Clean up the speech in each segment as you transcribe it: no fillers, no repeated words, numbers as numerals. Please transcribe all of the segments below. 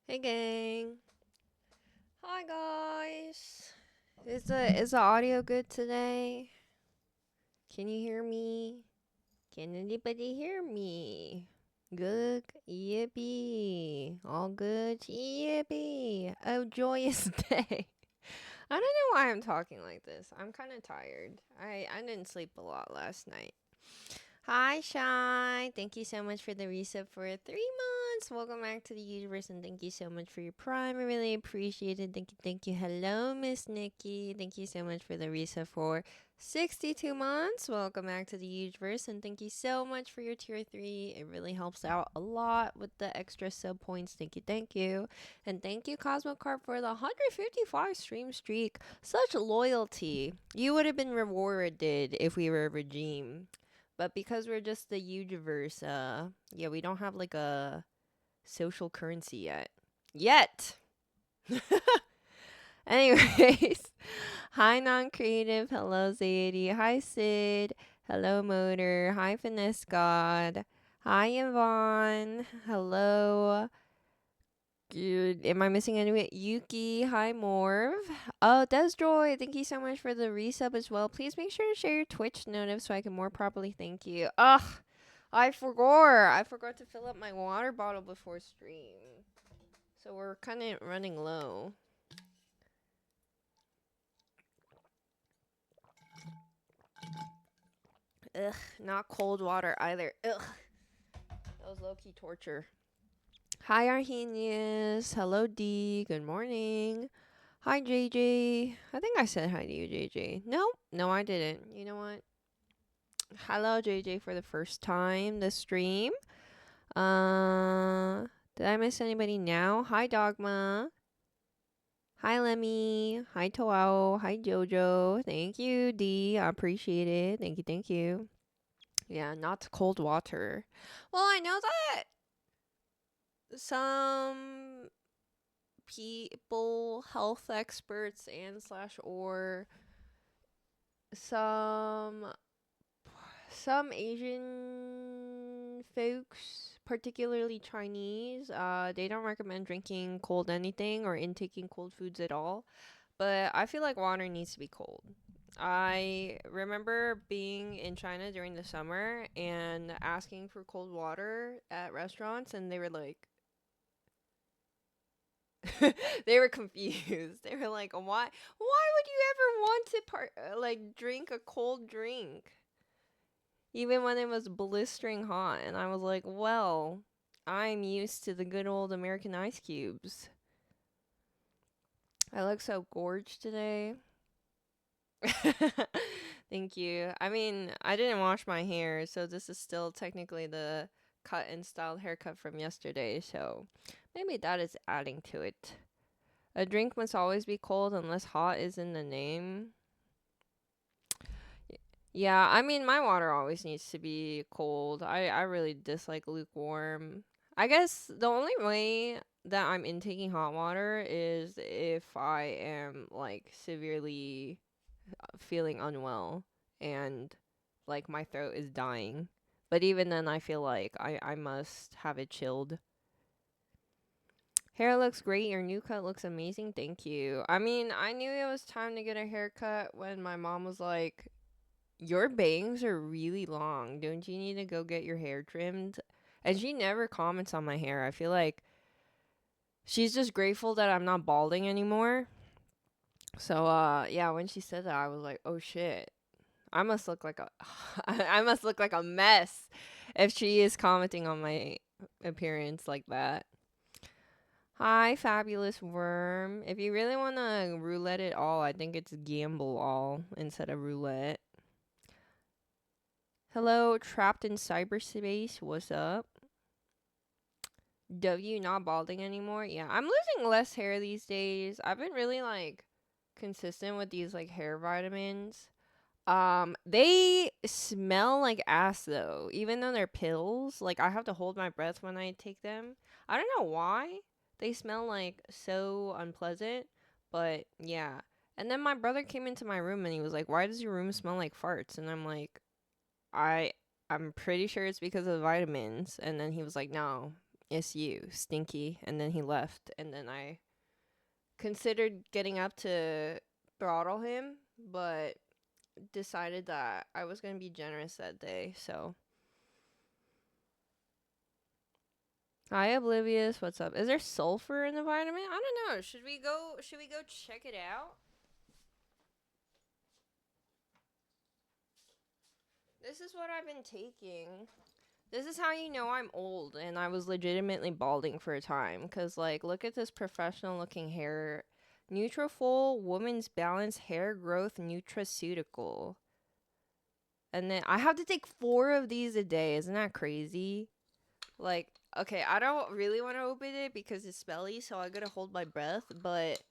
Hey gang. Hi guys. Is the audio good today? Can you hear me? Can anybody hear me? Good. Yippee. All good. Yippee. A joyous day. I don't know why I'm talking like this. I'm kind of tired. I didn't sleep a lot last night. Hi, Shy. Thank you so much for the resub for 3 months. Welcome back to the universe, and thank you so much for your prime. I really appreciate it. Thank you, thank you. Hello, Miss Nikki. Thank you so much for the resub for 62 months. Welcome back to the universe, and thank you so much for your tier 3. It really helps out a lot with the extra sub points. Thank you, thank you. And thank you, Cosmo Carp, for the 155 stream streak. Such loyalty. You would have been rewarded if we were a regime. But because we're just the universe, yeah, we don't have like a social currency yet. Yet! Anyways, hi non creative, hello Zadie, hi Sid, hello Motor, hi Finesse God, hi Yvonne, hello. Dude, am I missing anyone? Yuki, hi Morv. Oh, Destroy, thank you so much for the resub as well. Please make sure to share your Twitch notif so I can more properly thank you. Ugh, I forgot. I forgot to fill up my water bottle before stream. So we're kind of running low. Ugh, not cold water either. Ugh, that was low-key torture. Hi Arhenius. Hello D. Good morning. Hi JJ. I think I said hi to you, JJ. No, I didn't. You know what? Hello JJ for the first time this stream. Uh, did I miss anybody now? Hi Dogma. Hi Lemmy. Hi Toao. Hi Jojo. Thank you D. I appreciate it. Thank you. Thank you. Yeah, not cold water. Well, I know that some people, health experts and slash or some some Asian folks, particularly Chinese, they don't recommend drinking cold anything or intaking cold foods at all. But I feel like water needs to be cold. I remember being in China during the summer and asking for cold water at restaurants, and they were like, they were confused. They were like, Why would you ever want to like drink a cold drink, even when it was blistering hot?" And I was like, "Well, I'm used to the good old American ice cubes." I look so gorge today. Thank you. I mean, I didn't wash my hair, so this is still technically the cut and styled haircut from yesterday. So maybe that is adding to it. A drink must always be cold unless hot is in the name. Yeah, I mean, my water always needs to be cold. I really dislike lukewarm. I guess the only way that I'm intaking hot water is if I am like severely feeling unwell and like my throat is dying. But even then, I feel like I must have it chilled. Hair looks great. Your new cut looks amazing. Thank you. I mean, I knew it was time to get a haircut when my mom was like, "Your bangs are really long. Don't you need to go get your hair trimmed?" And she never comments on my hair. I feel like she's just grateful that I'm not balding anymore. So yeah, when she said that, I was like, "Oh shit. I must look like a I must look like a mess if she is commenting on my appearance like that." Hi, fabulous worm. If you really want to roulette it all, I think it's gamble all instead of roulette. Hello, trapped in cyberspace. What's up? W not balding anymore. Yeah, I'm losing less hair these days. I've been really like consistent with these like hair vitamins. They smell like ass though. Even though they're pills, like I have to hold my breath when I take them. I don't know why. They smell like so unpleasant, but yeah. And then my brother came into my room and he was like, "Why does your room smell like farts?" And I'm like, "I I'm pretty sure it's because of the vitamins." And then he was like, "No, It's you, Stinky. And then he left. And then I considered getting up to throttle him, but decided that I was going to be generous that day. So, hi Oblivious, what's up? Is there sulfur in the vitamin? I don't know. Should we go check it out? This is what I've been taking. This is how you know I'm old and I was legitimately balding for a time. Cause like, look at this professional looking hair. Nutrafol Woman's Balance Hair Growth Nutraceutical. And then I have to take 4 of these a day. Isn't that crazy? Like, okay, I don't really want to open it because it's smelly, so I gotta hold my breath. But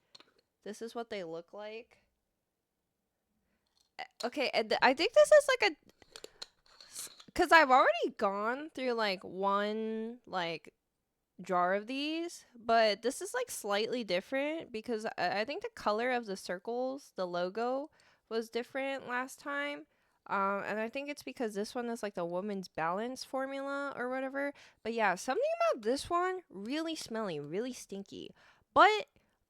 this is what they look like. Okay, and I think this is like a, cause I've already gone through like one like jar of these, but this is like slightly different because I think the color of the circles, the logo, was different last time. And I think it's because this one is like the woman's balance formula or whatever. But yeah, something about this one really smelly, really stinky. But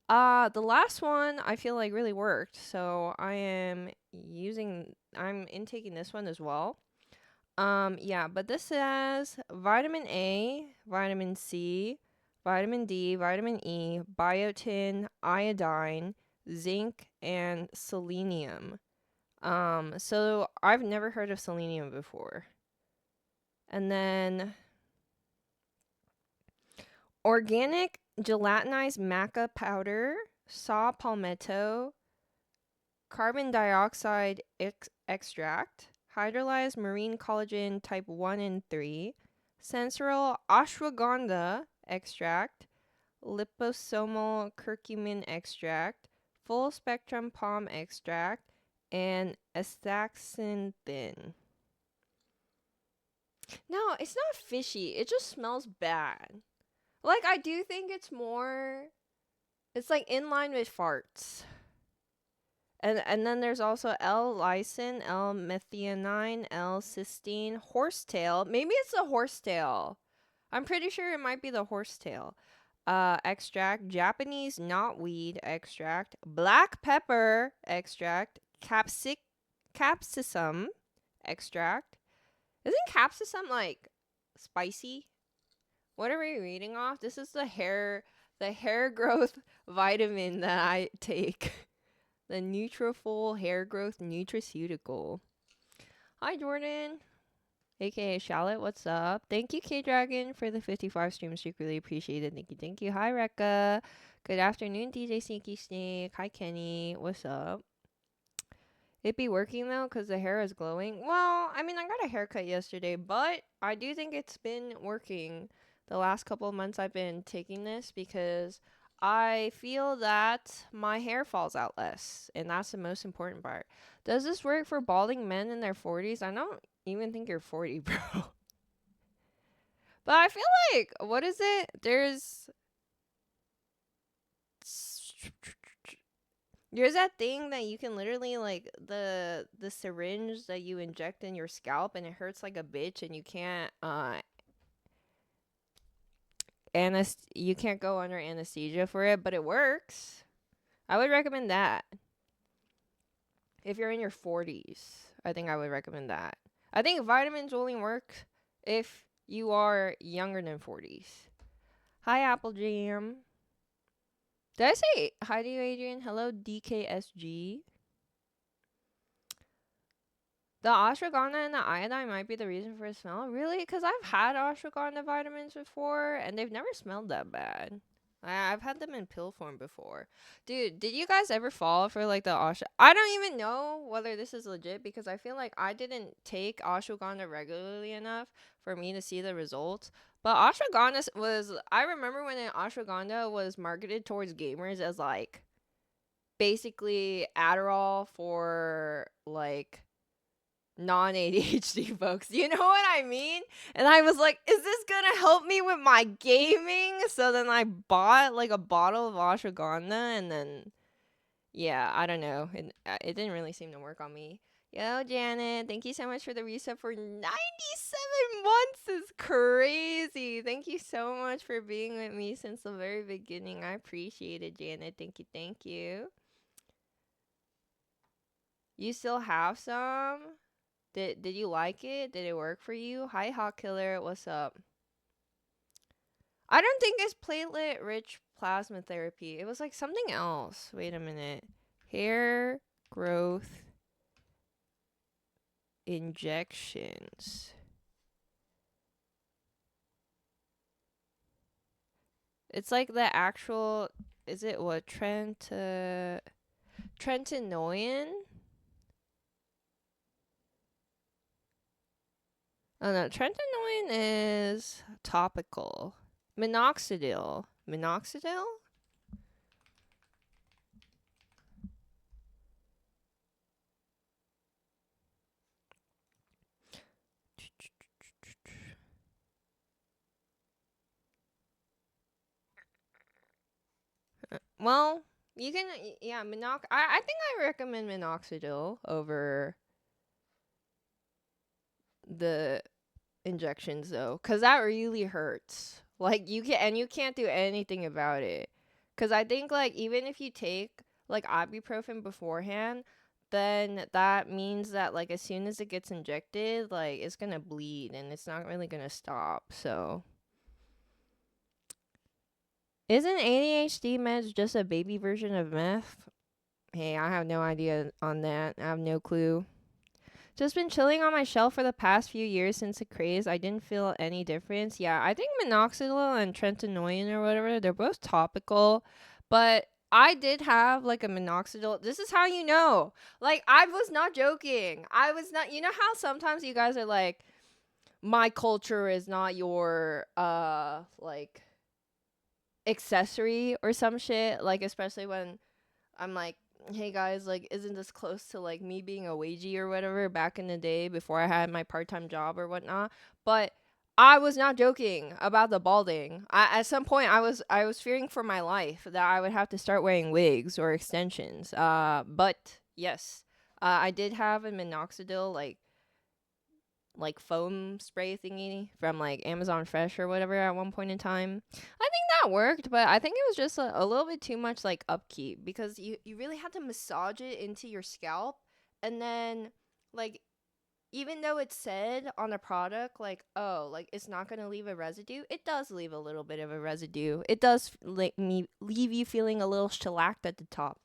the last one I feel like really worked. So I'm intaking this one as well. Yeah, but this says vitamin A, vitamin C, vitamin D, vitamin E, biotin, iodine, zinc, and selenium. So I've never heard of selenium before. And then organic gelatinized maca powder, saw palmetto, carbon dioxide extract, hydrolyzed marine collagen type 1 and 3, sensoryl ashwagandha extract, liposomal curcumin extract, full spectrum palm extract, and astaxanthin. No, it's not fishy. It just smells bad. Like, I do think it's like in line with farts. And then there's also L-lysine, L-methionine, L-cysteine, horsetail. Maybe it's the horsetail. I'm pretty sure it might be the horsetail. Extract, Japanese knotweed extract, black pepper extract, capsicum extract. Isn't capsicum like spicy? What are we reading off? This is the hair growth vitamin that I take. The Nutrafol Hair Growth Nutraceutical. Hi, Jordan. AKA Shallot, what's up? Thank you, K-Dragon, for the 55 stream streak. Really appreciate it. Thank you, thank you. Hi, Rekka. Good afternoon, DJ Sneaky Snake. Hi, Kenny. What's up? It be working, though, because the hair is glowing? Well, I mean, I got a haircut yesterday, but I do think it's been working the last couple of months I've been taking this because I feel that my hair falls out less, and that's the most important part. Does this work for balding men in their 40s? I don't even think you're 40, bro. But I feel like, what is it? There's that thing that you can literally like the syringe that you inject in your scalp and it hurts like a bitch and you can't you can't go under anesthesia for it, but it works. I would recommend that. If you're in your 40s, I think I would recommend that. I think vitamins only work if you are younger than 40s. Hi, Apple Jam. Did I say hi to you, Adrian? Hello, DKSG. The ashwagandha and the iodine might be the reason for the smell. Really? Because I've had ashwagandha vitamins before, and they've never smelled that bad. I've had them in pill form before. Dude, did you guys ever fall for like the I don't even know whether this is legit because I feel like I didn't take ashwagandha regularly enough for me to see the results. But ashwagandha I remember when an ashwagandha was marketed towards gamers as like basically Adderall for like non-ADHD folks. You know what I mean? And I was like, is this gonna help me with my gaming? So then I bought like a bottle of ashwagandha and then, yeah, I don't know. It didn't really seem to work on me. Yo, Janet, thank you so much for the reset for 97 months. Is crazy. Thank Thank you so much for being with me since the very beginning. I appreciate it, Janet. Thank you, thank you. You still have some? Did you like it? Did it work for you? Hi, Hot Killer. What's up? I don't think it's platelet rich plasma therapy. It was like something else. Wait a minute. Hair growth injections. It's like the actual. Is it what Trentanoin? Oh no, Trentanoin is topical. Minoxidil. Minoxidil? Well, you can, yeah, I think I recommend minoxidil over the injections though, cause that really hurts. Like you can't do anything about it. Cause I think like even if you take like ibuprofen beforehand, then that means that like as soon as it gets injected, like it's gonna bleed and it's not really gonna stop. So isn't ADHD meds just a baby version of meth? Hey, I have no idea on that. I have no clue. Just been chilling on my shelf for the past few years since the craze. I didn't feel any difference. Yeah, I think minoxidil and Trentanoin or whatever, they're both topical. But I did have like a minoxidil. This is how you know. Like, I was not joking. I was not. You know how sometimes you guys are like, my culture is not your, like, accessory or some shit. Like, especially when I'm like, hey guys, like, isn't this close to like me being a wagey or whatever back in the day before I had my part time job or whatnot? But I was not joking about the balding. At some point, I was fearing for my life that I would have to start wearing wigs or extensions. But yes, I did have a minoxidil like foam spray thingy from like Amazon Fresh or whatever at one point in time. I think that worked, but I think it was just a little bit too much like upkeep because you really had to massage it into your scalp and then like even though it said on the product like oh like it's not going to leave a residue, it does leave a little bit of a residue. It does like me leave you feeling a little shellacked at the top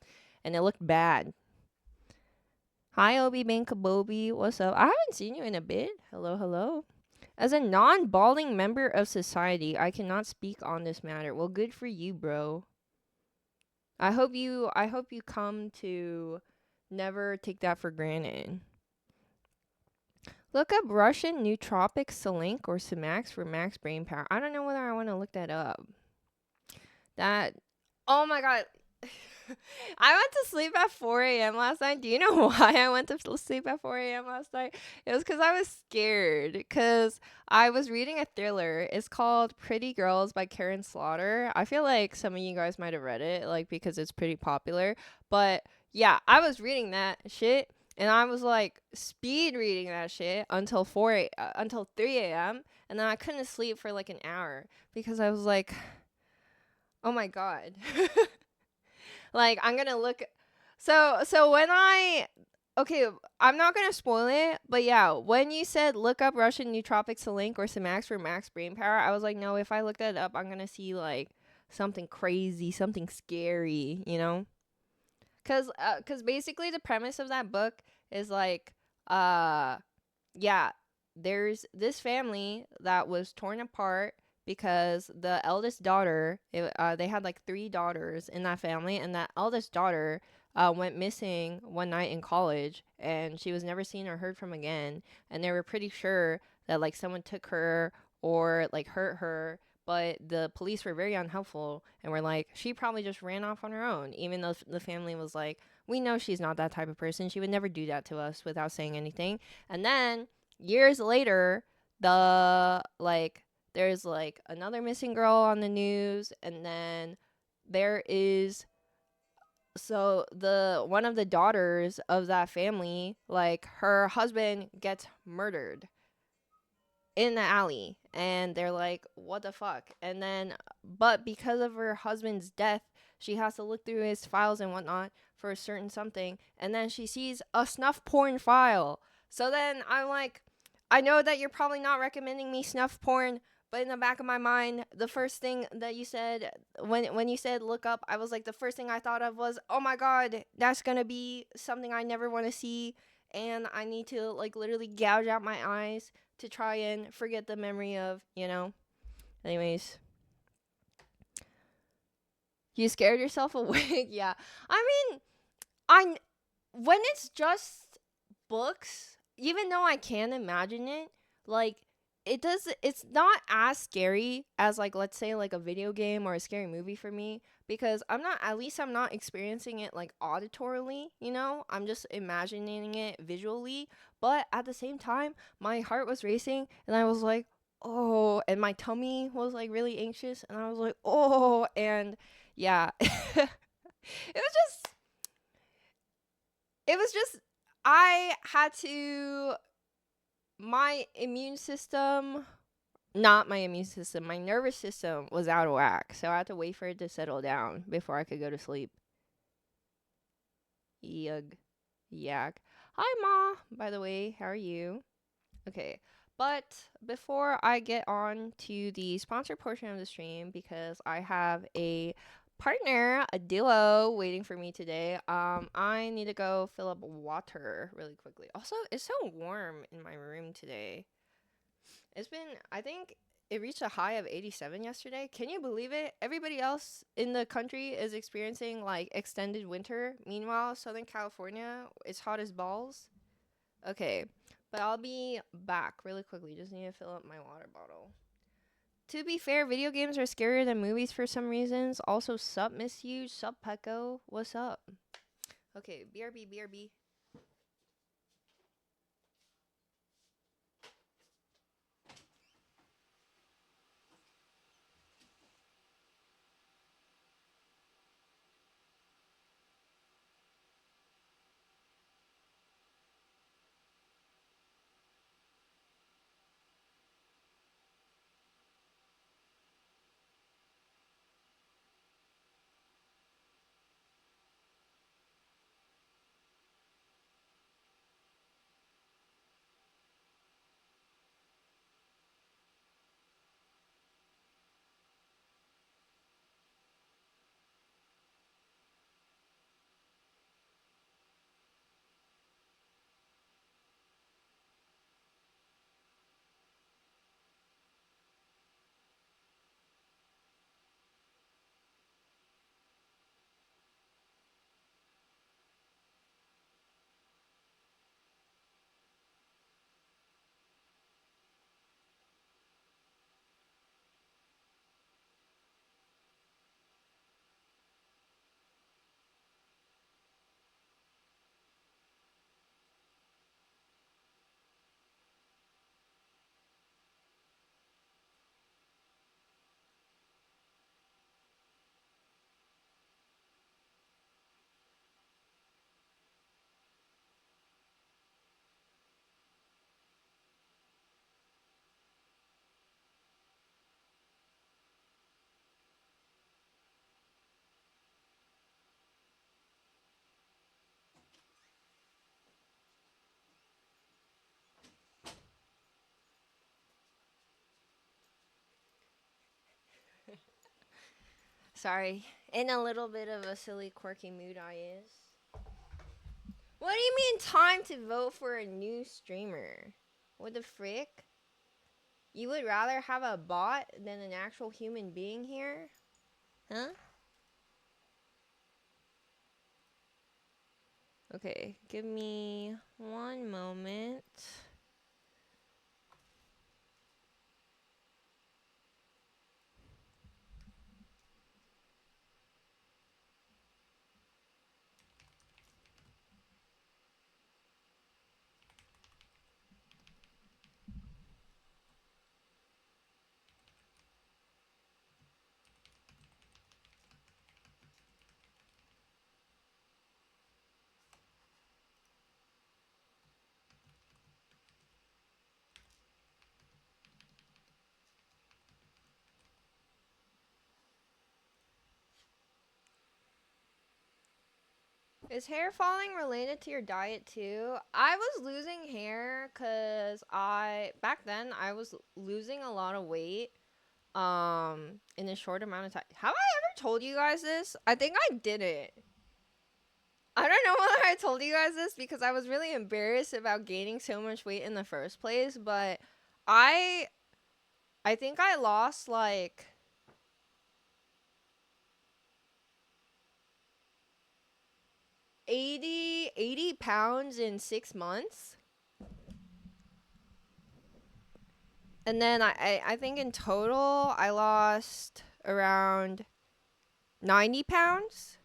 and it looked bad. Hi, Obi Ban Kabobi. What's up? I haven't seen you in a bit. Hello, hello. As a non balding member of society, I cannot speak on this matter. Well, good for you, bro. I hope you come to never take that for granted. Look up Russian nootropic Selink or Simax for max brain power. I don't know whether I want to look that up. That oh my god. I went to sleep at 4 a.m. last night. Do you know why I went to sleep at 4 a.m. last night? It was because I was scared. Because I was reading a thriller. It's called Pretty Girls by Karen Slaughter. I feel like some of you guys might have read it, like, because it's pretty popular. But yeah, I was reading that shit. And I was like speed reading that shit until until 3 a.m. And then I couldn't sleep for like an hour because I was like, oh my god. Like I'm gonna look. So when I okay, I'm not gonna spoil it, but yeah, when you said look up Russian nootropics to link or Simax for max brain power, I was like, no, if I look that up, I'm gonna see like something crazy, something scary, you know? Cause basically the premise of that book is like, uh, yeah, there's this family that was torn apart because the eldest daughter, they had like three daughters in that family, and that eldest daughter went missing one night in college, and she was never seen or heard from again. And they were pretty sure that like someone took her or like hurt her, but the police were very unhelpful and were like, she probably just ran off on her own, even though the family was like, we know she's not that type of person. She would never do that to us without saying anything. And then years later, there's like another missing girl on the news, and then there is so the one of the daughters of that family, like her husband gets murdered in the alley, and they're like, what the fuck? And then, but because of her husband's death, she has to look through his files and whatnot for a certain something, and then she sees a snuff porn file. So then I'm like, I know that you're probably not recommending me snuff porn, but in the back of my mind, the first thing that you said when you said look up, I was like, the first thing I thought of was, oh my god, that's gonna be something I never want to see, and I need to like literally gouge out my eyes to try and forget the memory of, you know. Anyways, you scared yourself awake. Yeah, I mean, I when it's just books, even though I can imagine it, like it's not as scary as like let's say like a video game or a scary movie for me because I'm not at least I'm not experiencing it like auditorily, you know? I'm just imagining it visually, but at the same time, my heart was racing and I was like, "Oh," and my tummy was like really anxious and I was like, "Oh," and yeah. was just it was just I had to my immune system not my immune system, my nervous system was out of whack. So I had to wait for it to settle down before I could go to sleep. Yug. Yak. Hi Ma, by the way, how are you? Okay. But before I get on to the sponsor portion of the stream, because I have a partner, a duo, waiting for me today, I need to go fill up water really quickly. Also, it's so warm in my room today. It's been, I think it reached a high of 87 yesterday. Can you believe it? Everybody else in the country is experiencing like extended winter. Meanwhile, Southern California, it's hot as balls. Okay, but I'll be back really quickly. Just need to fill up my water bottle. To be fair, video games are scarier than movies for some reasons. Also, sup, Miss Huge, sup, Pecco, what's up? Okay, BRB, BRB. Sorry, in a little bit of a silly, quirky mood I is. What do you mean time to vote for a new streamer? What the frick? You would rather have a bot than an actual human being here? Huh? Okay, give me one moment. Is hair falling related to your diet too? I was losing hair because back then I was losing a lot of weight in a short amount of time. Have I ever told you guys this? I think I didn't. I don't know whether I told you guys this because I was really embarrassed about gaining so much weight in the first place, but I I think I lost like 80 pounds in 6 months. And then I think in total I lost around 90 pounds.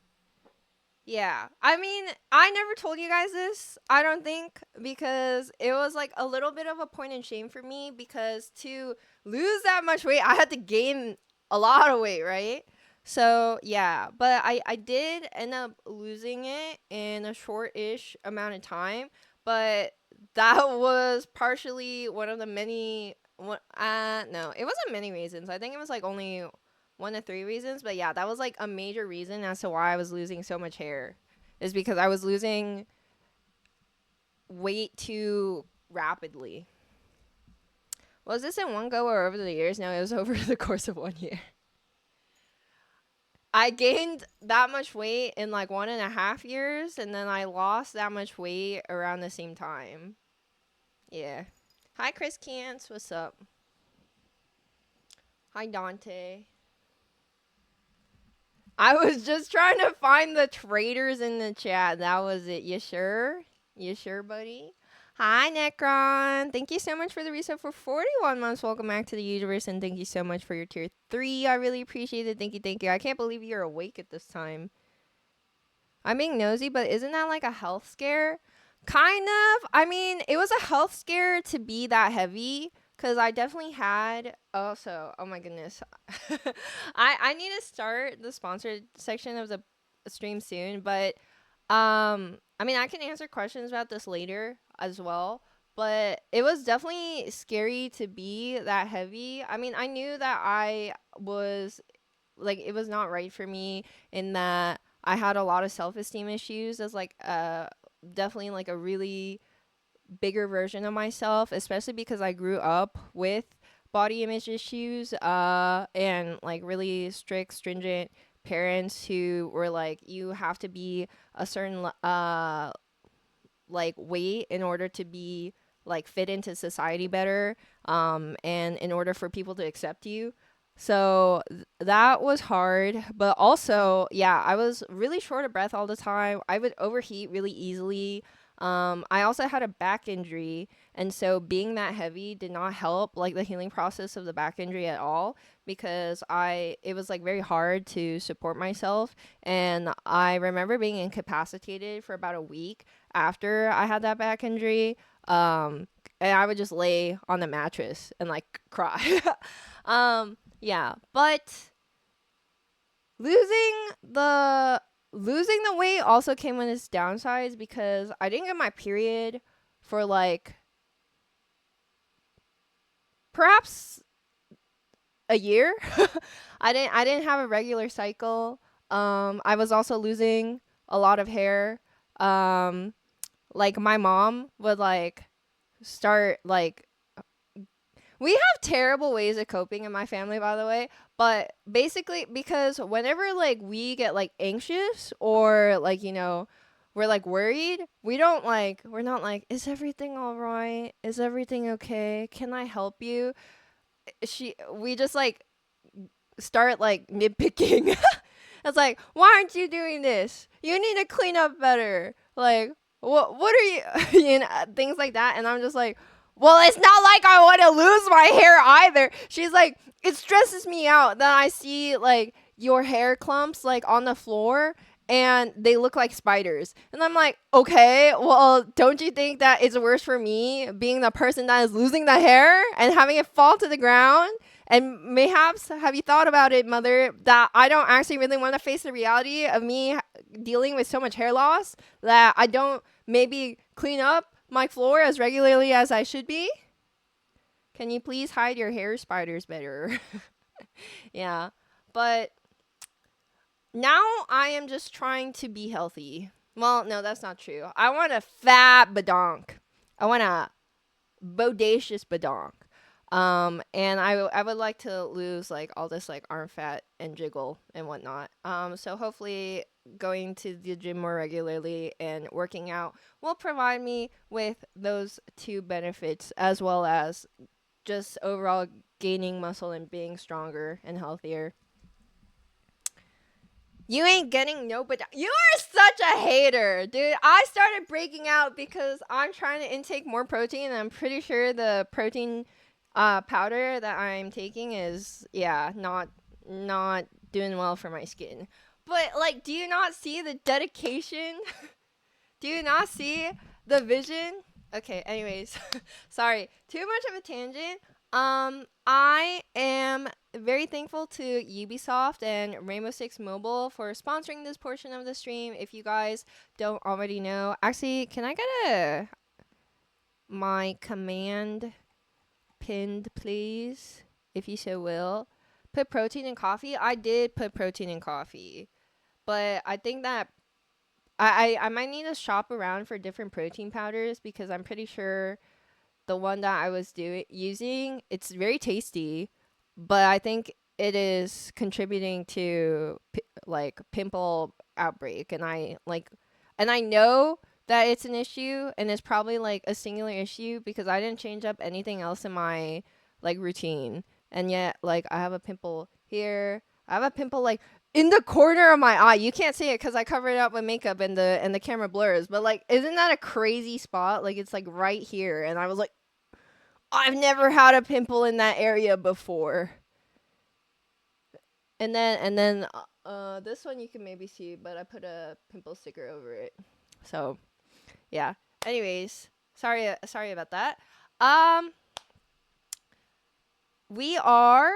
Yeah. I mean, I never told you guys this, I don't think, because it was like a little bit of a point in shame for me because to lose that much weight, I had to gain a lot of weight, right? So, yeah, but I did end up losing it in a short-ish amount of time, but that was partially one of the many what no, it wasn't many reasons. I think it was like only one of three reasons, but yeah, that was like a major reason as to why I was losing so much hair, is because I was losing weight too rapidly. Was this in one go or over the years? No, it was over the course of 1 year. I gained that much weight in like 1.5 years, and then I lost that much weight around the same time. Yeah. Hi, Chris Cance. What's up? Hi, Dante. I was just trying to find the traders in the chat. That was it. You sure? You sure, buddy? Hi, Necron. Thank you so much for the reset for 41 months. Welcome back to the universe, and thank you so much for your tier 3. I really appreciate it. Thank you, thank you. I can't believe you're awake at this time. I'm being nosy, but isn't that like a health scare? Kind of. I mean, it was a health scare to be that heavy because I definitely had. Also, oh my goodness, I need to start the sponsored section of the stream soon. But I mean, I can answer questions about this later as well. But it was definitely scary to be that heavy. I mean, I knew that I was like it was not right for me in that I had a lot of self-esteem issues as like definitely like a really bigger version of myself, especially because I grew up with body image issues and like really strict stringent parents who were like you have to be a certain like weight in order to be like fit into society better and in order for people to accept you. So that was hard, but also yeah, I was really short of breath all the time. I would overheat really easily. I also had a back injury, and so being that heavy did not help like the healing process of the back injury at all because I it was like very hard to support myself, and I remember being incapacitated for about a week after I had that back injury. And I would just lay on the mattress and like cry. Yeah, but losing the losing the weight also came with its downsides because I didn't get my period for like perhaps a year. I didn't have a regular cycle. I was also losing a lot of hair. Um like my mom would like start like we have terrible ways of coping in my family, by the way. But basically, because whenever like we get like anxious or like we're like worried, we're not like, is everything all right? Is everything okay? Can I help you? We just like start like nitpicking. It's like, why aren't you doing this? You need to clean up better. Like, what are you, things like that. And I'm just like, well, it's not like I want to lose my hair either. She's like, it stresses me out that I see like your hair clumps like on the floor and they look like spiders. And I'm like, okay, well, don't you think that it's worse for me being the person that is losing the hair and having it fall to the ground? And mayhaps, have you thought about it, mother, that I don't actually really want to face the reality of me dealing with so much hair loss that I don't maybe clean up my floor as regularly as I should be? Can you please hide your hair spiders better? Yeah. But now I am just trying to be healthy. Well, no, that's not true. I want a fat badonk. I want a bodacious badonk. And I would like to lose like all this like arm fat and jiggle and whatnot. So hopefully going to the gym more regularly and working out will provide me with those two benefits, as well as just overall gaining muscle and being stronger and healthier. You ain't getting no, but you are such a hater, dude. I started breaking out because I'm trying to intake more protein, and I'm pretty sure the protein powder that I'm taking is not doing well for my skin. But like, do you not see the dedication? Do you not see the vision? Okay, anyways, sorry. Too much of a tangent. I am very thankful to Ubisoft and Rainbow Six Mobile for sponsoring this portion of the stream. If you guys don't already know, actually, can I get my command pinned, please? If you so will. Put protein in coffee. I did put protein in coffee, but I think that I might need to shop around for different protein powders because I'm pretty sure the one that I was using, it's very tasty, but I think it is contributing to like pimple outbreak, and I know that it's an issue, and it's probably like a singular issue because I didn't change up anything else in my like routine, and yet like I have a pimple here, I have a pimple like in the corner of my eye. You can't see it because I covered it up with makeup and the camera blurs. But like, isn't that a crazy spot? Like, it's like right here, and I was like, I've never had a pimple in that area before. And then this one you can maybe see, but I put a pimple sticker over it. So yeah. Anyways, sorry about that. Um, We are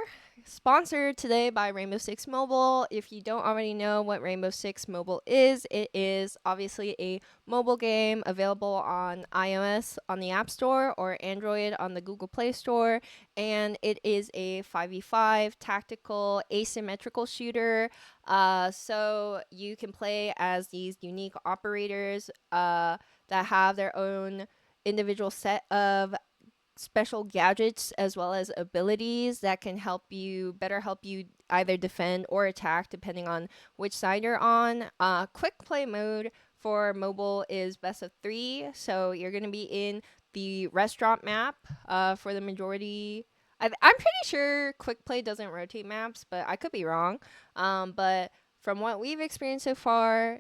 sponsored today by Rainbow Six Mobile. If you don't already know what Rainbow Six Mobile is, it is obviously a mobile game available on iOS on the App Store or Android on the Google Play Store. And it is a 5v5 tactical asymmetrical shooter. So you can play as these unique operators that have their own individual set of special gadgets as well as abilities that can help you either defend or attack depending on which side you're on. Quick play mode for mobile is best of 3, so you're going to be in the restaurant map for the majority. I'm pretty sure quick play doesn't rotate maps, but I could be wrong. But from what we've experienced so far,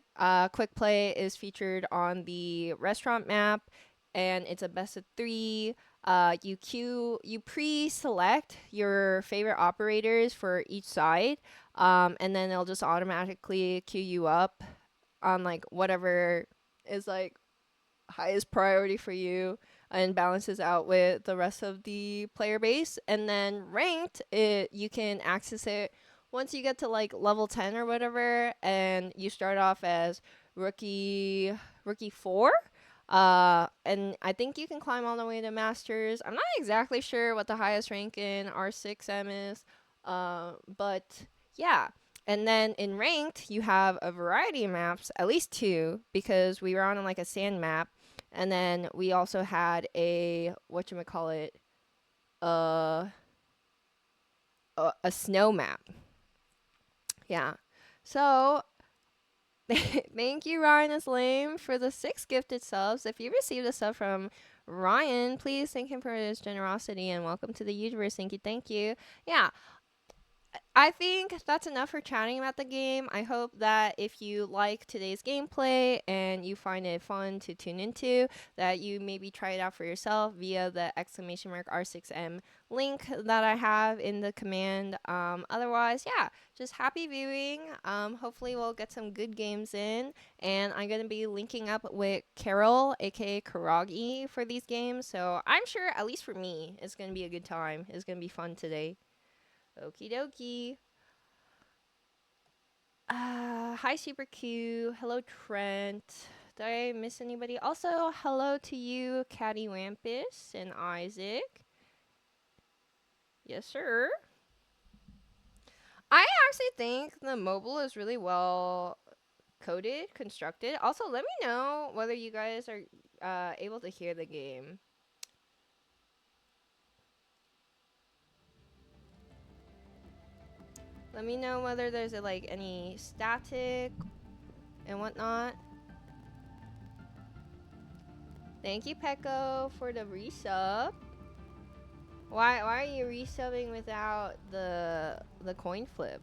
quick play is featured on the restaurant map, and it's a best of 3. You pre-select your favorite operators for each side, and then it'll just automatically queue you up on like whatever is like highest priority for you and balances out with the rest of the player base. And then ranked, you can access it once you get to like level 10 or whatever, and you start off as rookie 4. And I think you can climb all the way to masters. I'm not exactly sure what the highest rank in R6M is. But yeah. And then in ranked, you have a variety of maps, at least 2, because we were on like a sand map, and then we also had a whatchamacallit, uh, a snow map. Yeah. So thank you, Ryan is lame, for the 6 gifted subs. If you received a sub from Ryan, please thank him for his generosity and welcome to the universe. Thank you. Yeah, I think that's enough for chatting about the game. I hope that if you like today's gameplay and you find it fun to tune into, that you maybe try it out for yourself via the exclamation mark R6M link that I have in the command. Otherwise, yeah, just happy viewing. Hopefully we'll get some good games in, and I'm going to be linking up with Carol, aka Karagi, for these games. So I'm sure, at least for me, it's going to be a good time. It's going to be fun today. Okie dokie. Hi, Super Q. Hello, Trent. Did I miss anybody? Also, hello to you, Caddy Wampus and Isaac. Yes, sir. I actually think the mobile is really well coded, constructed. Also, let me know whether you guys are able to hear the game. Let me know whether there's like any static and whatnot. Thank you, Pecco, for the resub. Why are you resubbing without the coin flip?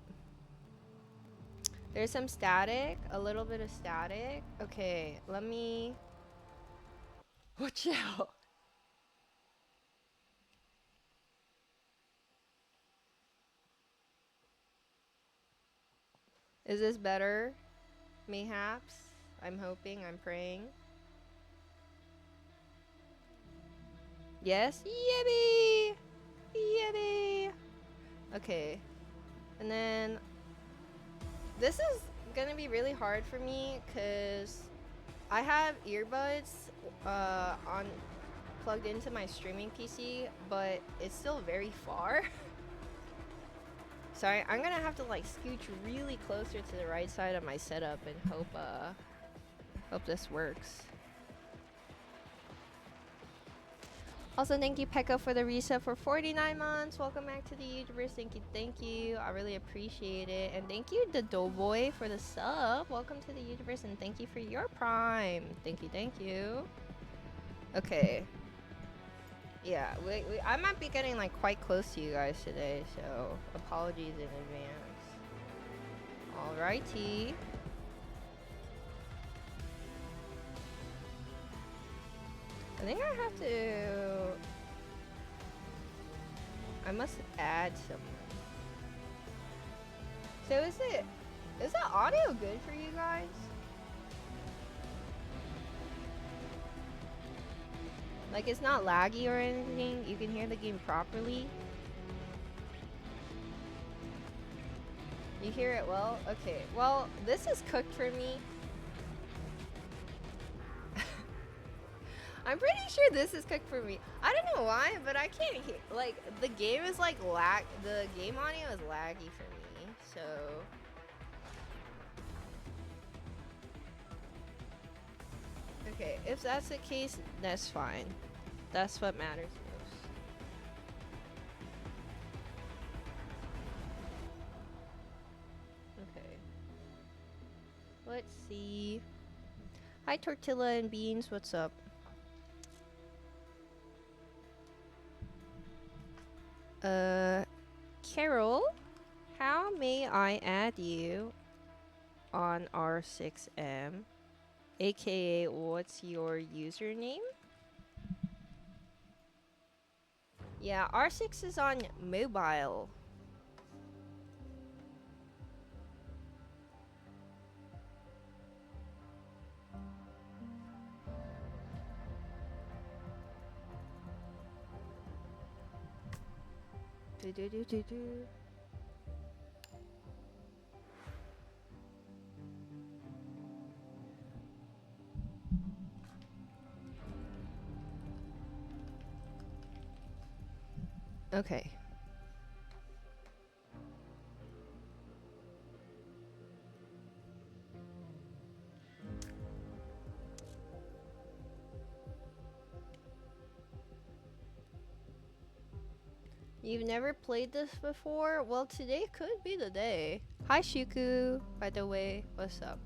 There's some static, a little bit of static. Okay, let me watch out. Is this better? Mayhaps. I'm hoping, I'm praying. Yes? Yippee! Yippee! Okay. And then this is gonna be really hard for me because I have earbuds on plugged into my streaming PC, but it's still very far. So I'm gonna have to like scooch really closer to the right side of my setup and hope this works. Also, thank you, Pekka, for the reset for 49 months. Welcome back to the YouTubers. Thank you. I really appreciate it. And thank you, the Doughboy, for the sub. Welcome to the YouTubers, and thank you for your prime. Thank you. Okay. Yeah, I might be getting like quite close to you guys today, so apologies in advance. Alrighty. I think I have to... I must add someone. So is the audio good for you guys? Like, it's not laggy or anything? You can hear the game properly? You hear it well? Okay, well, this is cooked for me. I'm pretty sure this is cooked for me. I don't know why, but I can't hear. Like, the game is like the game audio is laggy for me, so. Okay, if that's the case, that's fine. That's what matters most. Okay. Let's see. Hi, Tortilla and Beans. What's up? Carol, how may I add you on R6M? AKA, what's your username? Yeah, R6 is on mobile. Okay. You've never played this before? Well, today could be the day. Hi, Shuku, by the way. What's up?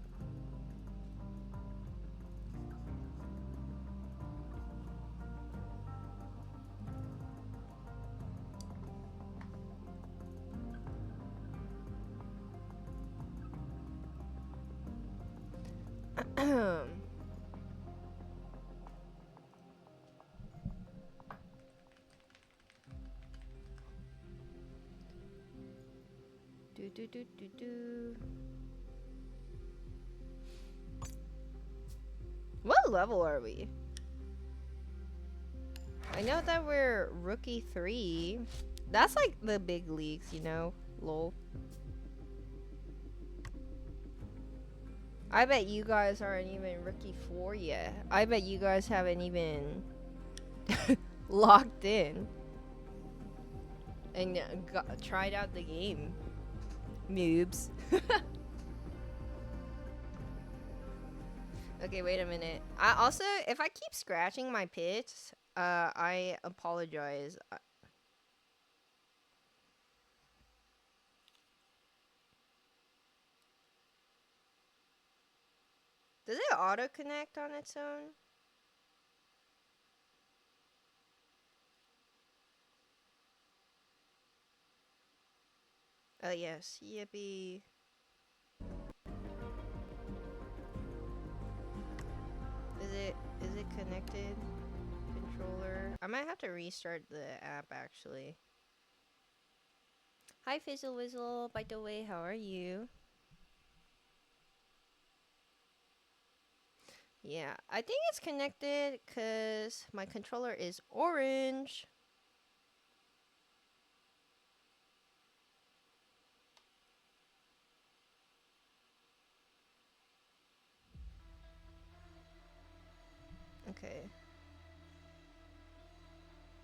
What level are we? I know that we're rookie 3. That's like the big leagues, you know? Lol. I bet you guys aren't even rookie 4 yet. I bet you guys haven't even locked in and tried out the game. Noobs. Okay, wait a minute. I also, if I keep scratching my pits, I apologize. Does it auto connect on its own? Oh yes, yippee. Is it connected? Controller. I might have to restart the app actually. Hi Fizzle Wizzle, by the way, how are you? Yeah, I think it's connected because my controller is orange. Okay.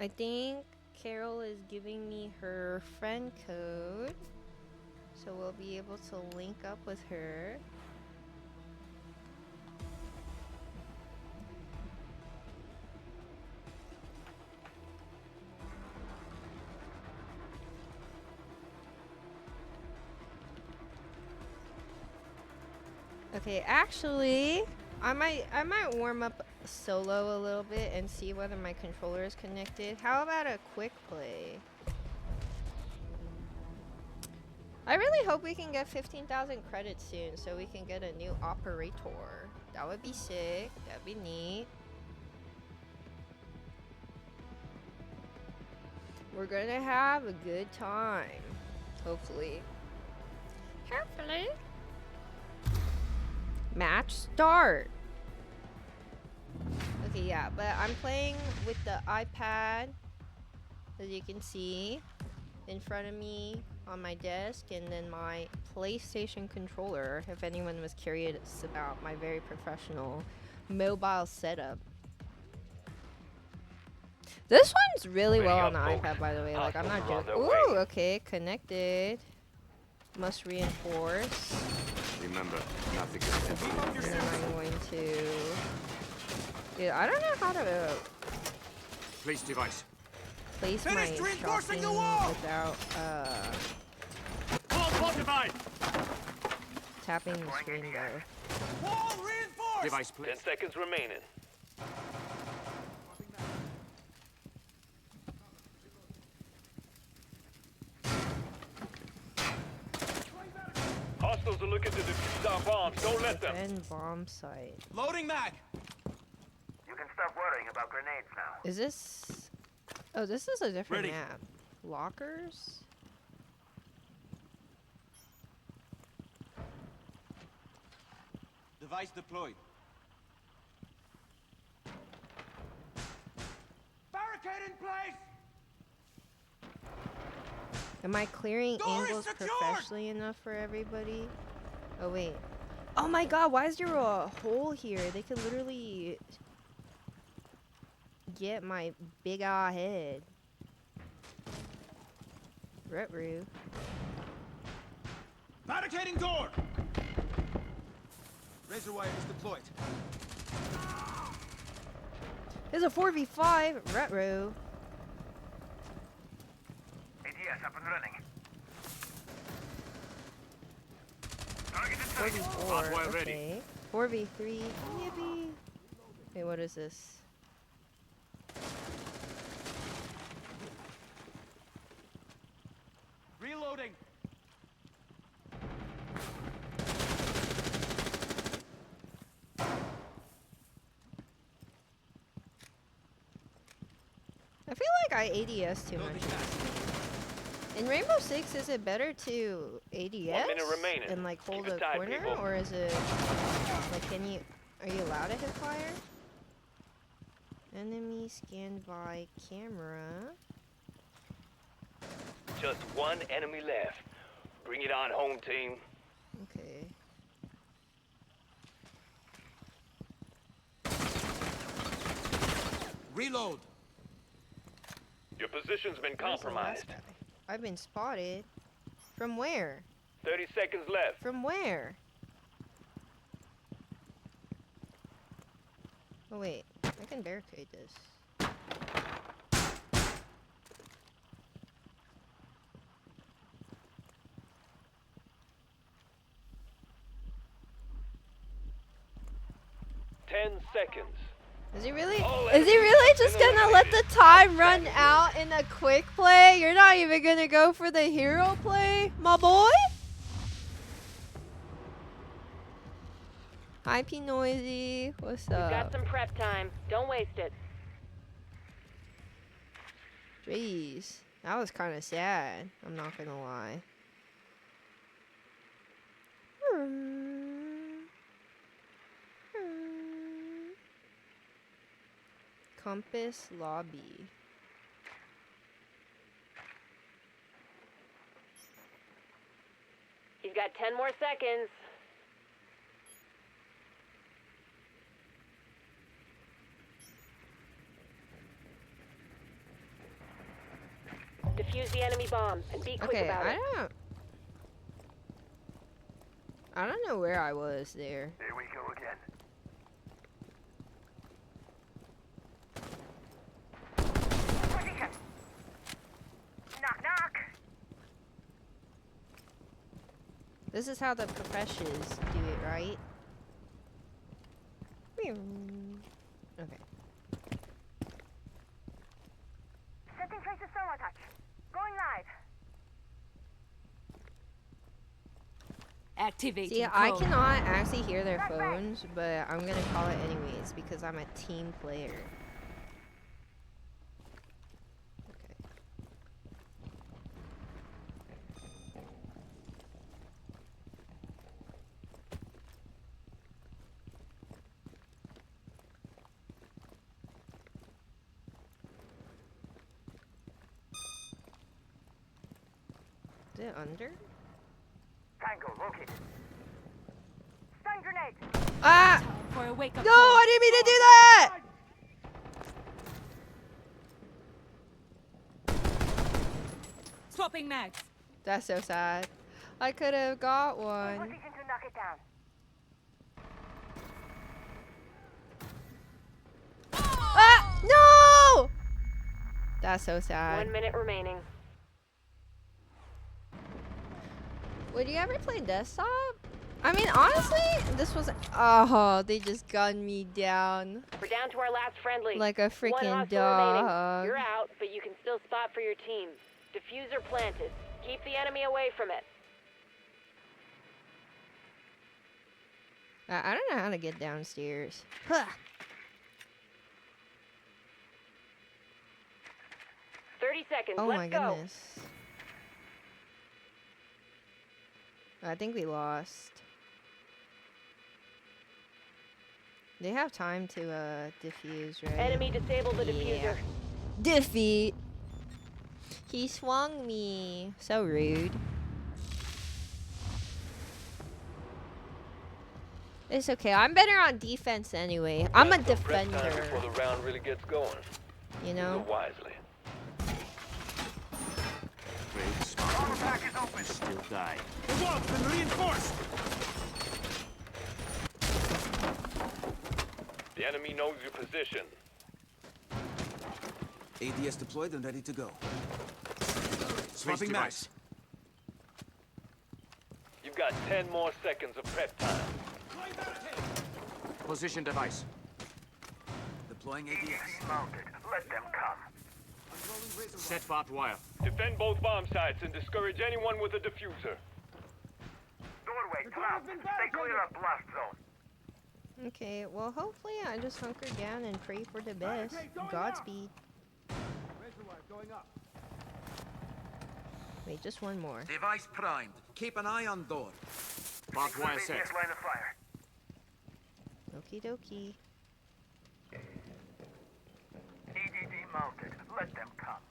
I think Carol is giving me her friend code, so we'll be able to link up with her. Okay, actually, I might warm up solo a little bit and see whether my controller is connected. How about a quick play? I really hope we can get 15,000 credits soon so we can get a new operator. That would be sick. That'd be neat. We're gonna have a good time. Hopefully. Hopefully. Match start. Okay, yeah, but I'm playing with the iPad, as you can see, in front of me on my desk, and then my PlayStation controller, if anyone was curious about my very professional mobile setup. This one's really well on the iPad, by the way. Like, I'm not joking. Ooh, okay, connected. Must reinforce. Remember, nothing is ever. And then I'm going to... Dude, I don't know how to Place device. place my shotgun without Wall fortified. tapping the screen though. Wall reinforced. Device placed. 10 seconds remaining. Hostiles are looking to defuse our bombs. Don't let them. Defend bomb site. Loading mag. You can stop worrying about grenades now. Is this... Oh, this is a different Ready. map. Lockers? Device deployed. Barricade in place. Am I clearing Door is angles secured! professionally enough for everybody? Oh, wait. Oh my god, why is there a hole here? They could literally get my big eye head. Ruh-roh. Barricading door. Razor wire is deployed. There's a 4v5. Ruh-roh. ADS up and running. 4v4. Hardware ready. Okay. 4v3. Yippee. Wait, what is this? Reloading. I feel like I ADS too much. In Rainbow Six, is it better to ADS 1 minute remaining. and like hold Keep a it tight, corner, people. or is it like are you allowed to hit fire? Enemy scanned by camera. Just one enemy left. Bring it on, home team. Okay. Reload. Your position's been Where's the last compromised. guy? I've been spotted. From where? 30 seconds left. From where? Oh wait, I can barricade this. Seconds. Is he really? All Is he enemies really have just been gonna let the eliminated. time run out in a quick play? You're not even gonna go for the hero play, my boy? Hi, P Noisy. What's We've got up? some prep time. Don't waste it. Jeez, that was kind of sad. I'm not gonna lie. Compass lobby. You've got 10 more seconds. Defuse the enemy bomb and be quick Okay, about it. I don't know where I was there. Here we go again. Position. Knock, knock. This is how the professions do it, right? Okay. Setting traces thermal touch. Going live. Activating See, I code. cannot actually hear their phones, but I'm gonna call it anyways because I'm a team player. Okay. Is it under? Tango located. Stun grenade. Ah! For a wake-up No, call. I didn't mean to do that! Swapping mags. That's so sad. I could have got one. Position to knock it down. Ah! No! That's so sad. 1 minute remaining. Would you ever play desktop? I mean, honestly, this was. Oh, they just gunned me down We're down to our last friendly. like a One freaking hostile dog. remaining. You're out, but you can still spot for your team. Diffuser planted. Keep the enemy away from it. I don't know how to get downstairs. Huh. 30 seconds. Oh Let's my go. goodness. I think we lost. They have time to defuse, right? Enemy disable the diffuser. Yeah. Defeat. He swung me. So rude. It's okay. I'm better on defense anyway. I'm a Got some prep time defender. before the round really gets going. You Use know? it wisely. Armor pack is open. The wall's been reinforced. The enemy knows your position. ADS deployed and ready to go. Swapping mags. You've got 10 more seconds of prep time. Position device. Deploying ADS. EDD mounted. Let them come. Set barbed wire. Defend both bomb sites and discourage anyone with a diffuser. Doorway cloud. Stay clear of blast zone. Okay, well, hopefully I just hunker down and pray for the best. Godspeed. Going up. Wait, just one more. Device primed. Keep an eye on door. Barbed wire set. Previous line of fire. Okie dokie. EDD mounted. Let them come.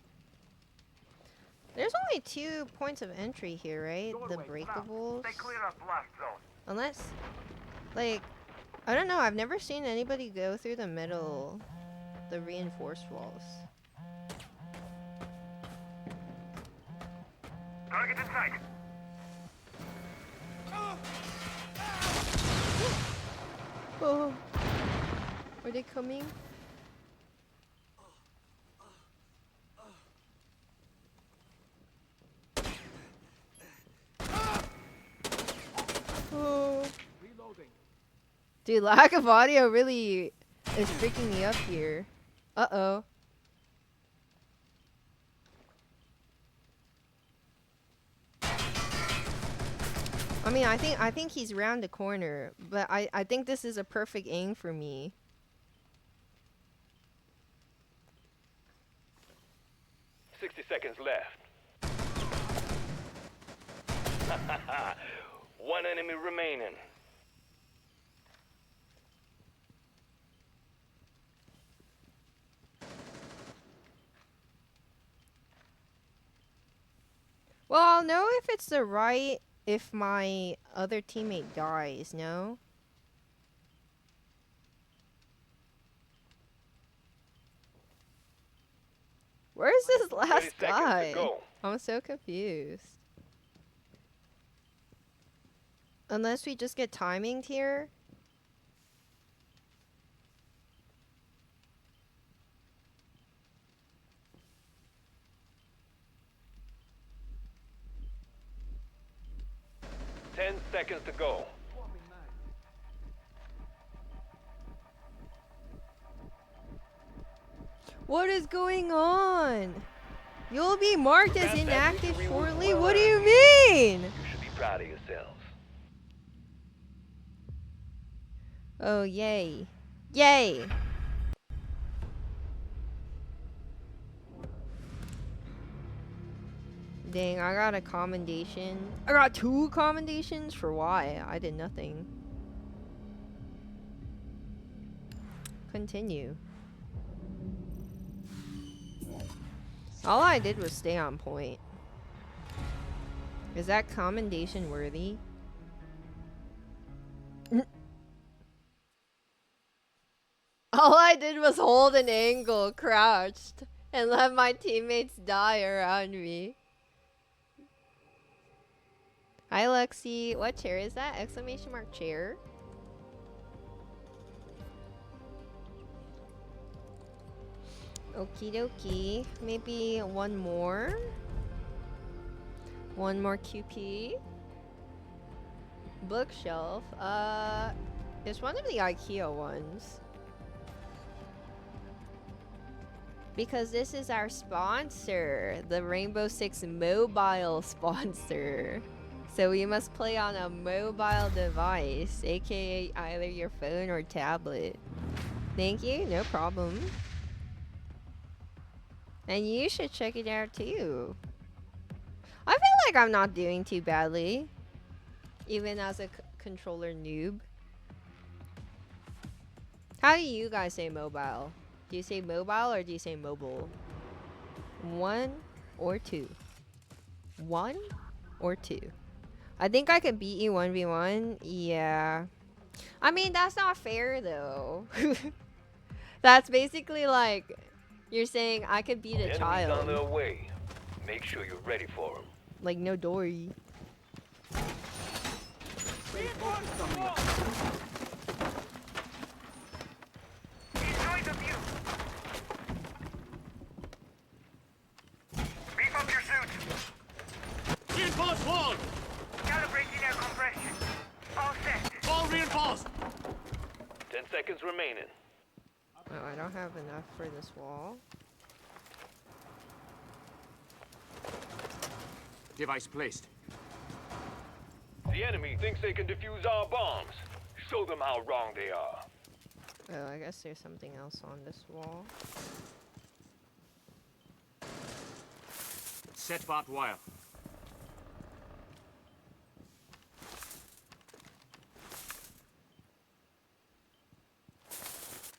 There's only 2 points of entry here, right? The breakables. Stay clear of blast zone. Unless, like, I don't know. I've never seen anybody go through the middle, the reinforced walls. Target in sight. Oh. Are they coming? Oh. Reloading. Dude, lack of audio really is freaking me up here. Uh-oh. I mean, I think he's round the corner, but I think this is a perfect aim for me. Seconds left. One enemy remaining. Well, I'll know if it's the right if my other teammate dies, no? Where's this 30 last seconds to guy? go. I'm so confused. Unless we just get timinged here. Ten seconds to go. What is going on? You'll be marked as That inactive victory was shortly? well What do you earned. mean? You should be proud of yourselves. Oh, yay. Yay! Dang, I got a commendation. I got 2 commendations? For why? I did nothing. Continue. All I did was stay on point. Is that commendation worthy? All I did was hold an angle, crouched, and let my teammates die around me. Hi, Lexi. What chair is that? Exclamation mark chair? Okie dokie. Maybe one more? One more QP? Bookshelf. It's one of the IKEA ones. Because this is our sponsor, the Rainbow Six mobile sponsor. So we must play on a mobile device, aka either your phone or tablet. Thank you, no problem. And you should check it out too. I feel like I'm not doing too badly, even as a controller noob. How do you guys say mobile? Do you say mobile or do you say mobile? 1 or 2? 1 or 2? I think I could beat you 1v1. Yeah. I mean, that's not fair though. That's basically like you're saying I could beat a Enemies on child. their way. Make sure you're ready for them. Like no Dory. Enjoy the view. Beef up your suit. Reinforce wall! Calibrating air compression. All set. Wall reinforced! 10 seconds remaining. Oh, I don't have enough for this wall. Device placed. The enemy thinks they can defuse our bombs. Show them how wrong they are. Oh, I guess there's something else on this wall. Set barbed wire.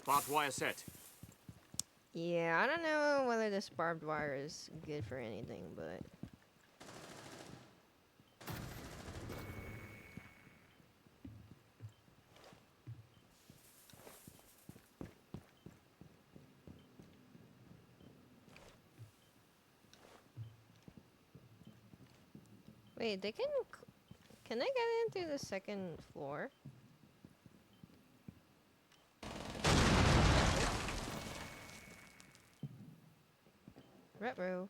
Barbed wire set. Yeah, I don't know whether this barbed wire is good for anything, but... Wait, they can they get in through the second floor? Retro.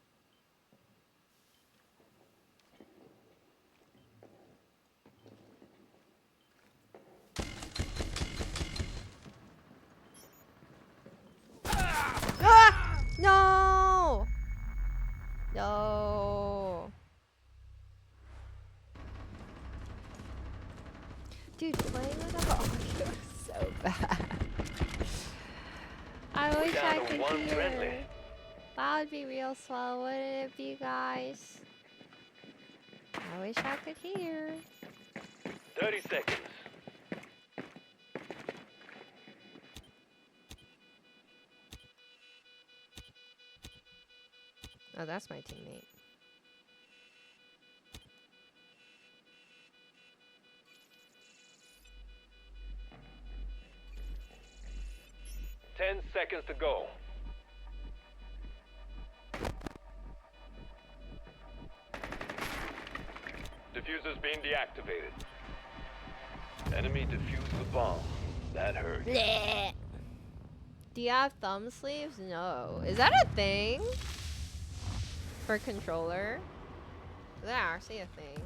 Ah! No! No. Dude, playing without audio is so bad. I wish down I to could one hear. friendly. That would be real swell, wouldn't it be, guys? I wish I could hear. 30 seconds. Oh, that's my teammate. Ten seconds to go. Diffuser's being deactivated. Enemy defused the bomb. That hurt. Blech. Do you have thumb sleeves? No. Is that a thing? For controller? Is that actually a thing?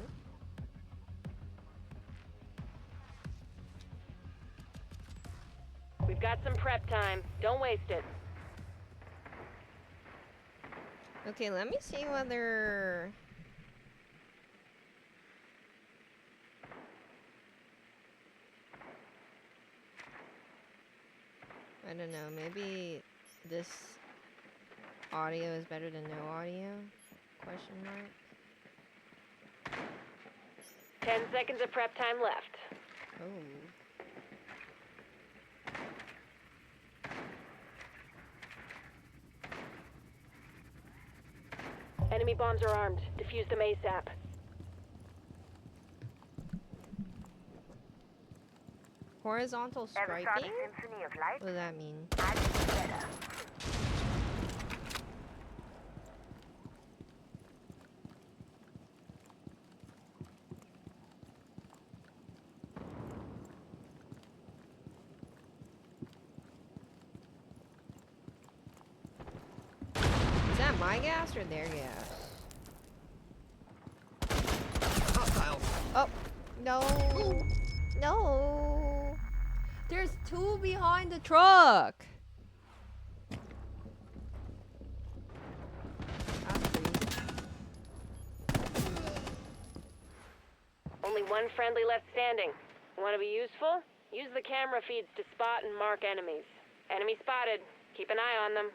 We've got some prep time. Don't waste it. Okay, let me see whether... I don't know, maybe this audio is better than no audio? Question mark. 10 seconds of prep time left. Oh. Enemy bombs are armed. Defuse them ASAP. Horizontal Ever saw the striking? Symphony of Light? What does that mean? I think it's better. Is that my gas or their gas? Hostiles. Oh, no. No. There's two behind the truck. That's crazy. Only one friendly left standing. Want to be useful? Use the camera feeds to spot and mark enemies. Enemy spotted. Keep an eye on them.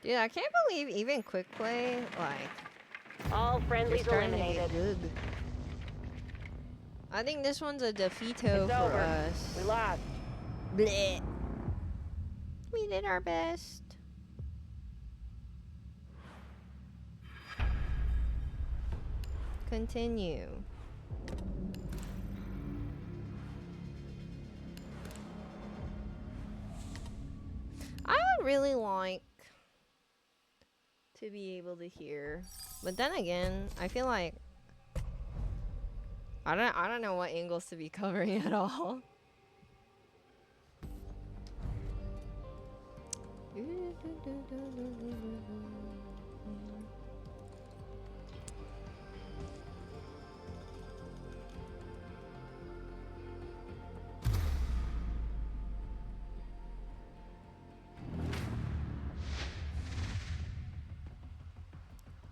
Dude, I can't believe even quick play, like, All they're friendlies starting to get eliminated. good. I think this one's a defeato It's for over. us. We lost. Bleh. We did our best. Continue. I would really like to be able to hear, but then again, I feel like I don't know what angles to be covering at all.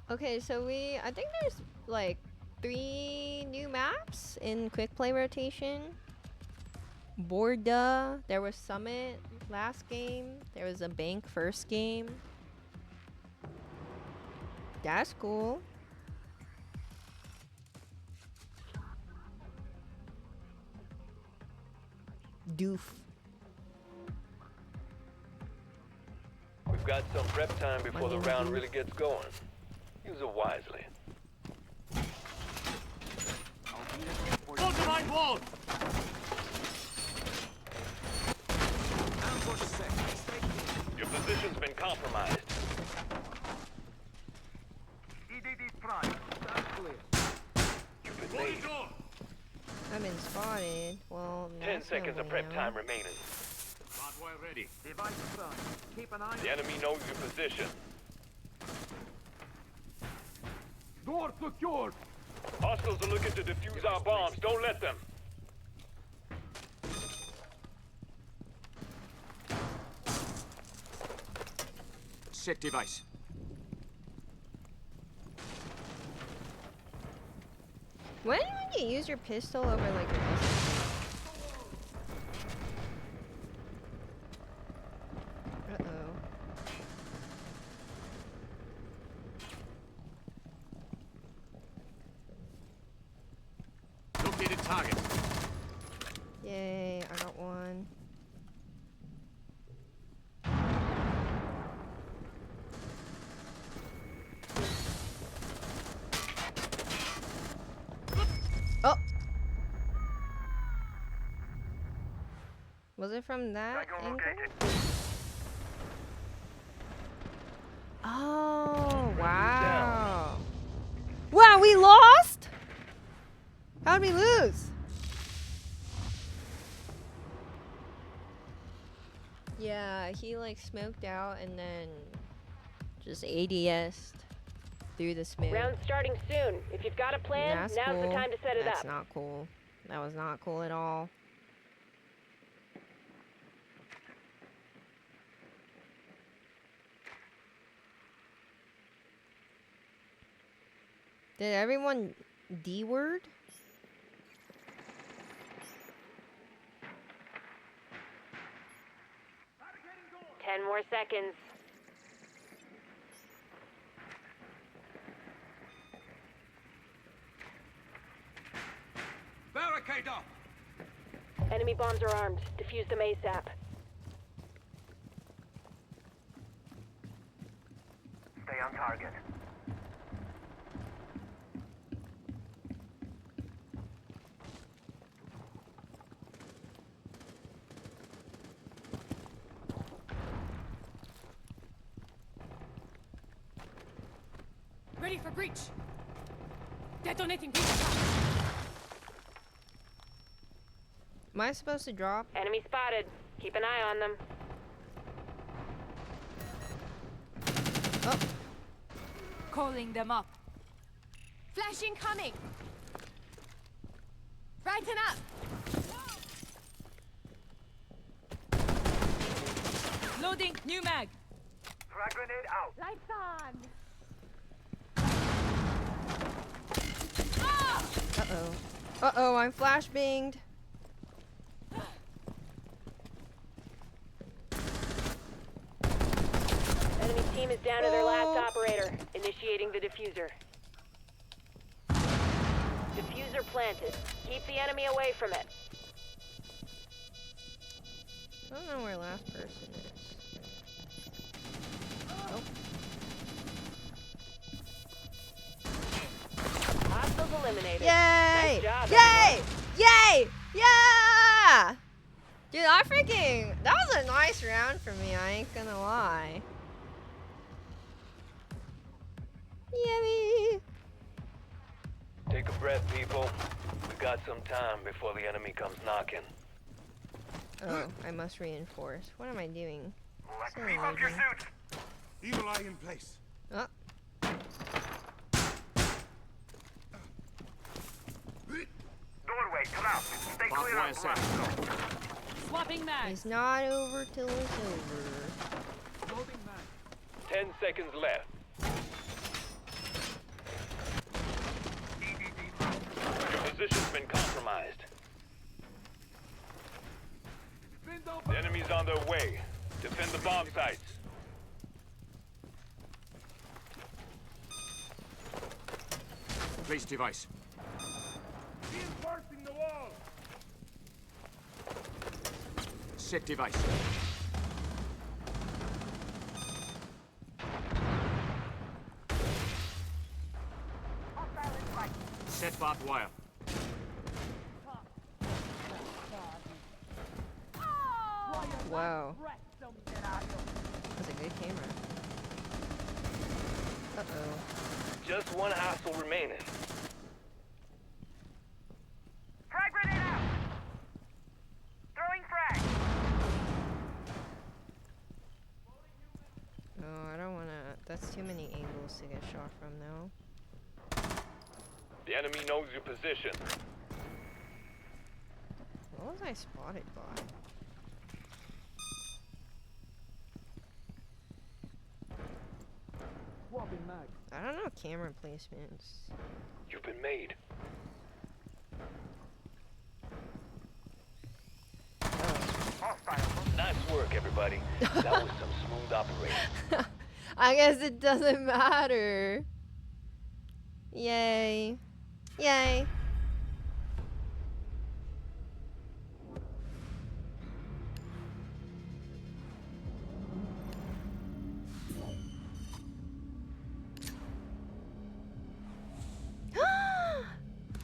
Okay, so I think there's like 3 new maps in quick play rotation. Borda, there was Summit last game. There was a Bank first game. That's cool. Doof. We've got some prep time before the name is round Bruce. really gets going. Use it wisely. Fortified wall! Down for the second. Stay clear. Your position's been compromised. spotted. Well, 10 that's seconds no of prep bueno. time remaining. Barbed wire ready. Device done. Keep an eye The enemy knows your position. Door secured. Hostiles are looking to defuse our bombs. Don't let them. Set device. When would you use your pistol over like your pistol? Uh-oh. Located target. Yay, I got one. Oh! Was it from that Tango angle? located. Oh, wow. Wow, we lost? How'd we lose? Yeah, he like smoked out and then just ADS'd through the smoke. Round starting soon. If you've got a plan, That's now's cool. the time to set it That's up. not cool. That was not cool at all. Did everyone D-word? Ten more seconds. Barricade up! Enemy bombs are armed. Defuse them ASAP. Stay on target. Ready for breach. Detonating breach. Am I supposed to drop? Enemy spotted. Keep an eye on them. Oh, Calling them up. Flash incoming. Brighten up. Loading new mag. Frag grenade out. Lights on. uh-oh. Uh-oh, I'm flash binged. Enemy team is down to their last operator. Initiating the diffuser. Diffuser planted. Keep the enemy away from it. I don't know where last person is. Oh. Hostiles eliminated. Yay! Nice job, Yay! Yay! Yeah! Dude, I freaking... That was a nice round for me, I ain't gonna lie. Yummy! Take a breath, people. We got some time before the enemy comes knocking. Oh, I must reinforce. What am I doing? Let's So beef up your lazy. suits. Eagle eye in place. Oh, Doorway, come out. Stay Barbed clear wire on set. blast zone. Swapping mag. it's not over till it's over. Loading mag. 10 seconds left. Your position's been compromised. The enemy's on their way. Defend the bomb sites. Place device. Reinforcing the wall. Set device. Set barbed wire. Whoa. That's a good camera. Uh-oh. Just one hostile remaining. Frag grenade out. That's too many angles to get shot from, though. The enemy knows your position. What was I spotted by? I don't know camera placements. You've been made. Nice work, everybody. That was some smooth operation. I guess it doesn't matter. Yay. Yay.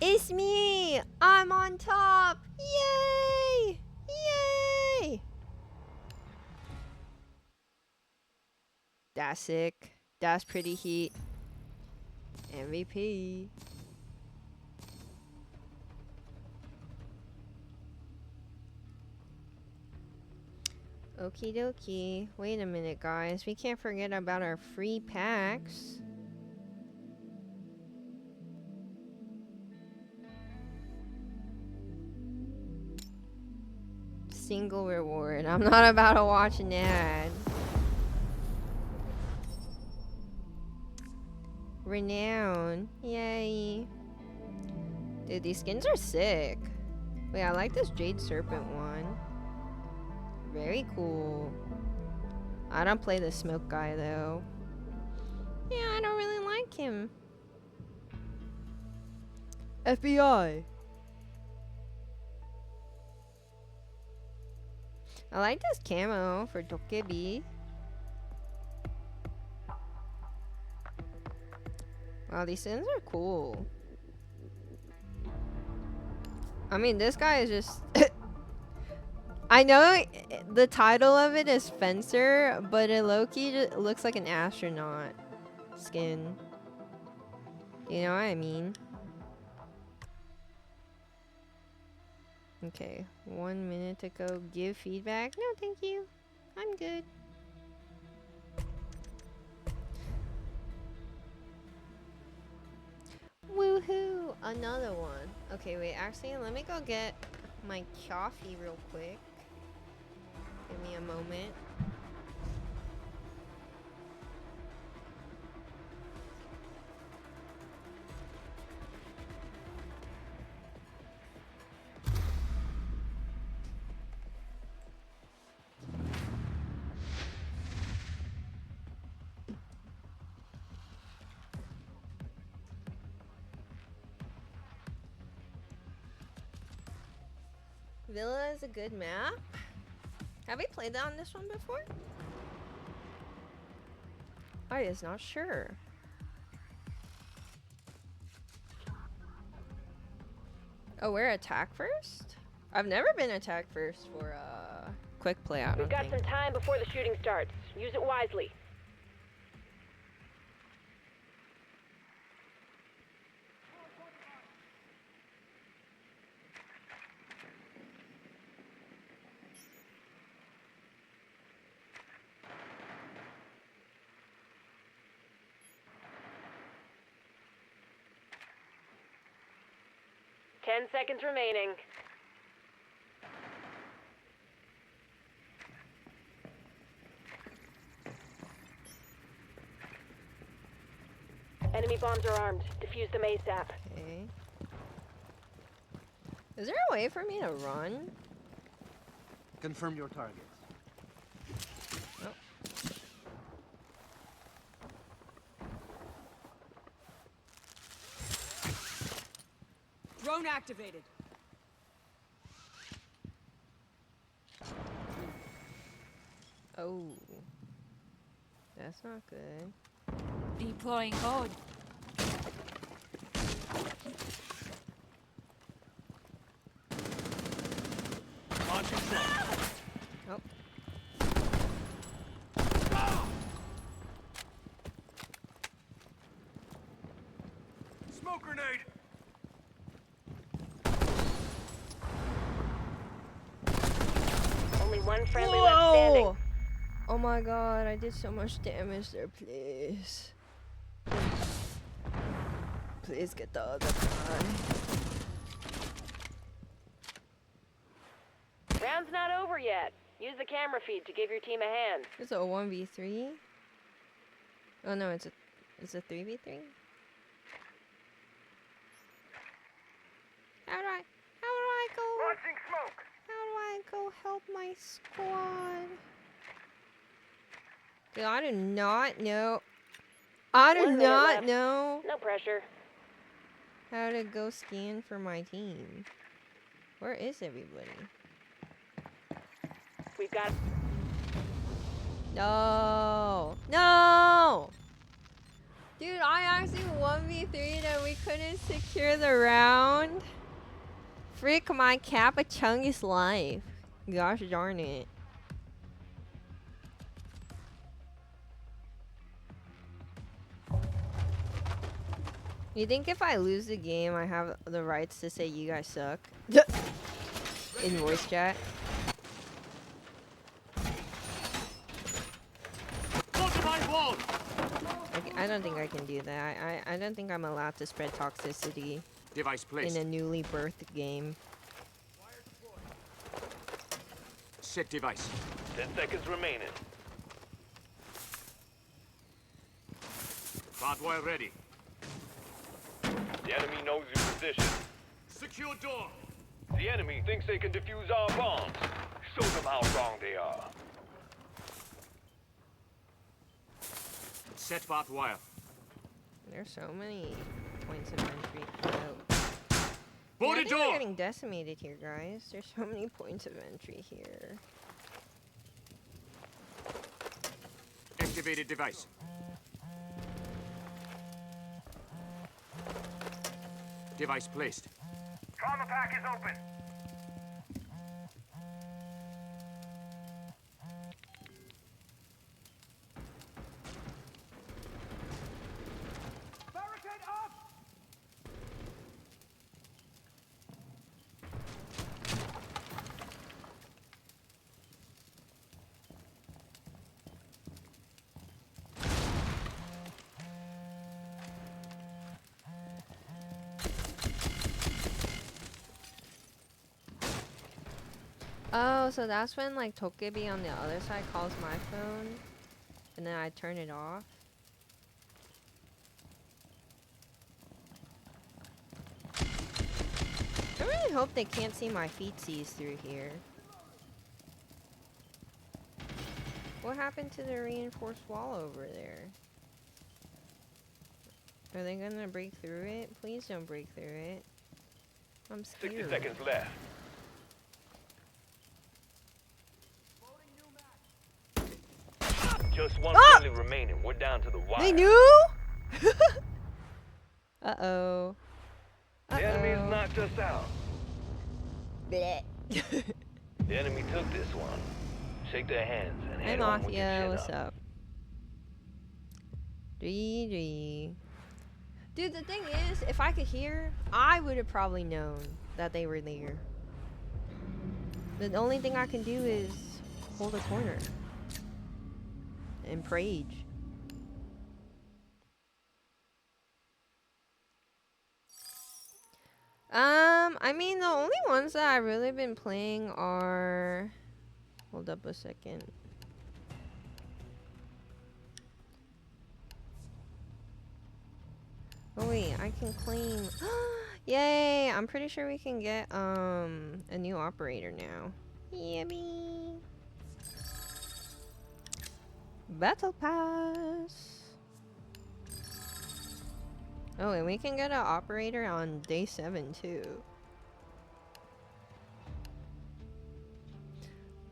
It's me! I'm on top! Yay! Yay! That's sick. That's pretty heat. MVP. Okie dokie. Wait a minute, guys. We can't forget about our free packs. Single reward. I'm not about to watch an ad. Renown. Yay. Dude, these skins are sick. Wait, I like this Jade Serpent one. Very cool. I don't play the smoke guy though. Yeah, I don't really like him. FBI. I like this camo for Dokebi. Wow, these skins are cool. I mean, this guy is just... I know the title of it is Fencer, but it low-key looks like an astronaut skin. You know what I mean? Okay, 1 minute to go. Give feedback? No, thank you. I'm good. Woohoo! Another one. Okay, wait, actually, let me go get my coffee real quick. Give me a moment. Villa is a good map. Have we played that on this one before? I is not sure. Oh, we're attack first? I've never been attack first for quick play. I We've don't got think. some time before the shooting starts. Use it wisely. Ten seconds remaining. Enemy bombs are armed. Defuse them ASAP. Okay. Is there a way for me to run? Confirm your targets. Drone activated. Oh. That's not good. Deploying code. Launching drone. Oh. Smoke grenade. Only one friendly left standing. Whoa! Oh my god, I did so much damage there, please. Please get the other guy. Round's not over yet. Use the camera feed to give your team a hand. It's a 1v3? Oh no, it's a 3v3? How do I go? Launching smoke! How do I go help my squad? Dude, I do not know. I do One minute not left. know No pressure. how to go scan for my team. Where is everybody? We've got... No! No! Dude, I actually 1v3'd and we couldn't secure the round. Frick my Kappa Chungus life. Gosh darn it. You think if I lose the game, I have the rights to say you guys suck? In voice chat? Fortified wall! I don't think I can do that. I don't think I'm allowed to spread toxicity Device placed. in a newly birthed game. Set device. 10 seconds remaining. Barbed wire ready. The enemy knows your position. Secure door. The enemy thinks they can defuse our bombs. Show them how wrong they are. Set barbed wire. There's so many points of entry. Oh. Boarded I think door. we're getting decimated here, guys. There's so many points of entry here. Activated device. Device placed. Trauma pack is open. Barricade up! Oh, so that's when like Tokebi on the other side calls my phone, and then I turn it off. I really hope they can't see my feetsies through here. What happened to the reinforced wall over there? Are they gonna break through it? Please don't break through it. I'm 60 scared. seconds left. Just one friendly remaining. We're down to the wire. They knew? Uh-oh. The enemy's knocked us out. Bleh. The enemy took this one. Shake their hands and Hey head on with your Mafia, chin what's up. up? GG. Dude, the thing is, if I could hear, I would have probably known that they were there. The only thing I can do is hold a corner. And prage. I mean, the only ones that I've really been playing are... Hold up a second. Oh wait, I can claim... Yay! I'm pretty sure we can get, a new operator now. Yummy! Battle Pass! Oh, and we can get an operator on day 7 too.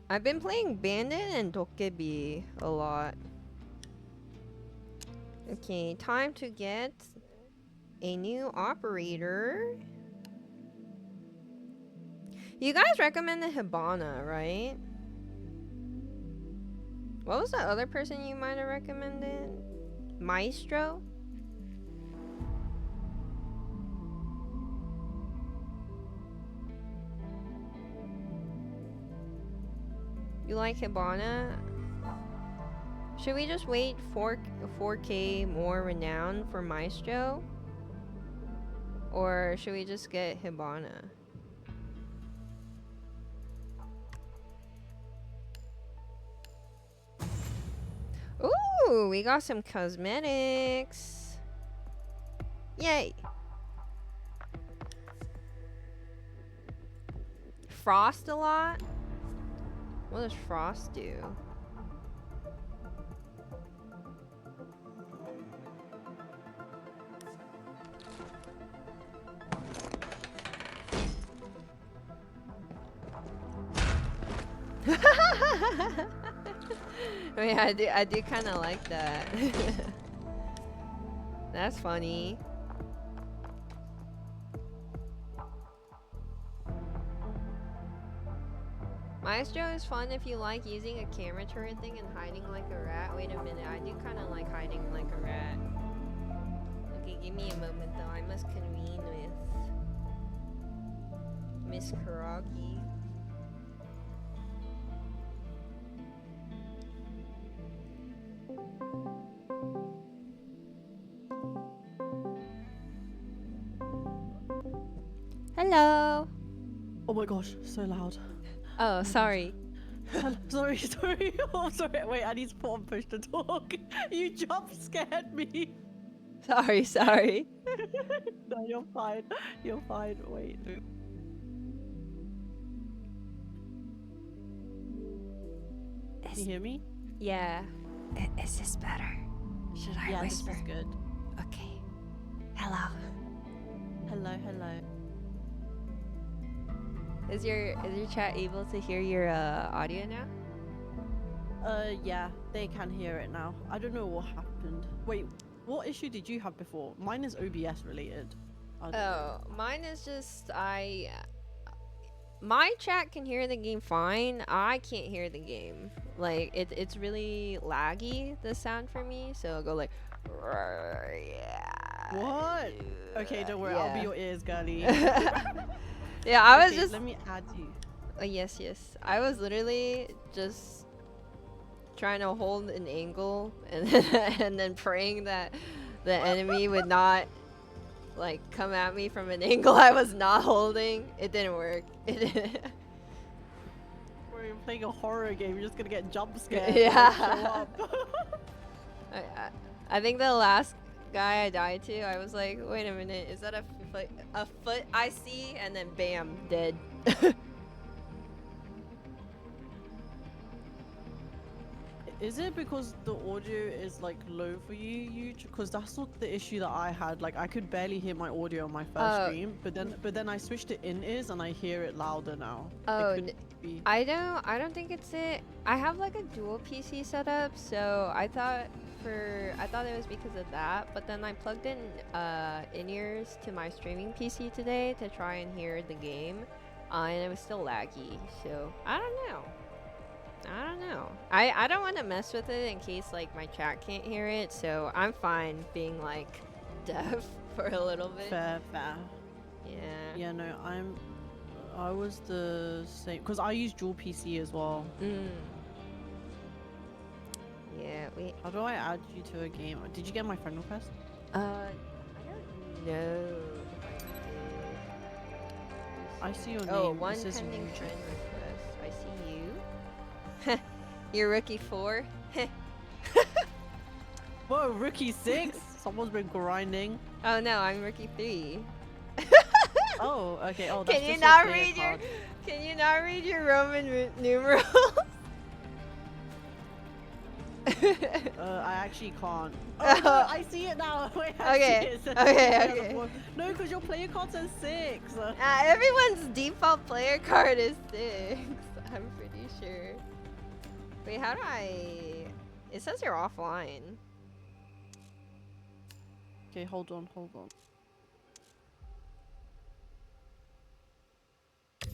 I've been playing Bandit and Dokebi a lot. Okay, time to get a new operator. You guys recommended Hibana, right? What was the other person you might have recommended? Maestro? You like Hibana? Should we just wait 4K more renown for Maestro? Or should we just get Hibana? Ooh, we got some cosmetics. Yay. Frost a lot? What does Frost do? I mean, I do kind of like that. That's funny. Maestro is fun if you like using a camera turret thing and hiding like a rat. Wait a minute, I do kind of like hiding like a rat. Okay, give me a moment though. I must convene with Miss Karagi. Hello. Oh my gosh, so loud. Oh, sorry. Sorry, sorry. Oh, sorry. Wait, I need to put on push to talk. You jump scared me. Sorry, sorry. No, you're fine. You're fine. Wait. Can you hear me? Yeah. Is this better? Should I Yeah, whisper? this is good. Okay. Hello. Hello, hello. Is your chat able to hear your audio now? Yeah, they can hear it now. I don't know what happened. Wait, what issue did you have before? Mine is OBS related. I don't know. Oh, mine is just my chat can hear the game fine. I can't hear the game. Like it's really laggy, the sound for me. So I'll go like yeah. What? Okay, don't worry. I'll be your ears, girly. Yeah, I was Okay, just let me add you. yes, yes. I was literally just trying to hold an angle and and then praying that the enemy would not like come at me from an angle I was not holding. It didn't work. It didn't. Where you're playing a horror game, you're just gonna get jump scared. Yeah. Show up. I think the last guy I died to, I was like, wait a minute, is that a foot I see? And then bam, dead. Is it because the audio is like low for you? Because that's not the issue that I had. Like I could barely hear my audio on my first stream, but then I switched to in-ears and I hear it louder now. Oh, it could be. I don't think it's it. I have like a dual PC setup, so I thought it was because of that, but then I plugged in in-ears to my streaming PC today to try and hear the game, and it was still laggy. So I don't know. I don't want to mess with it in case like my chat can't hear it, so I'm fine being like deaf for a little bit. Fair, fair. Yeah. Yeah, no, I was the same because I use dual PC as well. Yeah. Wait. How do I add you to a game? Did you get my friend request? I don't know if I did. I see your name. Oh, It one says pending yoojin. friend request. I see you. You're rookie 4. Whoa, rookie 6? Someone's been grinding. Oh no, I'm rookie 3. Oh, okay. Oh, that's Can you just not your player read your card. Can you not read your Roman numerals? I actually can't. Oh, no, I see it now. Wait, I Okay, see it. It says okay, six. okay. No, because your player card says 6. Everyone's default player card is 6. I'm pretty sure. Wait, how do I? It says you're offline. Okay, hold on.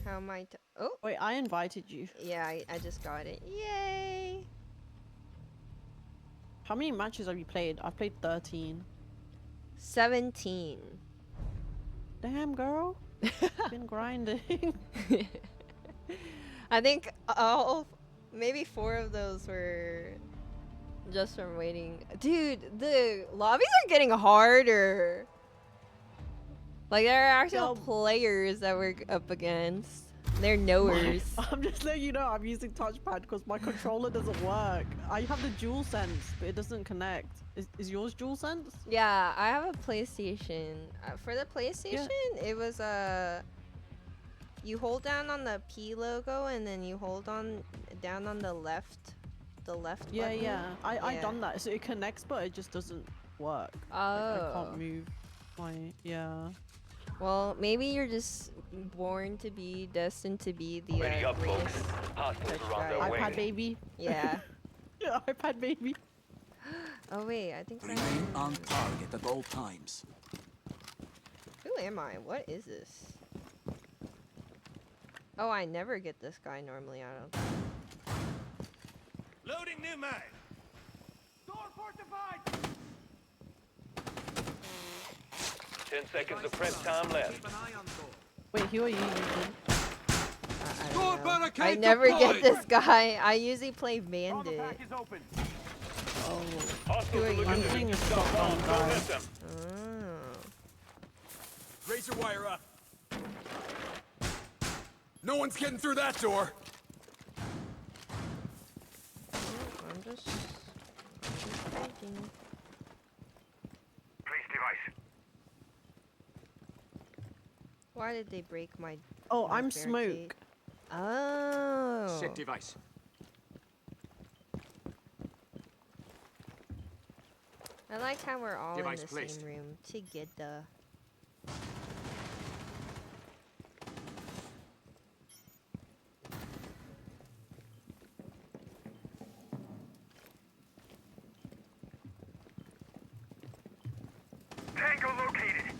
How am I? Oh, Wait, I invited you. yeah, I just got it. Yay! How many matches have you played? I've played 13. 17. Damn, girl. Been grinding. I think maybe 4 of those were Just from waiting. Dude, the lobbies are getting harder. Like, there are actual players that we're up against. They're knowers. I'm just letting you know I'm using touchpad because my controller doesn't work. I have the dual sense, but it doesn't connect. Is yours dual sense? Yeah, I have a PlayStation. For the PlayStation, it was you hold down on the P logo and then you hold on down on the left Yeah, button. yeah. I done that, so it connects, but it just doesn't work. Oh. Like, I can't move my Well, maybe you're just born to be destined to be the Ready up, folks. greatest Hostiles touch are on their driver. way. iPad baby. Yeah. Yeah, iPad baby. Oh wait, I think Remain on target at all times. Who am I? What is this? Oh, I never get this guy normally. I don't. Loading new mag. Door fortified. 10 seconds of prep time left. Keep an eye on door. Wait, who are you using? I Door don't know. barricade I never get deployed. this guy. I usually play Bandit. is open. Oh. Hostiles are looking I'm to playing a defuse our shotgun bombs. guy. Don't let them. Oh. Razor wire up. No one's getting through that door. I'm just thinking. Place device. Why did they break my? Oh, my I'm barricade? Smoke. Oh. Set device. I like how we're all Device in the placed. same room together. Tango located.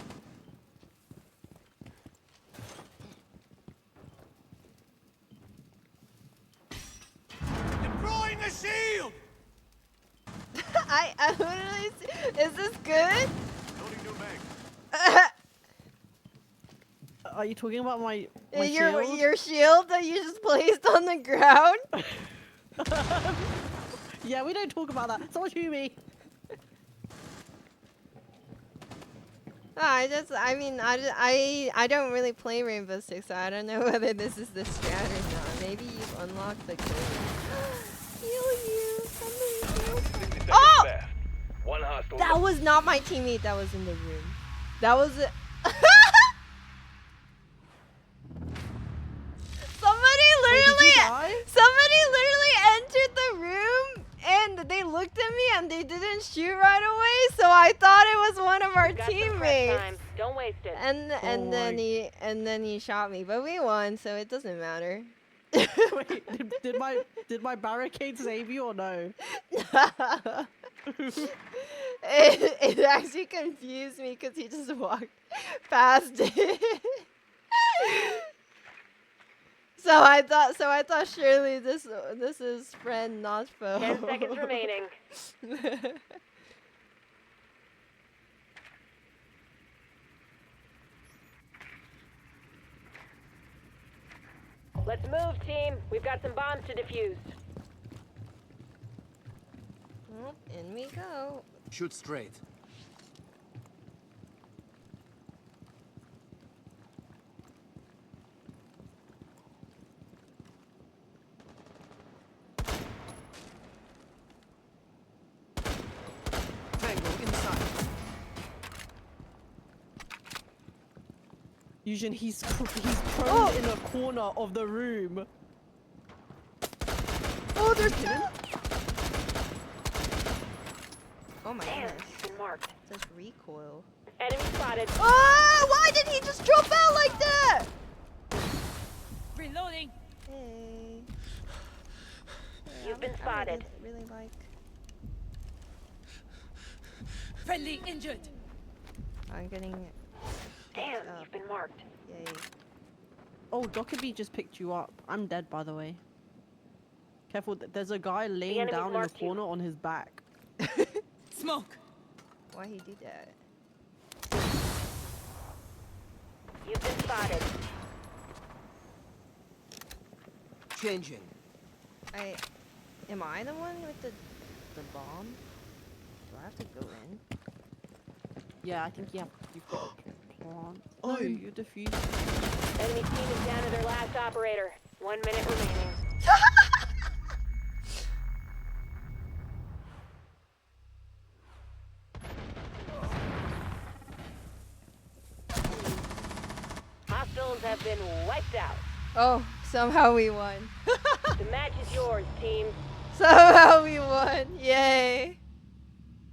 Deploying the shield. I literally. Is this good? Loading new mag. Are you talking about my your shield? your shield that you just placed on the ground? Yeah, we don't talk about that. So much you me. I don't really play Rainbow Six, so I don't know whether this is the strat or not. Maybe you've unlocked the code. Heal you. Somebody heal. 60 seconds Oh! left. One hostile. That was not my teammate that was in the room. That was it. Somebody literally entered the room and they looked at me and they didn't shoot right away, so I thought it was one of our Got some prep teammates. time. Don't waste it. And then he shot me, but we won, so it doesn't matter. Wait, did my barricade save you or no? It actually confused me because he just walked past it. So I thought surely this is friend, not foe. 10 seconds remaining. Let's move, team. We've got some bombs to defuse. Well, in we go. Shoot straight. Tango inside. Eugene, he's prone in a corner of the room. Oh, there's two. Oh my Damn, goodness. he's been marked. Such recoil. Enemy spotted. Oh, why did he just drop out like that? Reloading. Hey. You've been I spotted. really like. Friendly injured. I'm getting. Damn, you've been marked. Yay. Oh, Dockerby just picked you up. I'm dead, by the way. Careful, there's a guy laying enemy's down in the marked you. corner on his back. Smoke. Why he do that? You've been spotted. Changing. Am I the one with the the bomb. Do I have to go in? Yeah, I think you have to plant. No, you defuse. Enemy team is down to their last operator. 1 minute remaining. Hostiles have been wiped out. Oh, somehow we won. The match is yours, team. Somehow we won. Yay.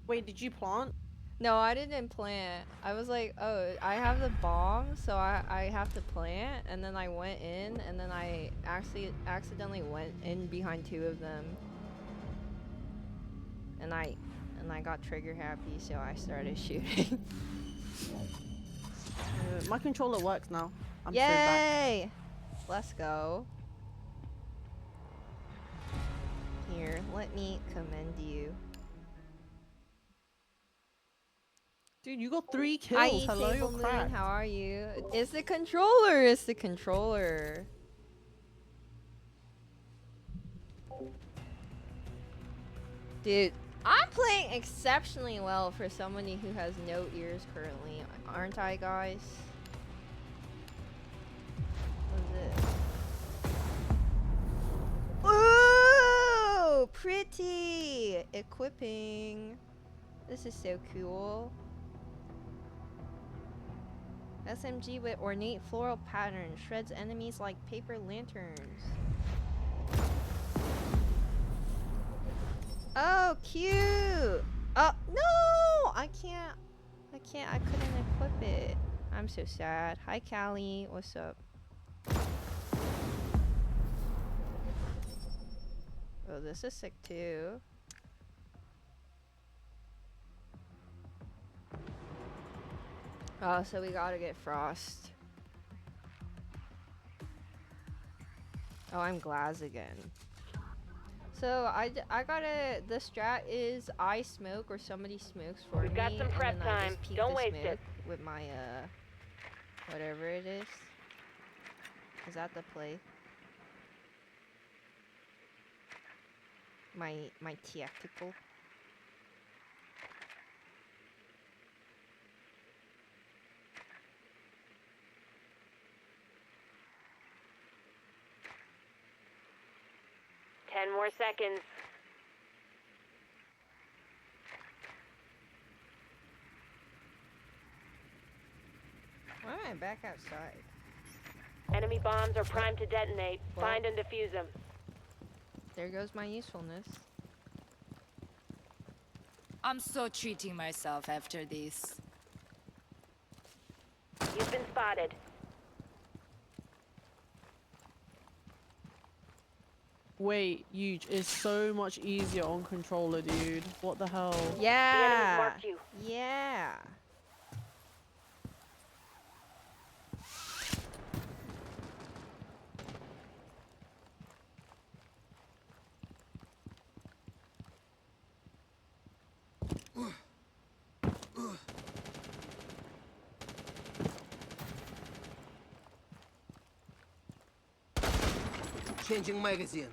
Wait, did you plant? No, I didn't plant. I was like, oh, I have the bomb, so I have to plant. And then I went in, and then I actually accidentally went in behind two of them. And I got trigger happy, so I started shooting. My controller works now. I'm so back. Yay! Let's go. Here, let me commend you. Dude, you got 3 kills. Hi, Hello, Table you're Moon, cracked. how are you? It's the controller, it's the controller. Dude, I'm playing exceptionally well for somebody who has no ears currently, aren't I, guys? What is it? Ooh, pretty! Equipping. This is so cool. SMG with ornate floral pattern shreds enemies like paper lanterns. Oh, cute! Oh, no! I couldn't equip it. I'm so sad. Hi, Callie. What's up? Oh, this is sick too. Oh, so we gotta get Frost. Oh, I'm Glaz again. So I gotta, the strat is I smoke or somebody smokes for me. We've got some prep and then I time. just peek Don't the waste smoke it. with my whatever it is. Is that the play? My tactical. Ten more seconds. Why am I back outside? Enemy bombs are primed to detonate. Well. Find and defuse them. There goes my usefulness. I'm so treating myself after this. You've been spotted. Wait, Huge, it's so much easier on controller, dude. What the hell? Yeah. marked you. Yeah. Changing magazine.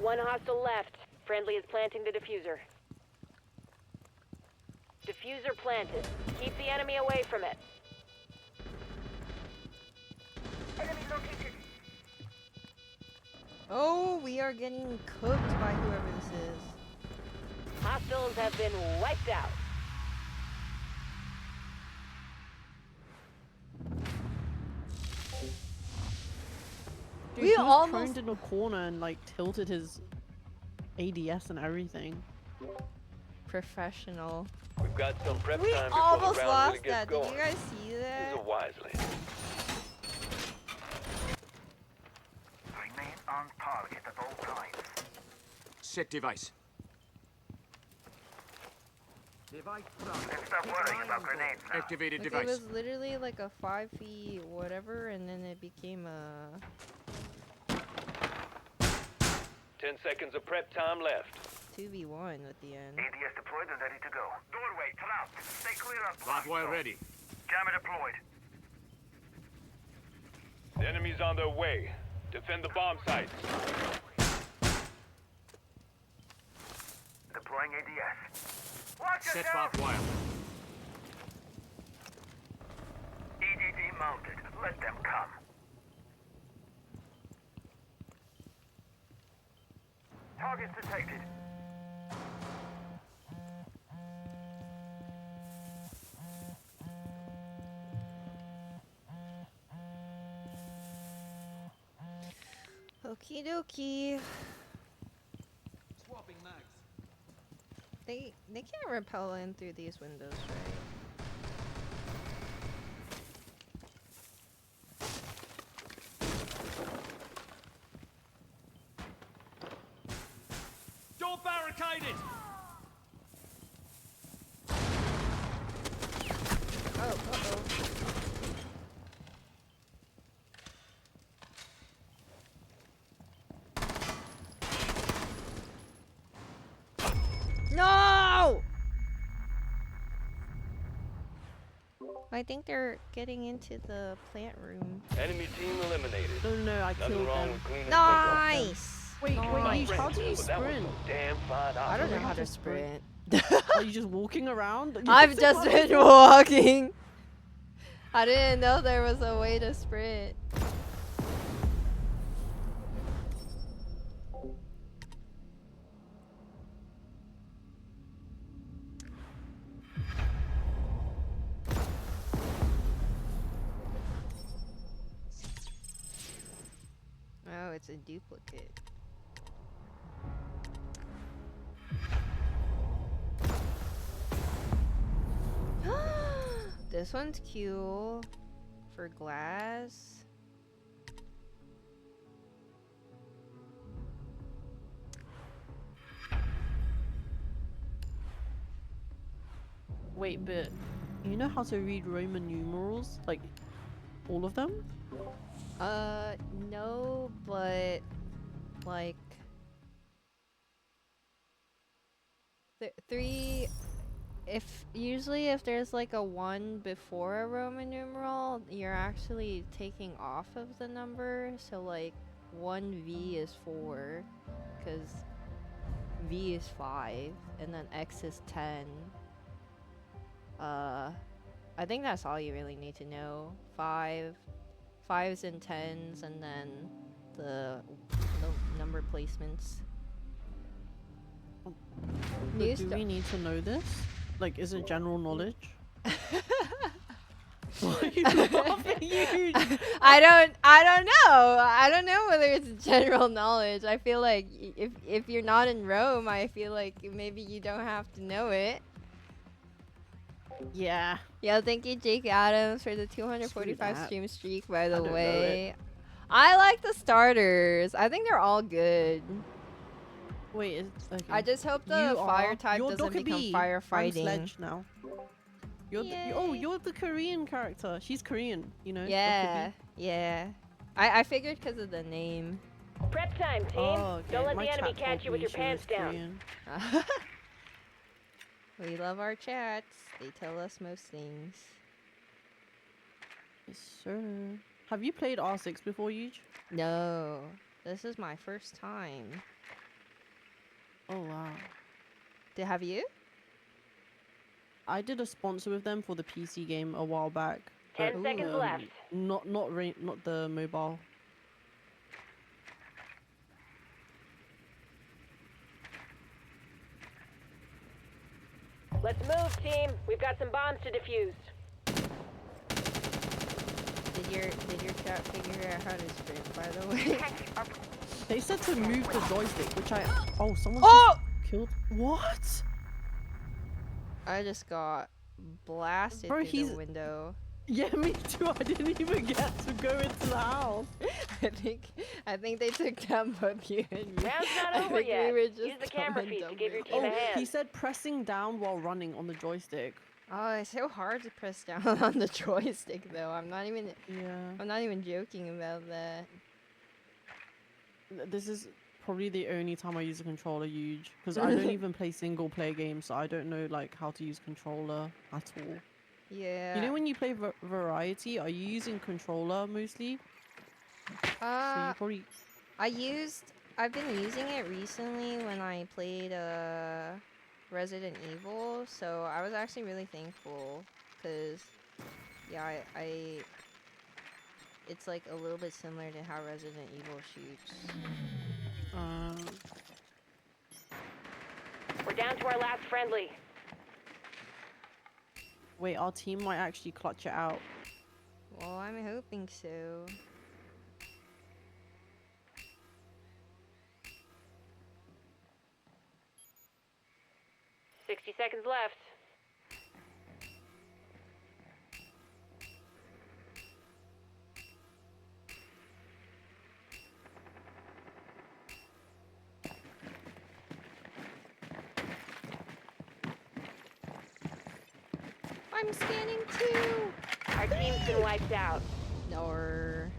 One hostile left. Friendly is planting the diffuser. Diffuser planted. Keep the enemy away from it. Enemy located. Oh, we are getting cooked by whoever this is. Hostiles have been wiped out. Dude, We he was almost- prone in a corner and like tilted his ADS and everything. Professional. We've got some prep We time before the almost round lost really gets that. going. Did you guys see Use that? it wisely. Remain on target at all times. Set device. You can stop worrying about grenades now. Activated Like, it device. was literally like a 5 feet whatever, and then it became a... 10 seconds of prep time left. 2v1 at the end. ADS deployed and ready to go. Doorway, collapsed. Stay clear of Live wire zone. ready. Jammer deployed. The enemy's on their way. Defend the bomb sites. Deploying ADS. Watch Set yourself! barbed wire. EDD mounted. Let them come. Targets detected. Okie dokie. Swapping mags. They can't rappel in through these windows, right? Door barricaded! Oh, uh-oh. No! I think they're getting into the plant room. Enemy team eliminated. No, I Nothing killed wrong them. with cleaning Nice! Wait, Nice. how do you But that was sprint? some damn fine I don't know operation. how to sprint. Are you just walking around? I've just been walking. I didn't know there was a way to sprint. Oh, it's a duplicate. This one's cute for glass. Wait, but you know how to read Roman numerals? Like, all of them? No, but like three. If there's like a 1 before a Roman numeral, you're actually taking off of the number. So like 1V is 4, because V is 5, and then X is 10. I think that's all you really need to know. 5s and 10s, and then the number placements. But do we need to know this? Like, is it general knowledge? Why are you laughing, you? I don't know. I don't know whether it's general knowledge. I feel like if you're not in Rome, I feel like maybe you don't have to know it. Yeah. Yeah, thank you, Jake Adams, for the Screw 245 that. stream streak, by I the don't know way. I like the starters. I think they're all good. Wait, it's okay. I just hope the You fire are- type you're doesn't become Dokkaebi. I'm firefighting. Sledge now. You're the Korean character. She's Korean, you know. Yeah, Dokkaebi. yeah. I figured because of the name. Prep time, team. Oh, okay. Don't let My the enemy chat catch told you with me your she was pants down. Korean. We love our chats. They tell us most things. Yes, sir. Have you played R6 before, Yuj? No, this is my first time. Oh wow. Have you? I did a sponsor with them for the PC game a while back. 10 but, seconds left. Not the mobile. Let's move, team. We've got some bombs to defuse. Did your chat figure out how to sprint, by the way? They said to move the joystick, which someone Oh! just killed. What? I just got blasted Bro, through he's- the window. Yeah, me too. I didn't even get to go into the house. I think they took down both you and me. Round's not I over think yet. we were just Use the camera dumb feed to and give your dumb. team a hand. He said pressing down while running on the joystick. Oh, it's so hard to press down on the joystick, though. I'm not even joking about that. This is probably the only time I use a controller, huge, because I don't even play single player games, so I don't know like how to use controller at all. Yeah. You know when you play variety, are you using controller mostly? So Uh, you probably. I've been using it recently when I played Resident Evil, so I was actually really thankful because yeah, it's like a little bit similar to how Resident Evil shoots. We're down to our last friendly. Wait, our team might actually clutch it out. Well, I'm hoping so. "60 seconds left." I'm scanning too. Our team's been wiped out. Or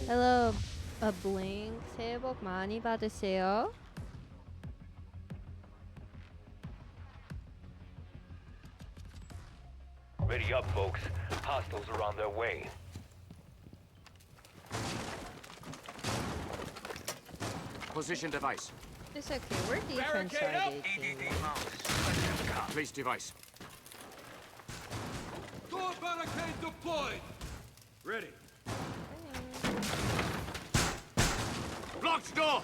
hello, a blink. 새해 복 많이 받으세요. Ready up, folks. Hostiles are on their way. Position device. It's okay. We're defense Barricade up. sided. EDD mouse. Place device. Door barricade deployed. Ready. Blocked door!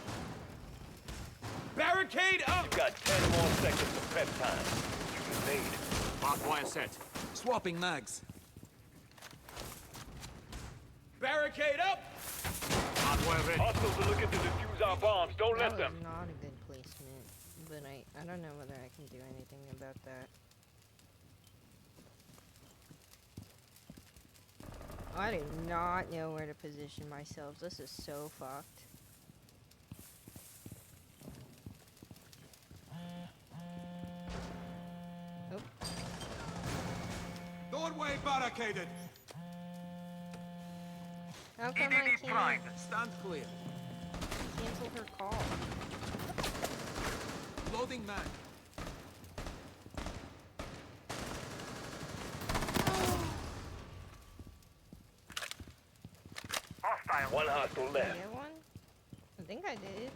Barricade up. You've got 10 more seconds of prep time. You can fade. Barbed wire set. Swapping mags. Barricade up. Hardwire ready. Hostiles are looking to defuse our bombs. Don't That let was them. not a good placement, but I don't know whether I can do anything about that. I do not know where to position myself. This is so fucked. Oh, Doorway barricaded. how come I EDD prime. can't Stand clear. cancel her call? Loading mag. Hostile. One hostile Did I left. get one? I think I did.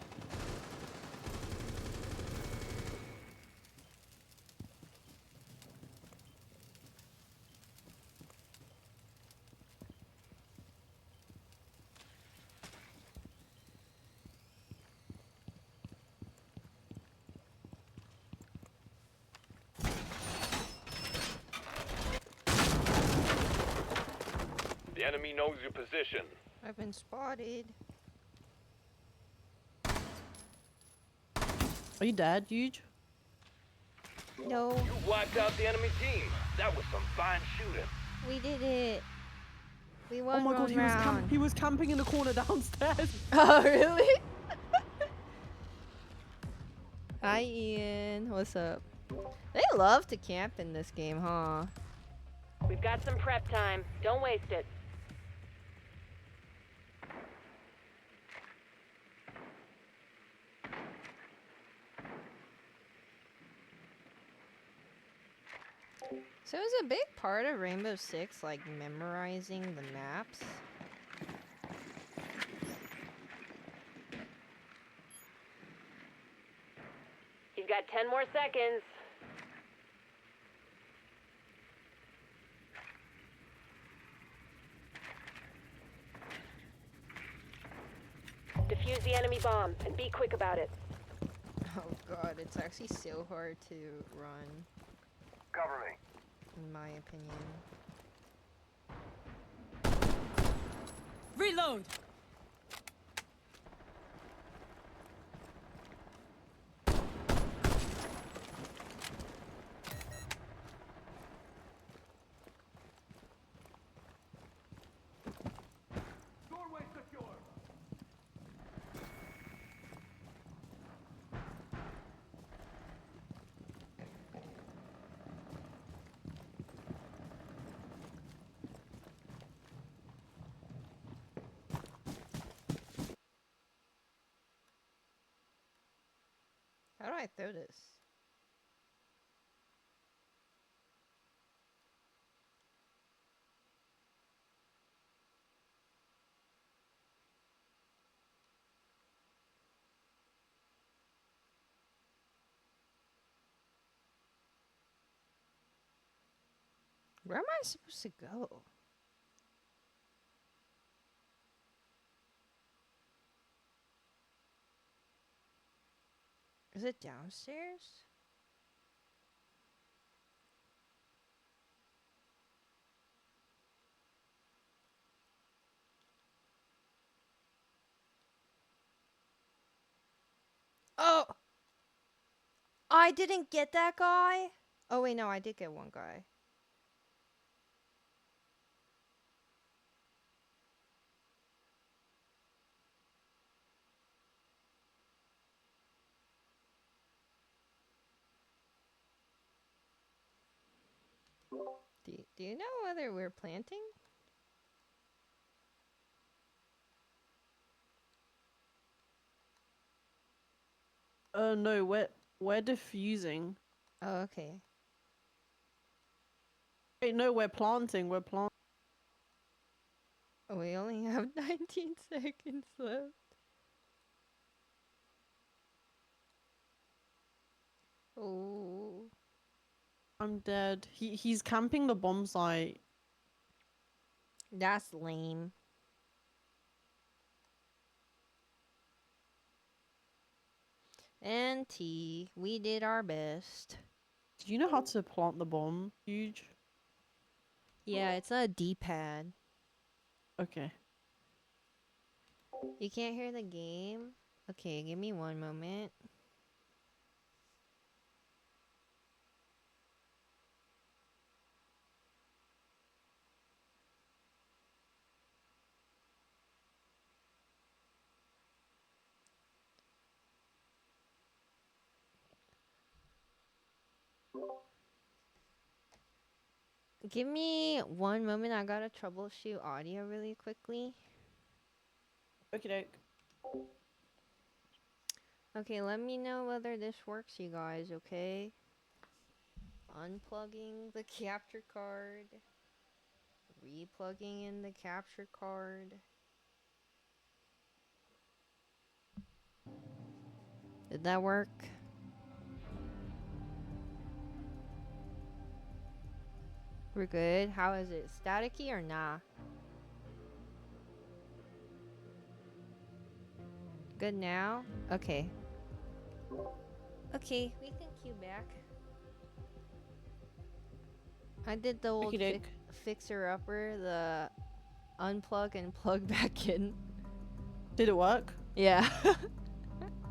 The enemy knows your position. I've been spotted. Are you dead, Huge? No, You wiped out the enemy team. That was some fine shooting. we did it. We Oh won my god, one round. he was camping in the corner downstairs. Oh, really? Hi, Ian. What's up? They love to camp in this game, huh? We've got some prep time. Don't waste it. So is a big part of Rainbow Six like memorizing the maps? You've got 10 more seconds. Defuse the enemy bomb and be quick about it. Oh god, it's actually so hard to run, Cover me. in my opinion. Reload! Doorway secure. How do I throw this? Where am I supposed to go? Is it downstairs? Oh! I didn't get that guy? Oh, wait, no, I did get one guy. Do you know whether we're planting? No, we're diffusing. Oh, okay. Wait, no, we're planting. We're planting. Oh, we only have 19 seconds left. Oh. I'm dead. He's camping the bomb site. That's lame. And T, we did our best. Do you know how to plant the bomb? Huge. Yeah, it's a D-pad. Okay. You can't hear the game? Okay, give me one moment. Give me one moment. I gotta troubleshoot audio really quickly. Okie doke. Okay, let me know whether this works, you guys, okay? Unplugging the capture card. Replugging in the capture card. Did that work? We're good. How is it? Staticky or nah? Good now? Okay. Okay, we can cue back. I did the old fixer-upper, the unplug and plug back in. Did it work? Yeah.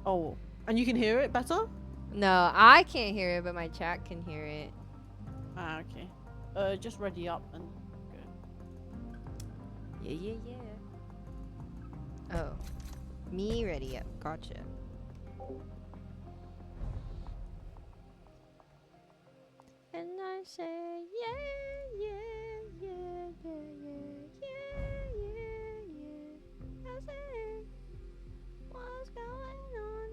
Oh, and you can hear it better? No, I can't hear it, but my chat can hear it. Ah, okay. Just ready up and go. Yeah. Oh. Me ready up. Gotcha. And I say, yeah. I say, what's going on?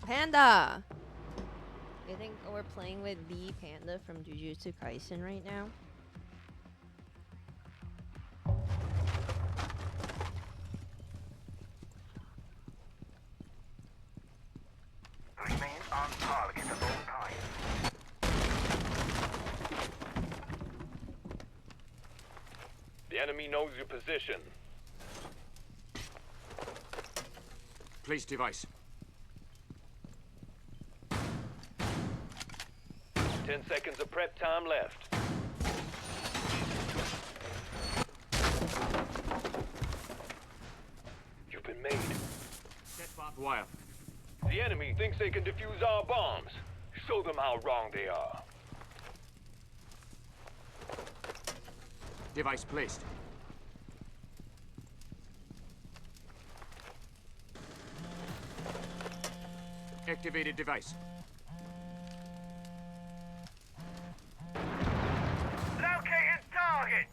Panda! You think we're playing with the panda from Jujutsu Kaisen right now? Remain on target at all times. The enemy knows your position. Place device. 10 seconds of prep time left. You've been made. Set barbed wire. The enemy thinks they can defuse our bombs. Show them how wrong they are. Device placed. Activated device. Located target!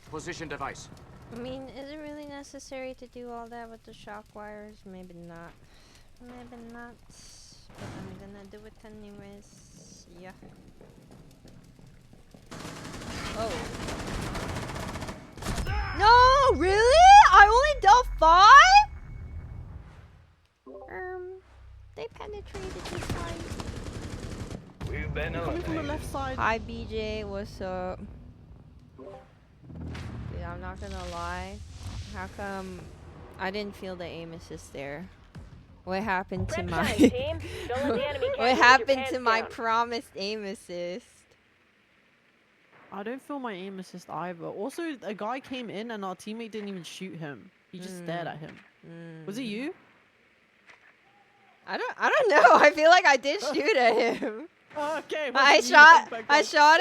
Position device. I mean, is it really necessary to do all that with the shock wires? Maybe not. Maybe not. But I'm gonna do it anyways. Yeah. Oh. No, really? I only dealt 5? They penetrated this side. We've been Coming from the eliminated. left side. Hi, BJ. What's up? Dude, I'm not gonna lie. How come I didn't feel the aim assist there? What happened to Prep my time, team. Don't let the enemy catch you what with your happened pants to my down. promised aim assist? I don't feel my aim assist either. Also, a guy came in and our teammate didn't even shoot him. He just stared at him. Was it you? I don't know. I feel like I did shoot at him. Okay. I shot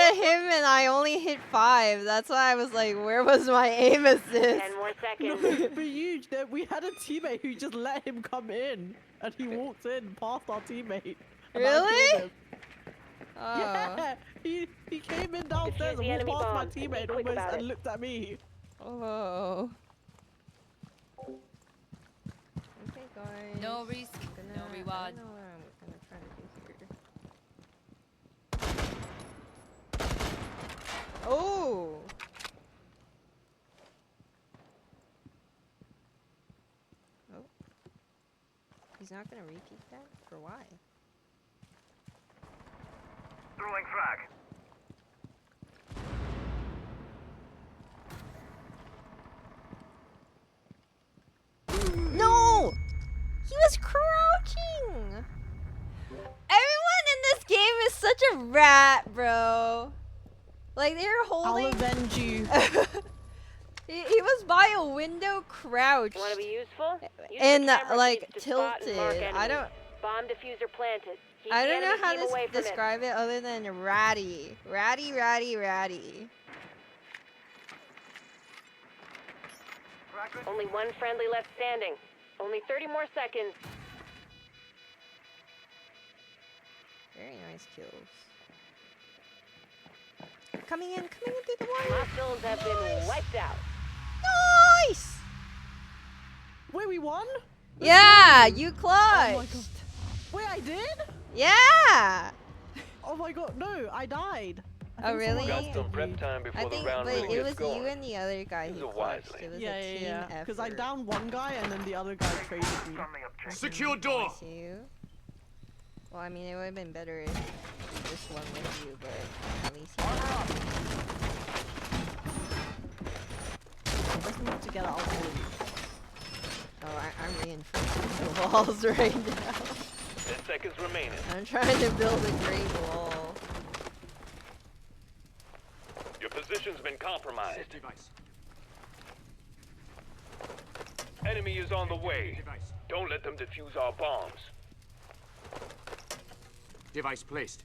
at him and I only hit 5. That's why I was like, where was my aim assist? 10 more No, seconds. but huge. That we had a teammate who just let him come in, and he walked in past our teammate. And I killed Really? him. Oh. Yeah, he came in downstairs Defuse the and enemy walked past my bomb and be teammate quick almost about and it. looked at me. Oh. Okay, guys. No risk, no I reward. don't know what I'm gonna try to do here. Oh. Oh. He's not gonna repeat that? For why? Throwing frag. No! He was crouching! Everyone in this game is such a rat, bro. Like, they're I'll holding... avenge you. he was by a window crouched. Want to be useful? Use And, the camera like, feeds to spot and mark tilted. I enemies. don't... Bomb diffuser planted. Keep I the don't know enemy how team away to from describe it other than ratty. Ratty, ratty, ratty. it. Only one friendly left standing. Only 30 more seconds. Very nice kills. Coming in through the wire. Hostiles have been wiped out. Nice! Wait, we won? Yeah, you Oh my clutched. god. Wait, I did? Yeah. Oh my god, no, I died. Oh, really? Got some prep time before I the think, round but really it gets was going. you and the other guy Use who it clutched. wisely. It was Yeah, a team yeah, effort. because I downed one guy and then the other guy traded me. Friendly objective. Secure door. I see you. Well, I mean, it would have been better if this one with you, but at least Let's move together, I'll follow you. I'm reinforcing the walls right now. 10 seconds remaining. I'm trying to build a great wall. Your position's been compromised. Device. Enemy is on the way. Device. Don't let them defuse our bombs. Device placed.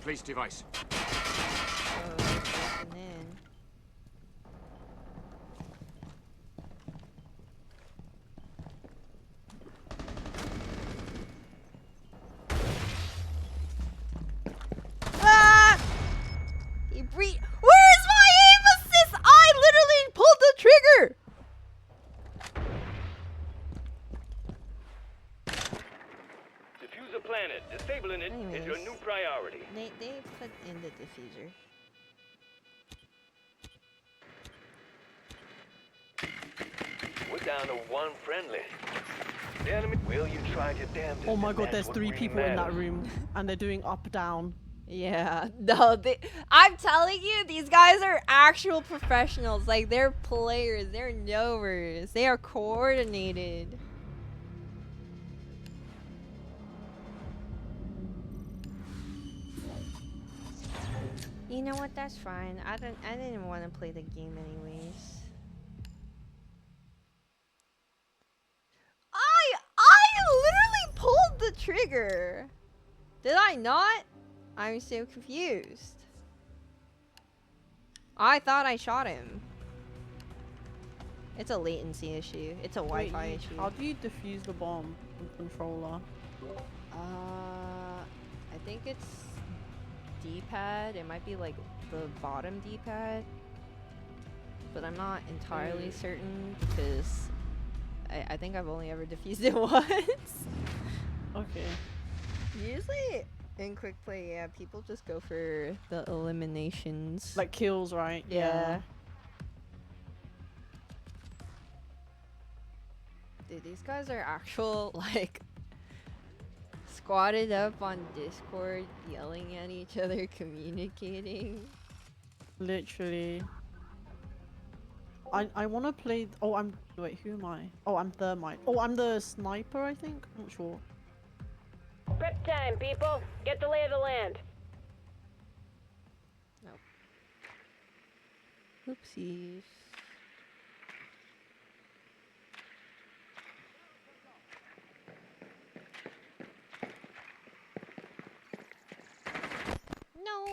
Place device. So, listen in. Ah! Where is my aim assist? I literally pulled the trigger! Diffuser planet. Disabling it is your Anyways. new priority. They put in the diffuser. We're down to one friendly. The enemy. Will you try your damnedest? Oh my to god, match there's what 3 really people in that matters? room and they're doing up down. Yeah, no, I'm telling you, these guys are actual professionals. Like, they're players, they're knowers, they are coordinated. You know what? That's fine. I didn't want to play the game anyways. I literally pulled the trigger. Did I not? I'm so confused. I thought I shot him. It's a latency issue. It's a Wait, Wi-Fi you- issue. How do you defuse the bomb from controller? I think it's D-pad. It might be like the bottom D-pad, but I'm not entirely certain because I think I've only ever defused it once. Okay. Usually in quick play, yeah, people just go for the eliminations. Like kills, right? yeah. Dude, these guys are actual like squatted up on Discord, yelling at each other, communicating. Literally. I want to play. Oh, wait, who am I? Oh, I'm Thermite. Oh, I'm the sniper, I think. I'm not sure. Prep time, people. Get the lay of the land. Oopsies. No.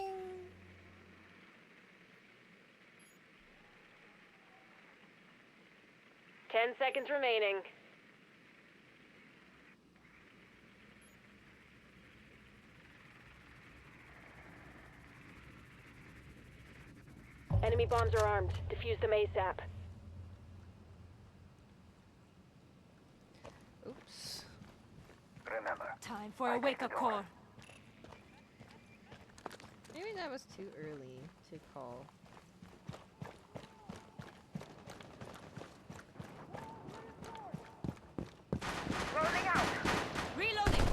Ten seconds remaining. Enemy bombs are armed. Defuse them ASAP. Oops. Remember, Time for a wake-up call. Maybe that was too early to call. closing out. Reloading.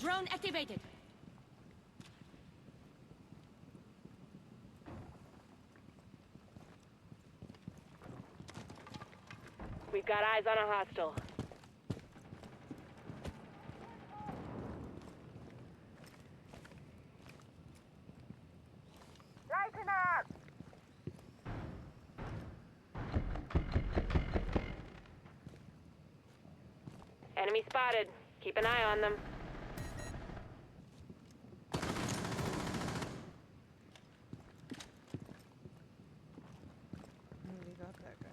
Drone activated. We've got eyes on a hostile. Lighten up. Enemy spotted. Keep an eye on them. We got that guy.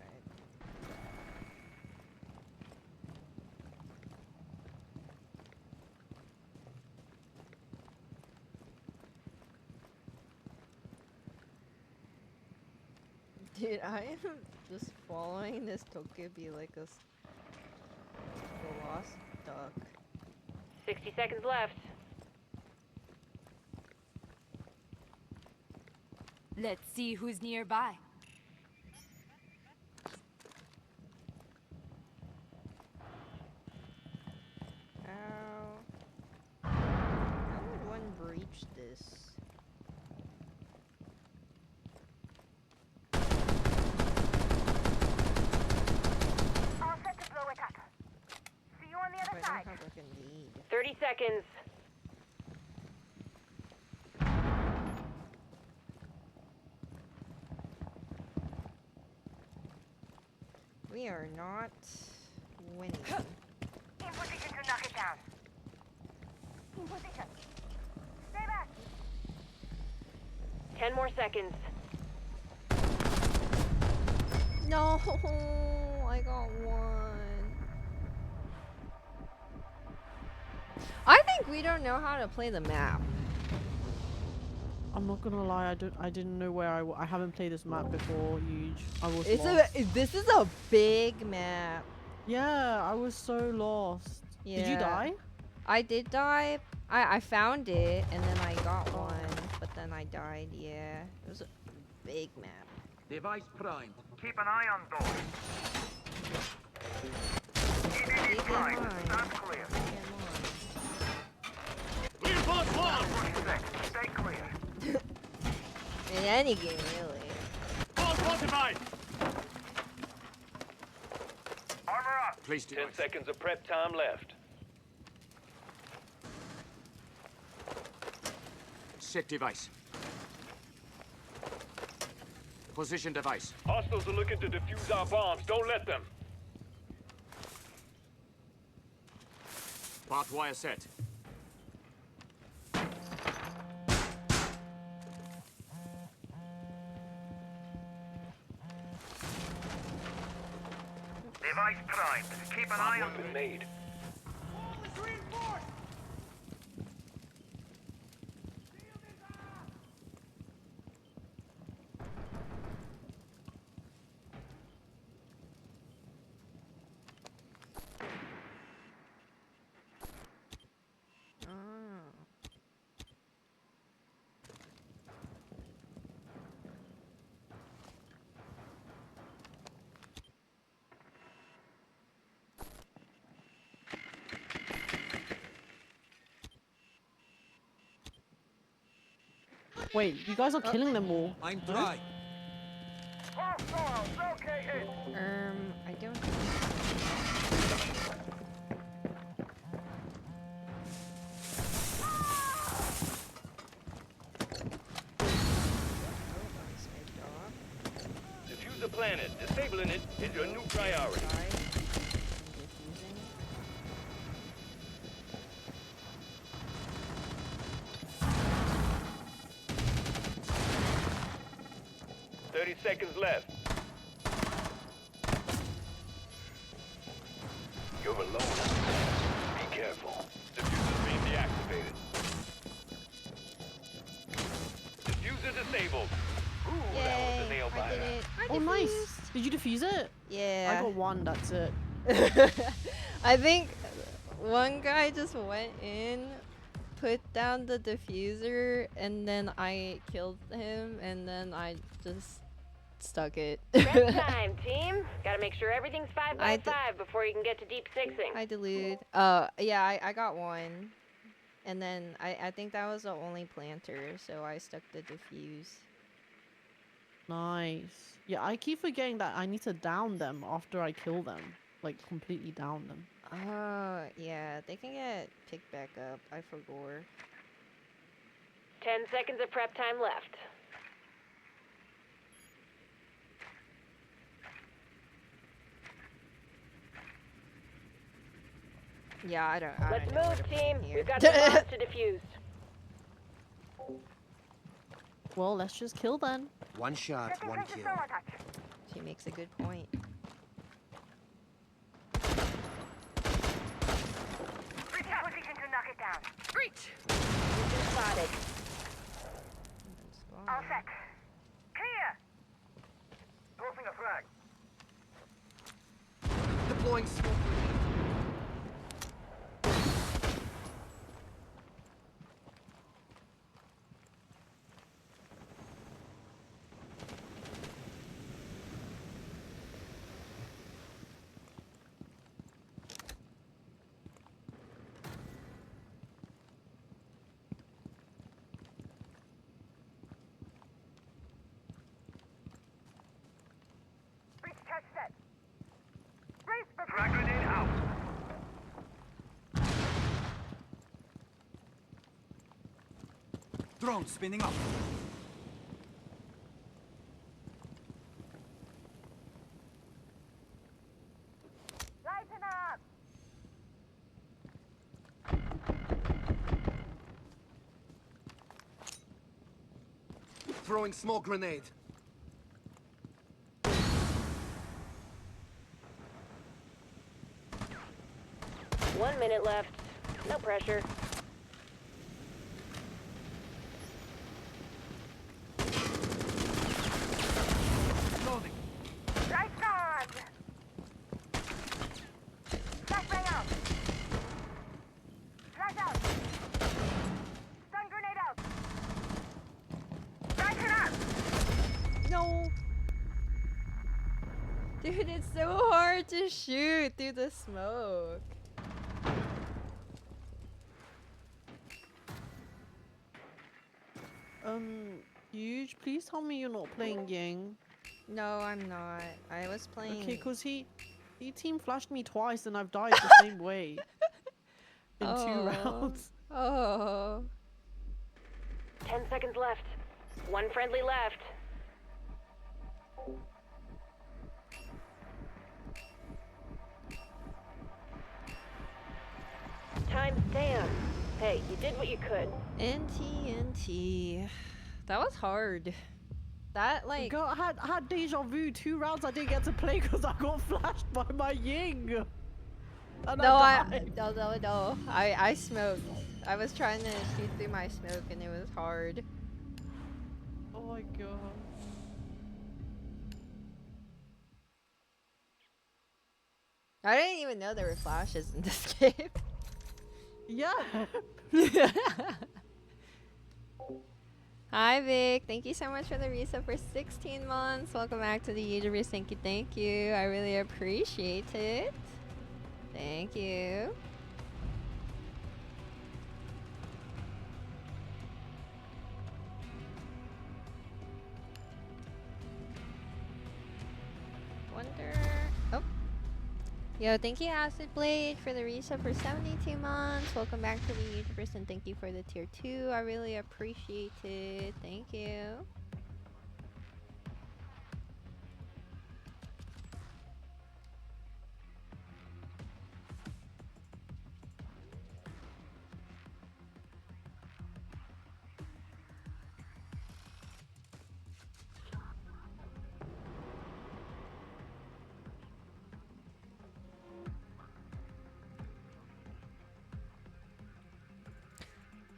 Dude, I am just following this Tokebi like a lost duck. 60 seconds left. Let's see who's nearby. How would one breach this? All set to blow it up. See you on the If other I side. don't have like a need. 30 seconds. We are not winning. In position to knock it down. In position. Stay back. 10 more seconds. No, I got one. I think we don't know how to play the map. I'm not gonna lie, I didn't know where I haven't played this map before, huge. I was It's lost. this is a big map. Yeah, I was so lost. Yeah. Did you die? I did die. I found it and then I got one, but then I died. Yeah, it was a big map. Device primed. Keep an eye on doors. Keep EDD in flying. mind. Stand clear. Reinforce wall! 46. Stay clear. In any game, really. Wall fortified! Armor up. Place 10 device. seconds of prep time left. Set device. Position device. Hostiles are looking to defuse our bombs. Don't let them. Path wire set. Device primed. time. Keep an eye on Been made. Wall is reinforced! Wait, you guys are killing them all. I'm No? dry. Hostiles located! I don't think. Defuse the planet. Disabling it is your new priority. Diffusing. 30 seconds left. You're alone out there. Be careful. Diffuser's being deactivated. Diffuser disabled. Ooh, that was a Yay! nail I biter. did it. I Oh, nice. defused. Did you defuse it? Yeah. I got one, that's it. I think one guy just went in, put down the diffuser, and then I killed him, and then I just stuck it. Prep time, team. Gotta make sure everything's 5 by I 5 before you can get to deep sixing. I delude. Yeah, I got one. And then I think that was the only planter, so I stuck the diffuse. Nice. Yeah, I keep forgetting that I need to down them after I kill them. Like, completely down them. Oh, yeah, they can get picked back up. I forgot. 10 seconds of prep time left. Yeah, I don't Let's know where move, to put team. him here. We've got some bombs to defuse. Well, let's just kill then. One shot, Just in one case kill. the storm attacks. She makes a good point. Reach out position to knock it down. Mission spotted. All set. Clear! Tossing a frag. Deploying smoke grenade. Breach test set. Brace for Frag grenade out. Drone spinning up. lighten up. Throwing smoke grenade. 1 minute left. No pressure. Loading. Lights on. Flashbang out. Flash out. Stun grenade out. Lighten up. No! Dude, it's so hard to shoot through the smoke. Huge, please tell me you're not playing Ying. No, I'm not. I was playing. Okay, because he team flashed me twice and I've died the same way. In 2 rounds. Oh. 10 seconds left. 1 friendly left. Time stands. Hey, you did what you could. NT. That was hard. That like Girl, I had deja vu 2 rounds I didn't get to play because I got flashed by my ying. And no, I died. no. I smoked. I was trying to shoot through my smoke and it was hard. Oh my god. I didn't even know there were flashes in this game. Yeah. Hi Vic, thank you so much for the reset for 16 months. Welcome back to the YouTubers. Thank you. I really appreciate it. Thank you. Wonder. Oh. Yo, thank you Acid Blade for the reset for 72 months. Welcome back to the YouTubers and thank you for the tier 2. I really appreciate it. Thank you.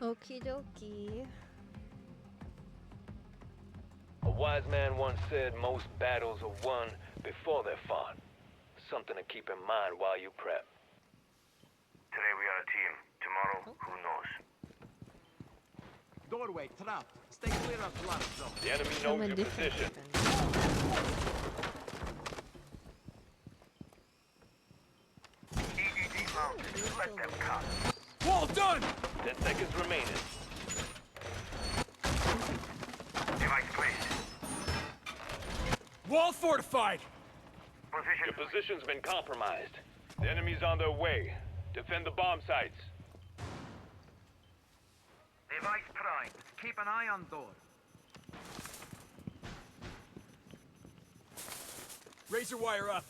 Okie dokie. A wise man once said most battles are won before they're fought. Something to keep in mind while you prep. Today we are a team. Tomorrow, who knows? Doorway, trap. Stay clear of blast zone. The enemy I'm knows a your different position. EDD mounted. Let them come. Wall done! 10 seconds remaining. Device placed. Wall fortified! Position. Your position's been compromised. The enemy's on their way. Defend the bomb sites. Device primed. Keep an eye on door. Razor wire up.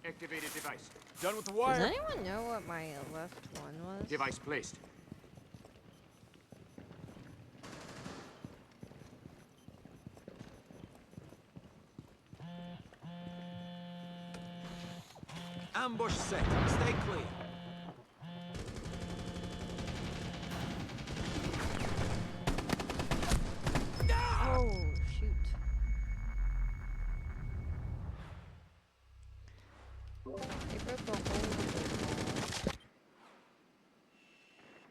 Activated device. Done with the Does wire. anyone know what my left one was? Device placed. Ambush set. Stay clear. Oh, shoot. They broke the whole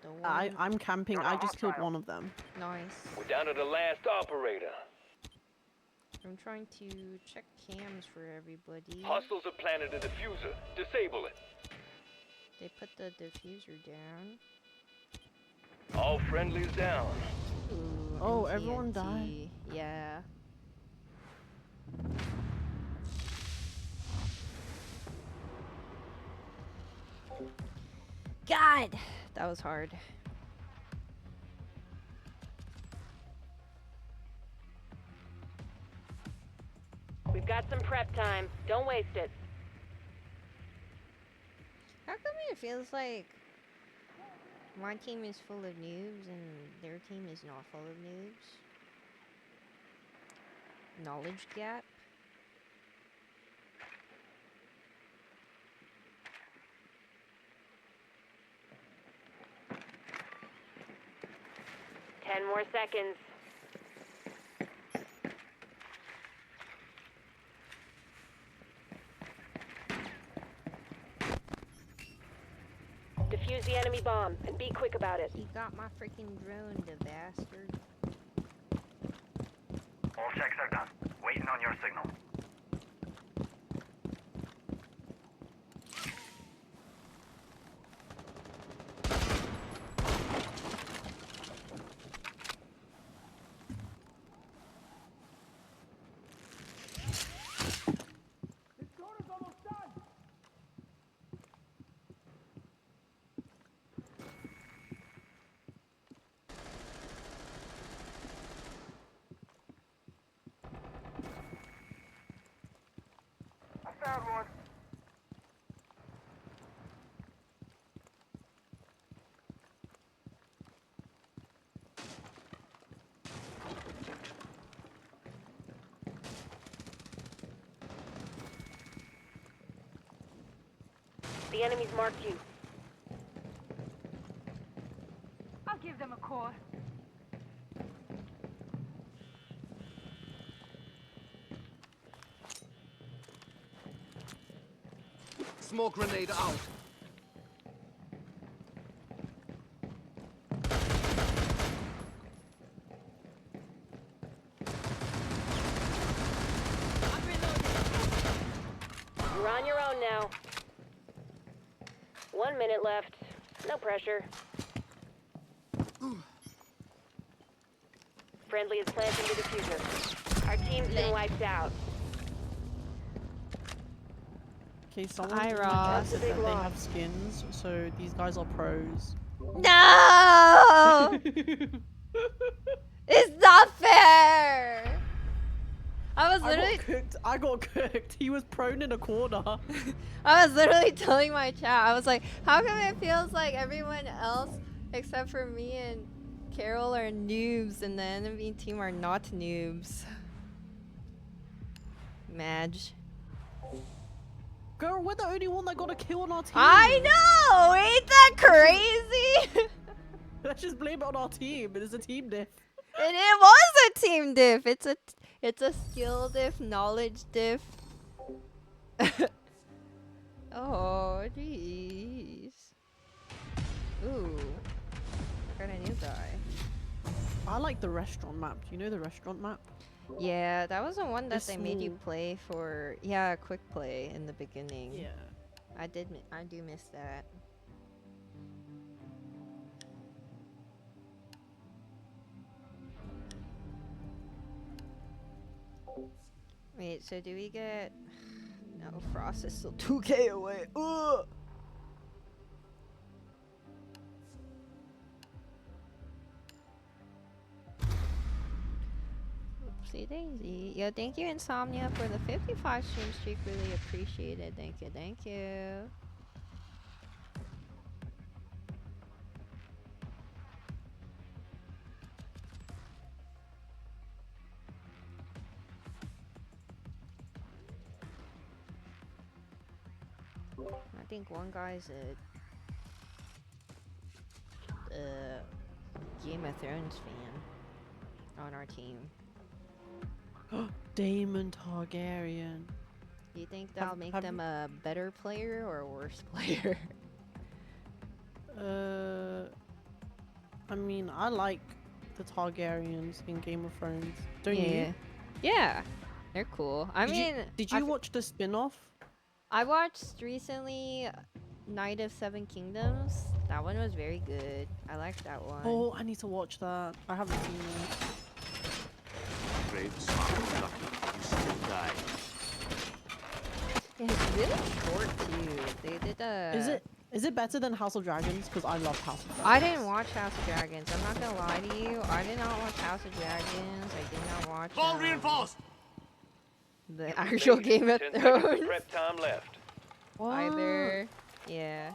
the one. I'm camping. I just killed one of them. Nice. We're down to the last operator. I'm trying to check cams for everybody. Hostiles have planted a diffuser. Disable it. They put the diffuser down. All friendlies down. Ooh, Oh, and everyone TNT. died. Yeah. God, that was hard. We've got some prep time. Don't waste it. How come it feels like my team is full of noobs and their team is not full of noobs? Knowledge gap? Ten more seconds. Defuse the enemy bomb and be quick about it. He got my freaking drone, the bastard. All checks are done. Waiting on your signal. This door is almost done. I found one. The enemy's marked you. I'll give them a call. Smoke grenade out. You're on your own now. 1 minute left. No pressure. Friendly is planting the diffuser. Our team's been wiped out. Okay, someone Hi, in the chat Ross. said that they have skins, so these guys are pros. No! It's not fair! I was I literally got cooked. I got cooked. He was prone in a corner. I was literally telling my chat, I was like, how come it feels like everyone else except for me and Carol are noobs and the enemy team are not noobs? Madge. Girl, we're the only one that got a kill on our team. I know! Ain't that crazy? Let's just blame it on our team. It is a team diff. And it was a team diff. It's a skill diff, knowledge diff. Oh, jeez. Ooh. Got a new guy. I like the restaurant map. Do you know the restaurant map? Yeah, that was the one that It's they made you small. play for. Yeah, quick play in the beginning. Yeah. I do miss that. Wait, so do we get? No, Frost is still 2K away. Ugh. Oopsie daisy. Yo, thank you, Insomnia, for the 55 stream streak. Really appreciate it. Thank you, thank you. I think one guy's a Game of Thrones fan on our team. Daemon Targaryen. Do you think that'll make them a better player or a worse player? I mean, I like the Targaryens in Game of Thrones. Don't yeah. you? Yeah, they're cool. I mean, Did you watch the spin-off? I watched recently Night of Seven Kingdoms. That one was very good. I liked that one. Oh, I need to watch that. I haven't seen it. Brave, smart, lucky. You still die. Yeah, it's really short too. They did a. Is it better than House of Dragons? Because I love House of Dragons. I didn't watch House of Dragons. I'm not gonna lie to you. I did not watch House of Dragons. I did not watch. Ball reinforced. The actual Game of 10 seconds of Thrones prep time left. either. Yeah.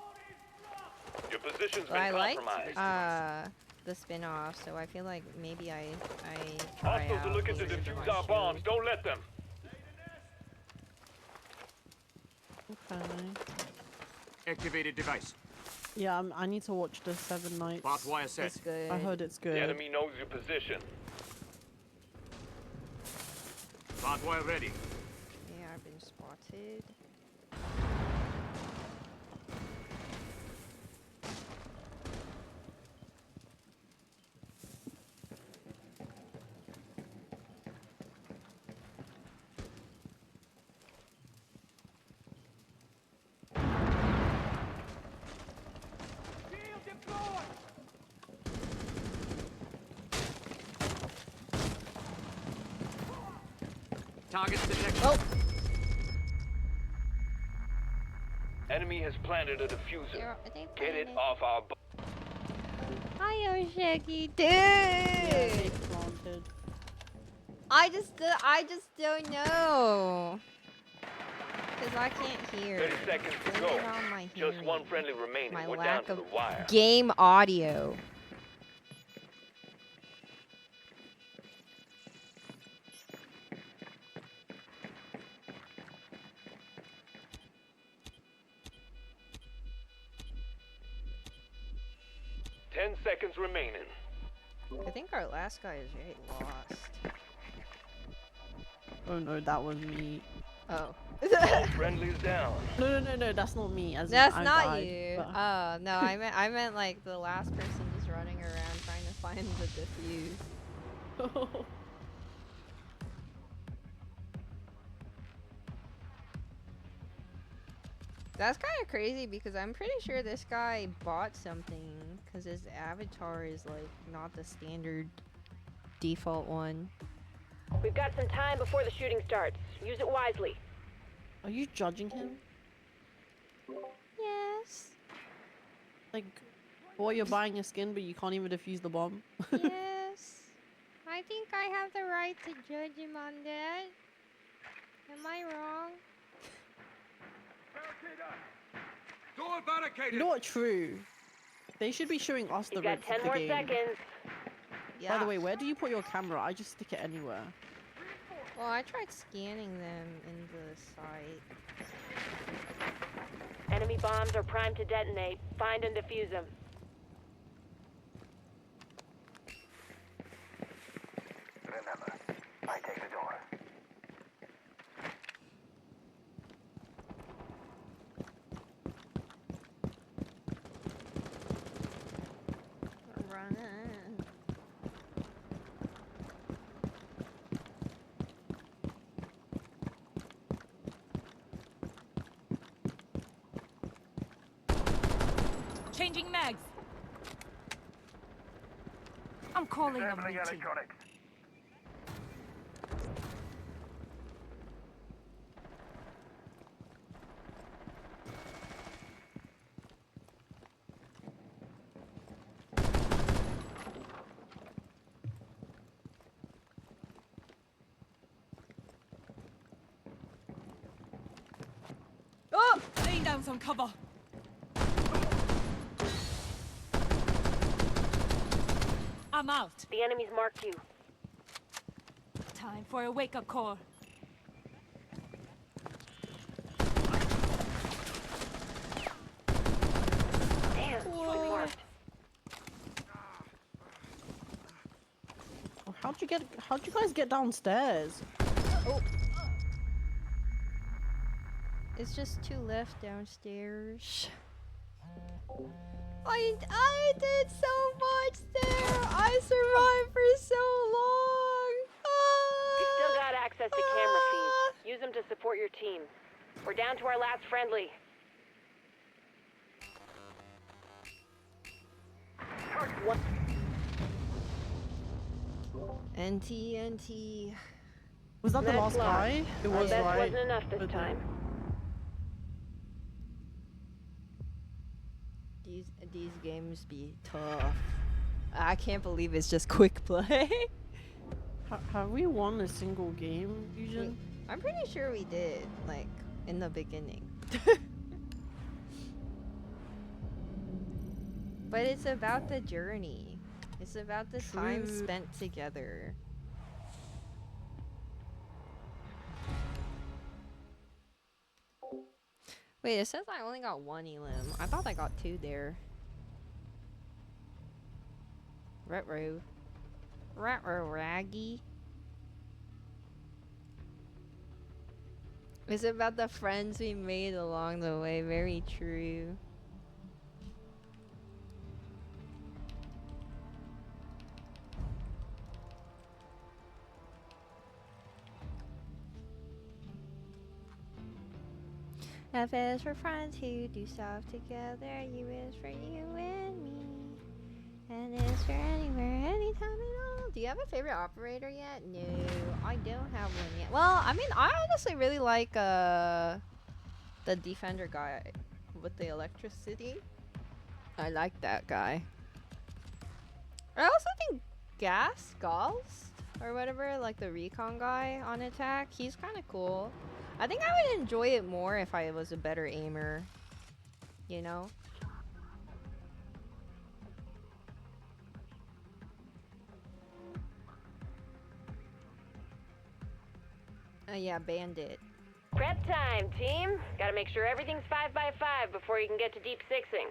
Your position's But I been liked compromised. the spin-off, so I feel like maybe I try Hostiles out are looking to later defuse on our show. bombs. Don't let them. Okay. Activated device. Yeah, I need to watch the 7 Nights. Barbed wire set. It's good. I heard it's The good. enemy knows your position. Barbed wire ready. Yeah, I've been spotted. Shield deployed! Target detected. Oh, Enemy has planted a diffuser. they Get it planted. off our. Hi, Yoshiki, dude. Yeah, they planted. I just don't know. Cause I can't hear. 30 seconds to Blame go. it on my Just hearing. one friendly remaining. My We're down lack to of the wire. game audio. 10 seconds remaining. I think our last guy is right lost. Oh no, that was me. Oh. All friendlies down. No, that's not me. As in That's I not died, you. but- Oh, no, I meant like the last person just running around trying to find the defuse. That's kind of crazy because I'm pretty sure this guy bought something because his avatar is like not the standard default one. We've got some time before the shooting starts. Use it wisely. Are you judging him? Yes. Like, boy, you're buying a skin, but you can't even defuse the bomb. Yes. I think I have the right to judge him on that. Am I wrong? Door barricaded. You know what? True. They should be showing us the You've got ropes 10 of the more game. seconds. Yeah. By the way, where do you put your camera? I just stick it anywhere. Well, I tried scanning them in the site. Enemy bombs are primed to detonate. Find and defuse them. Remember, I take the door. I'm running. Changing mags. I'm calling a Disabling meeting. electronics. Oh! Laying down some cover. I'm out. The enemy's marked you. Time for a wake-up call. Damn, he was marked. Oh, how'd you guys get downstairs? Oh. It's just two left downstairs. I did so much there. I survived for so long. You still Ah! got access to camera feeds. Use them to support your team. We're down to our last friendly. What? NT. Was that the That's last lost. guy? It Our was, best right? wasn't enough this But then- time. These games be tough. I can't believe it's just quick play. Have we won a single game, Yoojin? I'm pretty sure we did, like, in the beginning. But it's about the journey. It's about the time True. spent together. Wait, it says I only got one elim. I thought I got two there. Retro. Raggy. It's about the friends we made along the way. Very true. F is for friends who do stuff together. U is for you and me. And is for anywhere, anytime at all. Do you have a favorite operator yet? No, I don't have one yet. Well, I mean, I honestly really like the defender guy with the electricity. I like that guy. I also think Ghost or whatever, like the recon guy on attack, he's kind of cool. I think I would enjoy it more if I was a better aimer, you know? Yeah, bandit. Prep time, team. Gotta make sure everything's 5x5 before you can get to deep sixing.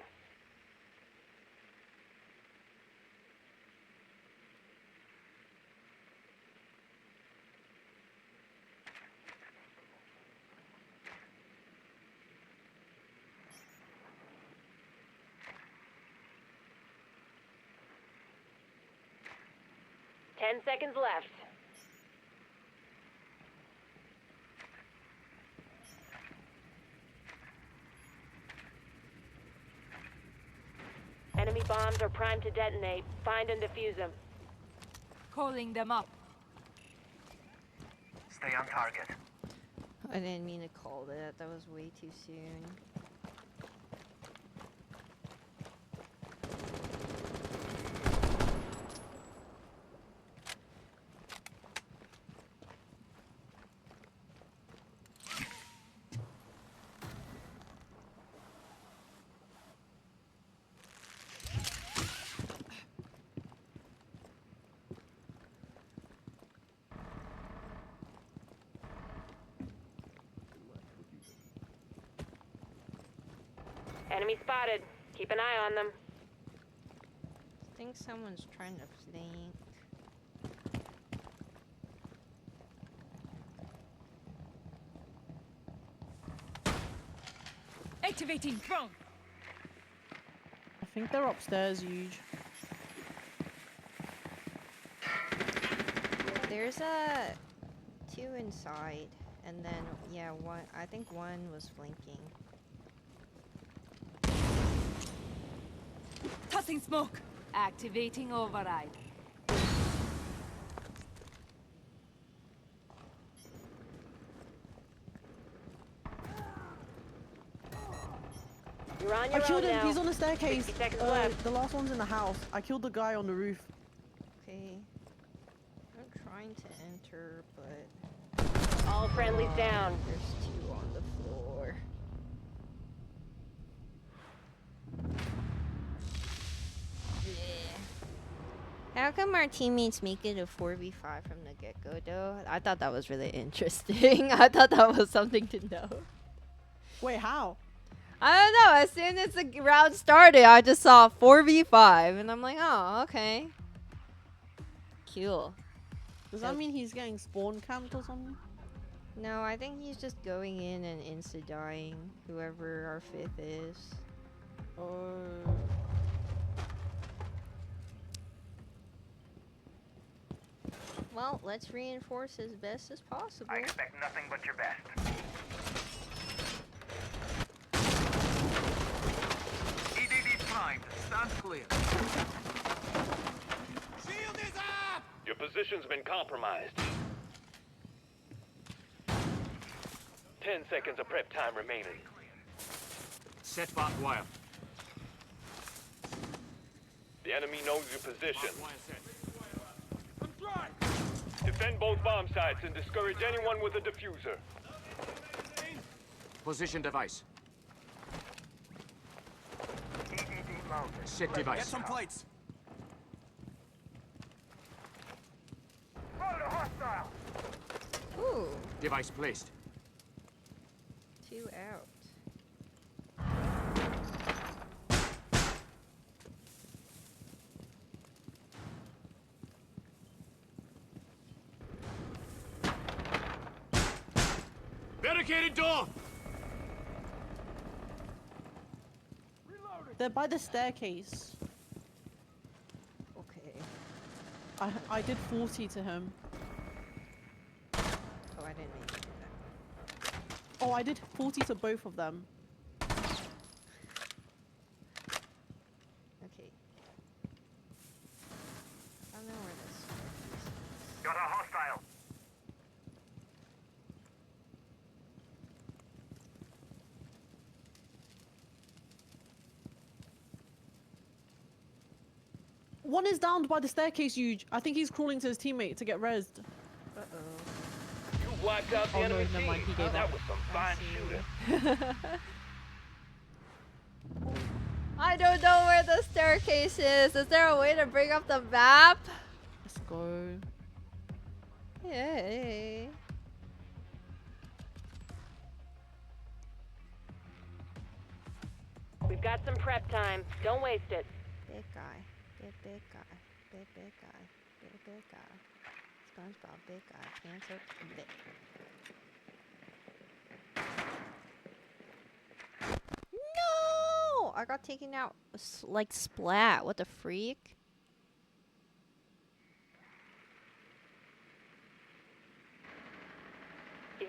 10 seconds left. Enemy bombs are primed to detonate. Find and defuse them. Calling them up. Stay on target. I didn't mean to call that. That was way too soon. Enemy spotted. Keep an eye on them. I think someone's trying to flank. Activating drone. I think they're upstairs, huge. There's a 2 inside, and then yeah, one. I think one was flanking. Tossing smoke. Activating override. You're on I your killed own him. now. He's on the staircase. 60 seconds left. The last one's in the house. I killed the guy on the roof. Okay. I'm trying to enter, but All friendlies down. there's 2 on the floor. How come our teammates make it a 4v5 from the get-go, though? I thought that was really interesting. I thought that was something to know. Wait, how? I don't know. As soon as the round started, I just saw 4v5, and I'm like, oh, okay. Cool. Does that mean he's getting spawn camped or something? No, I think he's just going in and insta-dying whoever our 5th is. Well, let's reinforce as best as possible. I expect nothing but your best. EDD primed. Stand clear. Shield is up! Your position's been compromised. 10 seconds of prep time remaining. Set barbed wire. The enemy knows your position. Barbed wire set. I'm dry! Defend both bomb sites and discourage anyone with a diffuser. Position device. EDD mounted. Set Get device. some plates. Spotted a hostile. Ooh, Device placed. 2 out. Barricaded door! They're by the staircase. Okay. I did 40 to him. Oh, I didn't mean to do that. Oh, I did 40 to both of them. Okay. I don't know where this is. Got a hostile. One is downed by the staircase, huge. I think he's crawling to his teammate to get rezzed. Uh-oh. You wiped out the Oh, no, enemy never mind, team. he gave That up. was some fine shooting. I don't know where the staircase is. Is there a way to bring up the map? Let's go. Yay. We've got some prep time. Don't waste it. Big guy. Big guy. Big guy. Big guy. SpongeBob, big guy. Pants up, big. No! I got taken out like splat. What the freak?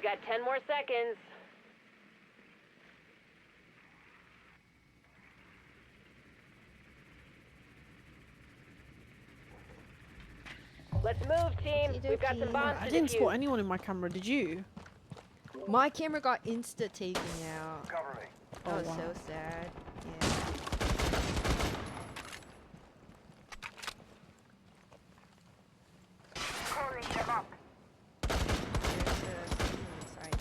got 10 more seconds. Let's move, team. We've got some Okey-dokey. bombs I to didn't spot defuse. anyone in my camera, did you? My camera got insta taken out. Cover me. That Oh, was wow. so sad. Yeah. Calling them up. There's someone inside.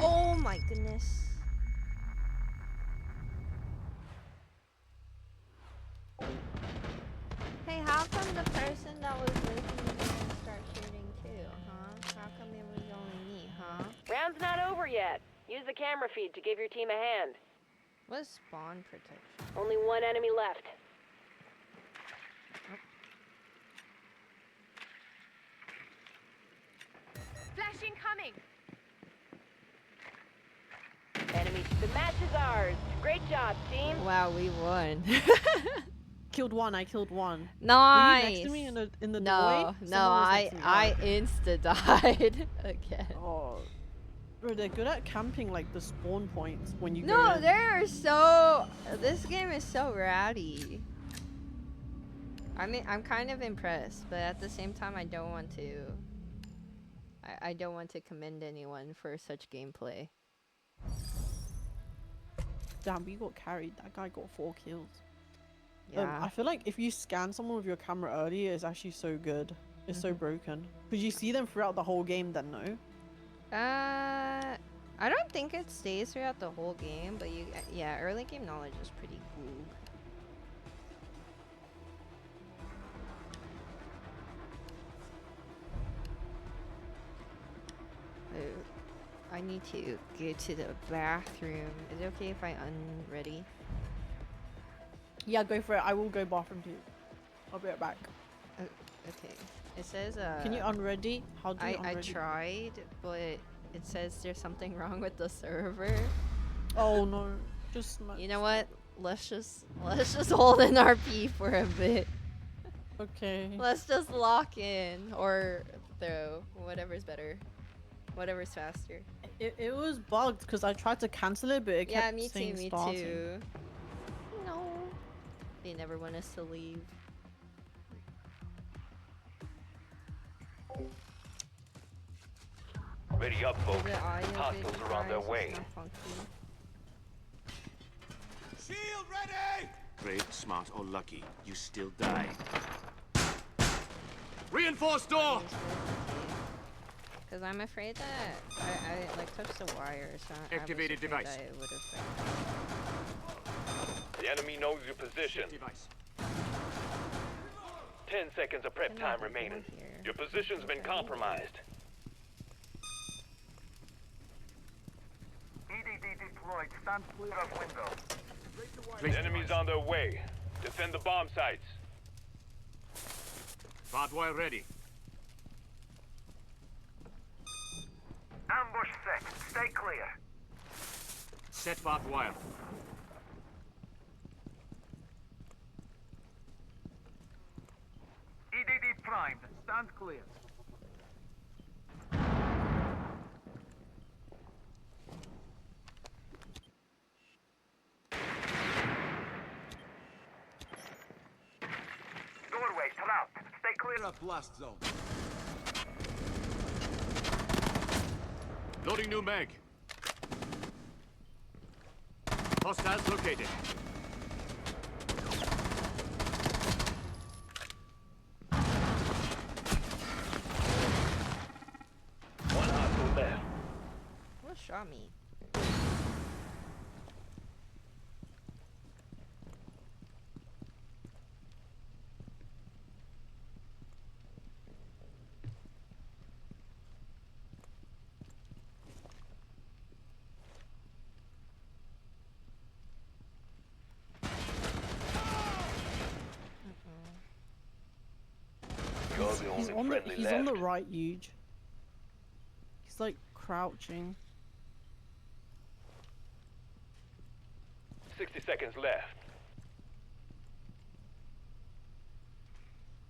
Oh my goodness. Hey, how come the person that was with me didn't start shooting too, huh? How come it was only me, huh? Round's not over yet. Use the camera feed to give your team a hand. What's spawn protection? Only one enemy left. Flash incoming. Enemy. The match is ours. Great job, team. Wow, we won. Killed one, I killed one. Nice. Were you next to me in the no, doorway? no, Someone was next to me. I insta died again. Oh. Bro, they're good at camping like the spawn points when you go No, in. they're so. This game is so rowdy. I mean, I'm kind of impressed, but at the same time, I don't want to. I don't want to commend anyone for such gameplay. Damn, we got carried. That guy got 4 kills. Yeah. I feel like if you scan someone with your camera early, it's actually so good. It's so broken. Could you see them throughout the whole game then, no? I don't think it stays throughout the whole game, but yeah, early game knowledge is pretty cool. Oh, I need to go to the bathroom. Is it okay if I unready? Yeah, go for it. I will go bathroom too. I'll be right back. Okay. It says Can you unready? How do you I unready? tried, but it says there's something wrong with the server. Oh no. Just You know what? Let's just hold in RP for a bit. Okay. Let's just lock in or throw. Whatever's better. Whatever's faster. It was bugged because I tried to cancel it, but it Yeah, kept me saying too, me starting. too. No. They never want us to leave. Ready up, folks. The audio Hostiles bit, are on their guys, way. it's not funky. Shield ready! Brave, smart, or lucky, you still die. Reinforced door! Because I'm afraid that I like touched the wire, so Activated I was afraid device. that it would have. The enemy knows your position. Device. 10 seconds of prep Cannot time be remaining. going here. Your position's been compromised. EDD deployed. Stand clear of window. The enemy's on their way. Defend the bomb sites. Barbed wire ready. Ambush set. Stay clear. Set barbed wire. EDD primed. Stand clear. Doorway collapsed. Stay clear. Up blast zone. Loading new mag. Hostiles located. One hostile left. What shot me? You're the He's only on the friendly he's left. on the right, huge. He's like crouching. 60 seconds left.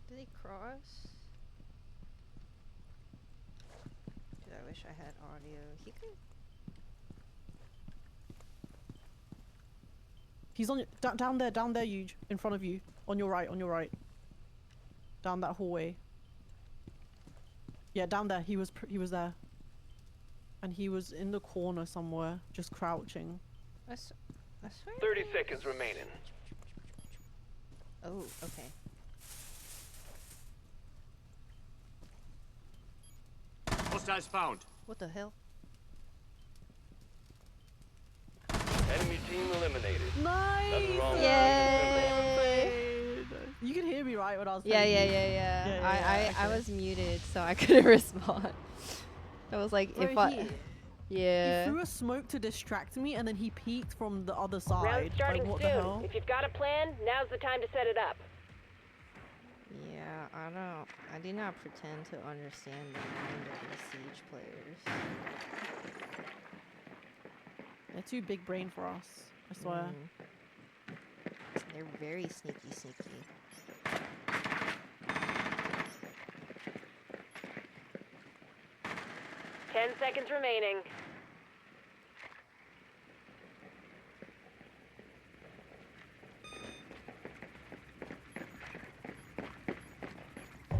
Did he cross? wish I had audio. He could. He's on down there, huge, in front of you, on your right, down that hallway. Yeah, down there. He was there, and he was in the corner somewhere, just crouching. I swear. 30 seconds remaining. Oh, okay. Hostiles found. What the hell? Enemy team eliminated. Nice. Nothing wrong with Yay! You could hear me right when I was. Yeah. I was muted, so I couldn't respond. I was like, Bro, if I. he Yeah. threw a smoke to distract me, and then he peeked from the other side. Round starting Like, what soon. the hell? If you've got a plan, now's the time to set it up. Yeah, I do not pretend to understand the mind of these Siege players. They're too big brain for us, I swear. They're very sneaky. 10 seconds remaining.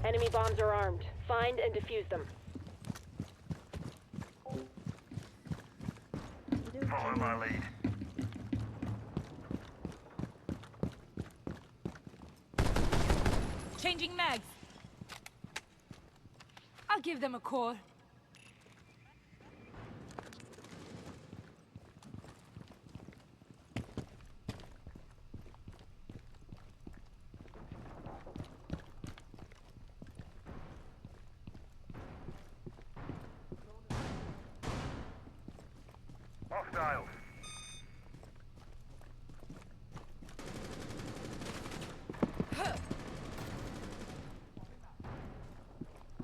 Enemy bombs are armed. Find and defuse them. Follow my lead. Changing mags. I'll give them a call. Hostiles.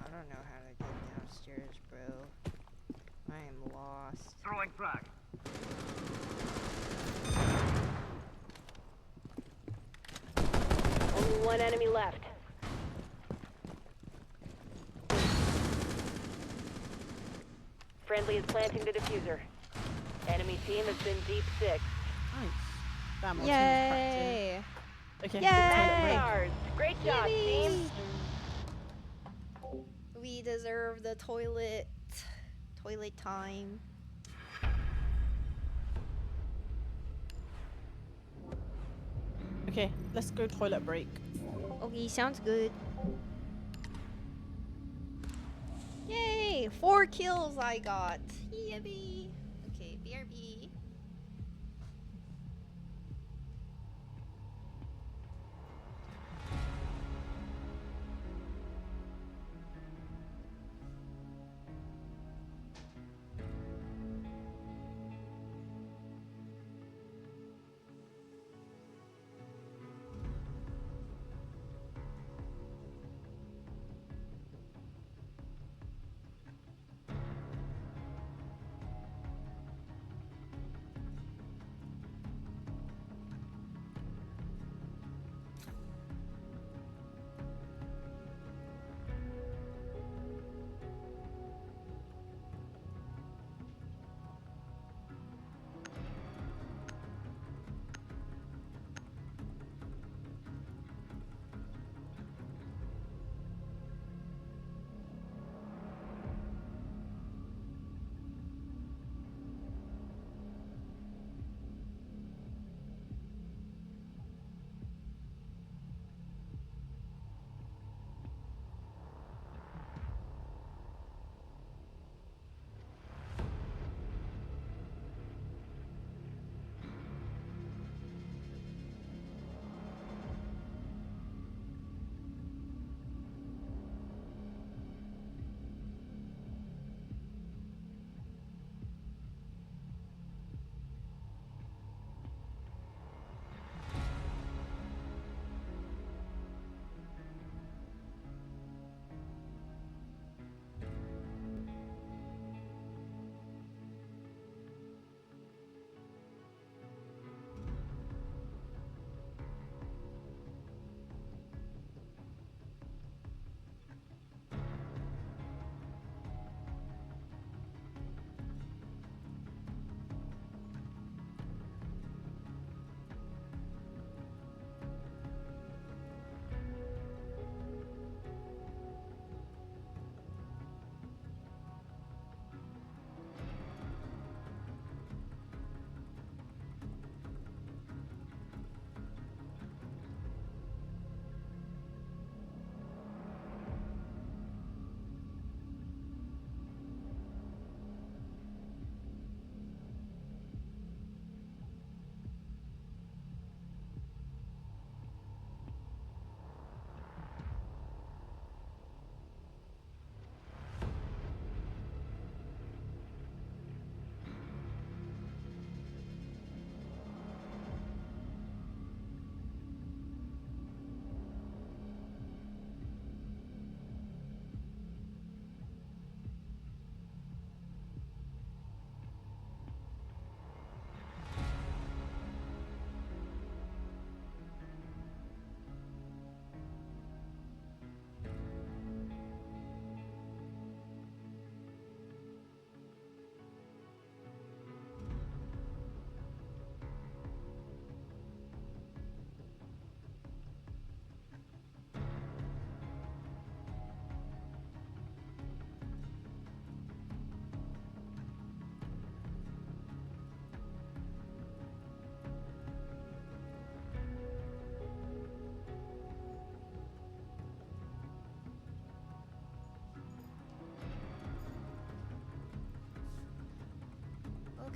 I don't know how to get downstairs, bro. I am lost. Throwing frag. Only one enemy left. Friendly is planting the diffuser. Enemy team has been deep 6. Nice. Damn, our team was Yay! cracked in. Okay, Yay! toilet break. Stars. Great job, team. We deserve the toilet. Toilet time. Okay, let's go toilet break. Okay, sounds good. Yay! 4 kills I got. Yippee! Okay, BRB.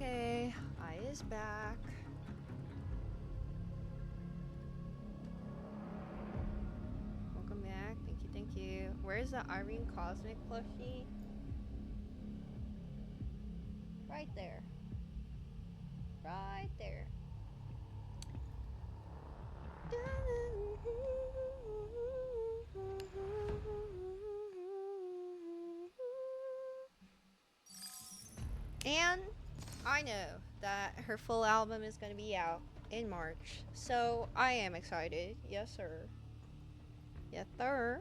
Okay, I is back. Welcome back. Thank you, thank you. Where's the Irene Cosmic plushie? Right there. Right there. And I know that her full album is going to be out in March. So I am excited. Yes, sir. Yes, sir.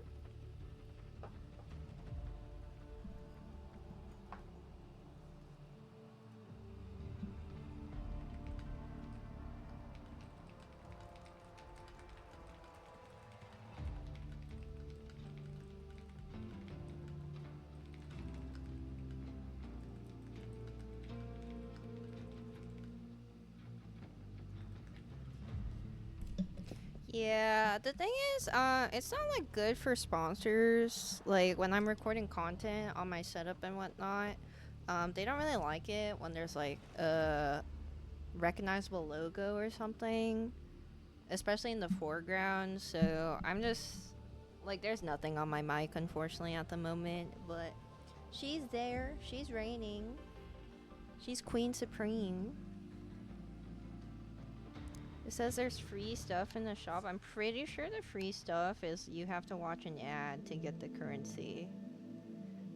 Yeah, the thing is, it's not like good for sponsors. Like when I'm recording content on my setup and whatnot, they don't really like it when there's like a recognizable logo or something, especially in the foreground. So I'm just like, there's nothing on my mic, unfortunately, at the moment. But she's there. She's reigning. She's Queen Supreme. It says there's free stuff in the shop. I'm pretty sure the free stuff is you have to watch an ad to get the currency.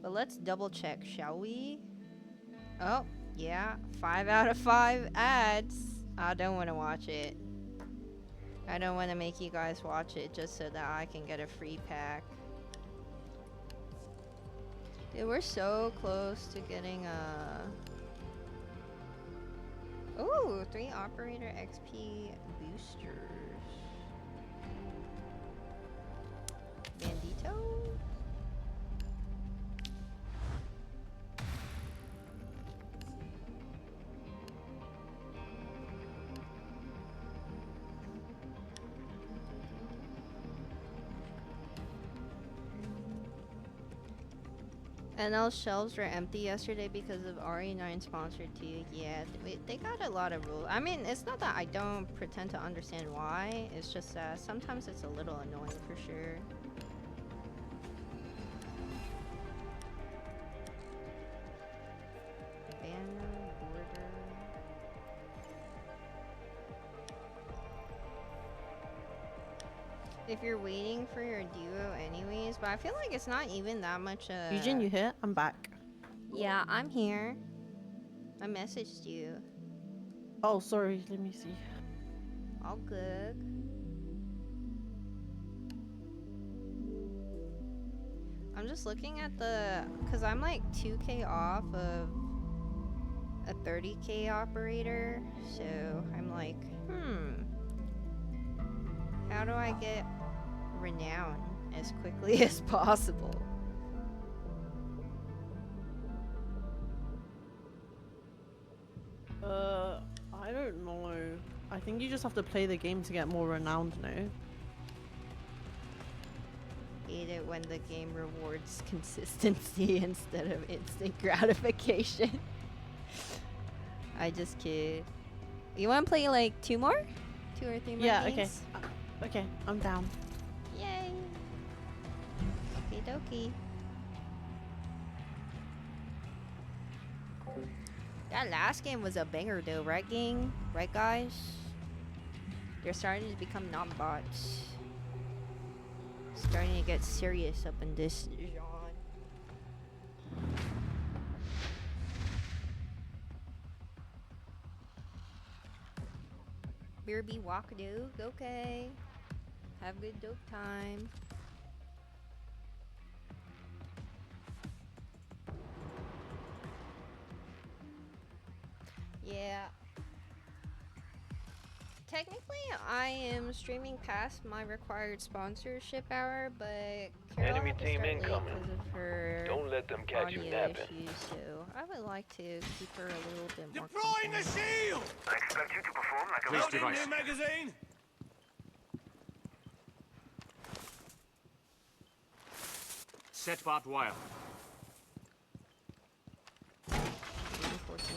But let's double check, shall we? Oh, yeah. 5 out of 5 ads. I don't want to watch it. I don't want to make you guys watch it just so that I can get a free pack. Dude, we're so close to getting a... Ooh, 3 operator XP boosters. Bandito? And those shelves were empty yesterday because of RE9 sponsored too. Yeah, they got a lot of rules. I mean, it's not that I don't pretend to understand why. It's just that sometimes it's a little annoying for sure. Banner, border. If you're waiting for your duo anyways, but I feel like it's not even that much Eugene, you here? I'm back. Yeah, I'm here. I messaged you. Oh, sorry. Let me see. All good. I'm just looking at the... Because I'm like 2k off of a 30k operator. So I'm like, how do I get renown as quickly as possible? I don't know. I think you just have to play the game to get more renowned now. Hate it when the game rewards consistency instead of instant gratification. I just kid. You want to play like 2 more? 2 or 3 more Yeah, games? okay. Okay, I'm down. Yay! Okie dokie. That last game was a banger though, right gang? Right guys? They're starting to become non-bots. Starting to get serious up in this genre. Beerby Wakadoo, okay. Have good dope time. Yeah. Technically, I am streaming past my required sponsorship hour, but Carol Enemy had to team start late incoming. because of her Don't let them catch you audio napping. issues, so I would like to keep her a little bit more Deploying the company. shield! I expect you to perform like a Please Loading device. new magazine! Set barbed wire. Reinforcing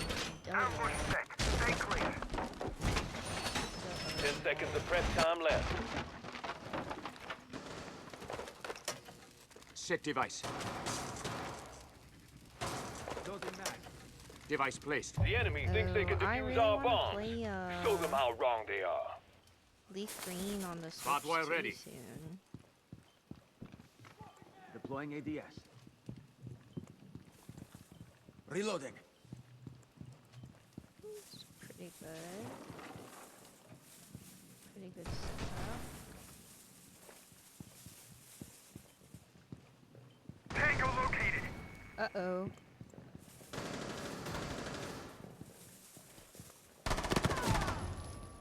Ambush set. Stay clear. 10 seconds of prep time left. Set device. Loading mag. Device placed. The enemy thinks they can I defuse really our wanna bombs. play, Show them how wrong they are. Leaf Green on the Barbed Switch wire too ready. soon. Deploying ADS. Reloading. It's pretty good. Pretty good setup. Tango located. Uh-oh.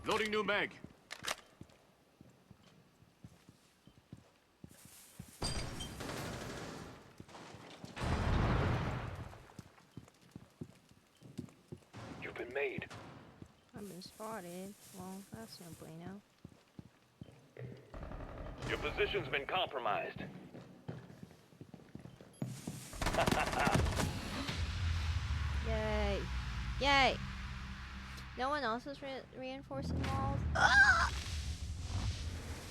Loading new mag. You've been made. I've been spotted. Well, that's no bueno. Your position's been compromised. Yay. Yay! No one else is reinforcing walls?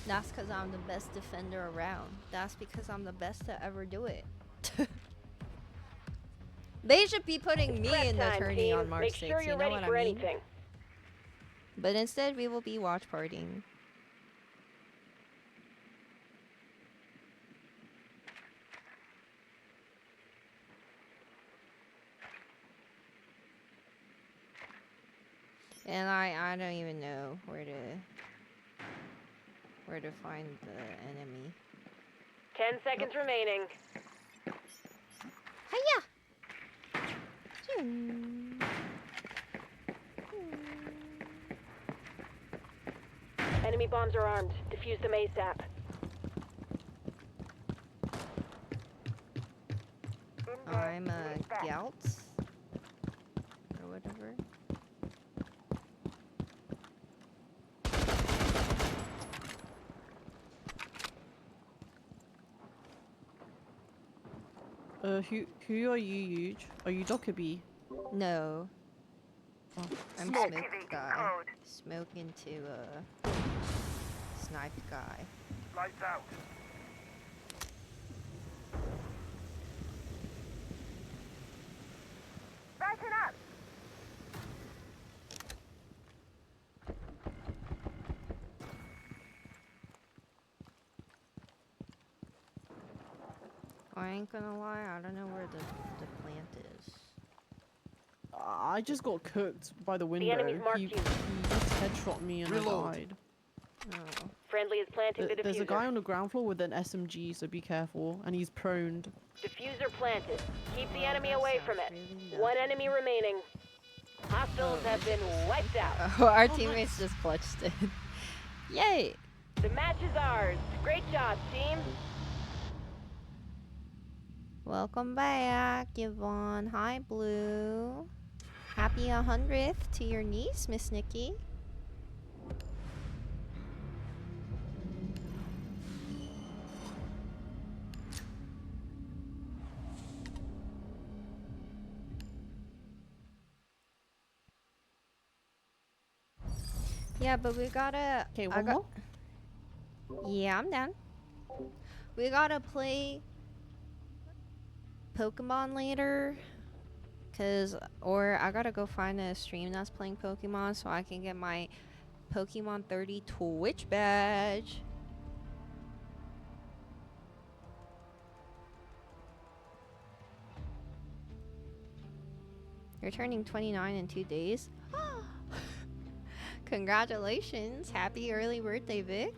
That's because I'm the best defender around. That's because I'm the best to ever do it. They should be putting me Prep in the time, tourney team. on March Make 6th, sure you you're know ready what I for mean? anything. But instead, we will be watch partying. And I don't even know where to find the enemy. 10 seconds remaining. Hiya! Zoom. Enemy bombs are armed. Defuse them ASAP. I'm a Gout or whatever. Who are you, Huge? Are you Dockerby? No. I'm Smoke. Smoke Guy. Code. Smoke into Snipe Guy. Lights out. Brighten up. I ain't gonna lie, I don't know where the plant is. I just got cooked by the window. enemy's marked He you. just headshot me and Reload. I died. Oh. Friendly is planting the diffuser. There's a guy on the ground floor with an SMG, so be careful. And he's proned. Diffuser planted. Keep the Well, enemy that away from sounds it. really One lovely. enemy remaining. Hostiles have been wiped out. Oh, our Oh, teammates nice. just clutched it. Yay! The match is ours. Great job, team. Welcome back, Yvonne. Hi, Blue. Happy 100th to your niece, Miss Nikki. Yeah, but we gotta. Okay, I one got- more? Yeah, I'm down. We gotta play Pokemon later. Or I gotta go find a stream that's playing Pokemon so I can get my Pokemon 30 Twitch badge. You're turning 29 in 2 days. Congratulations. Happy early birthday, Vic.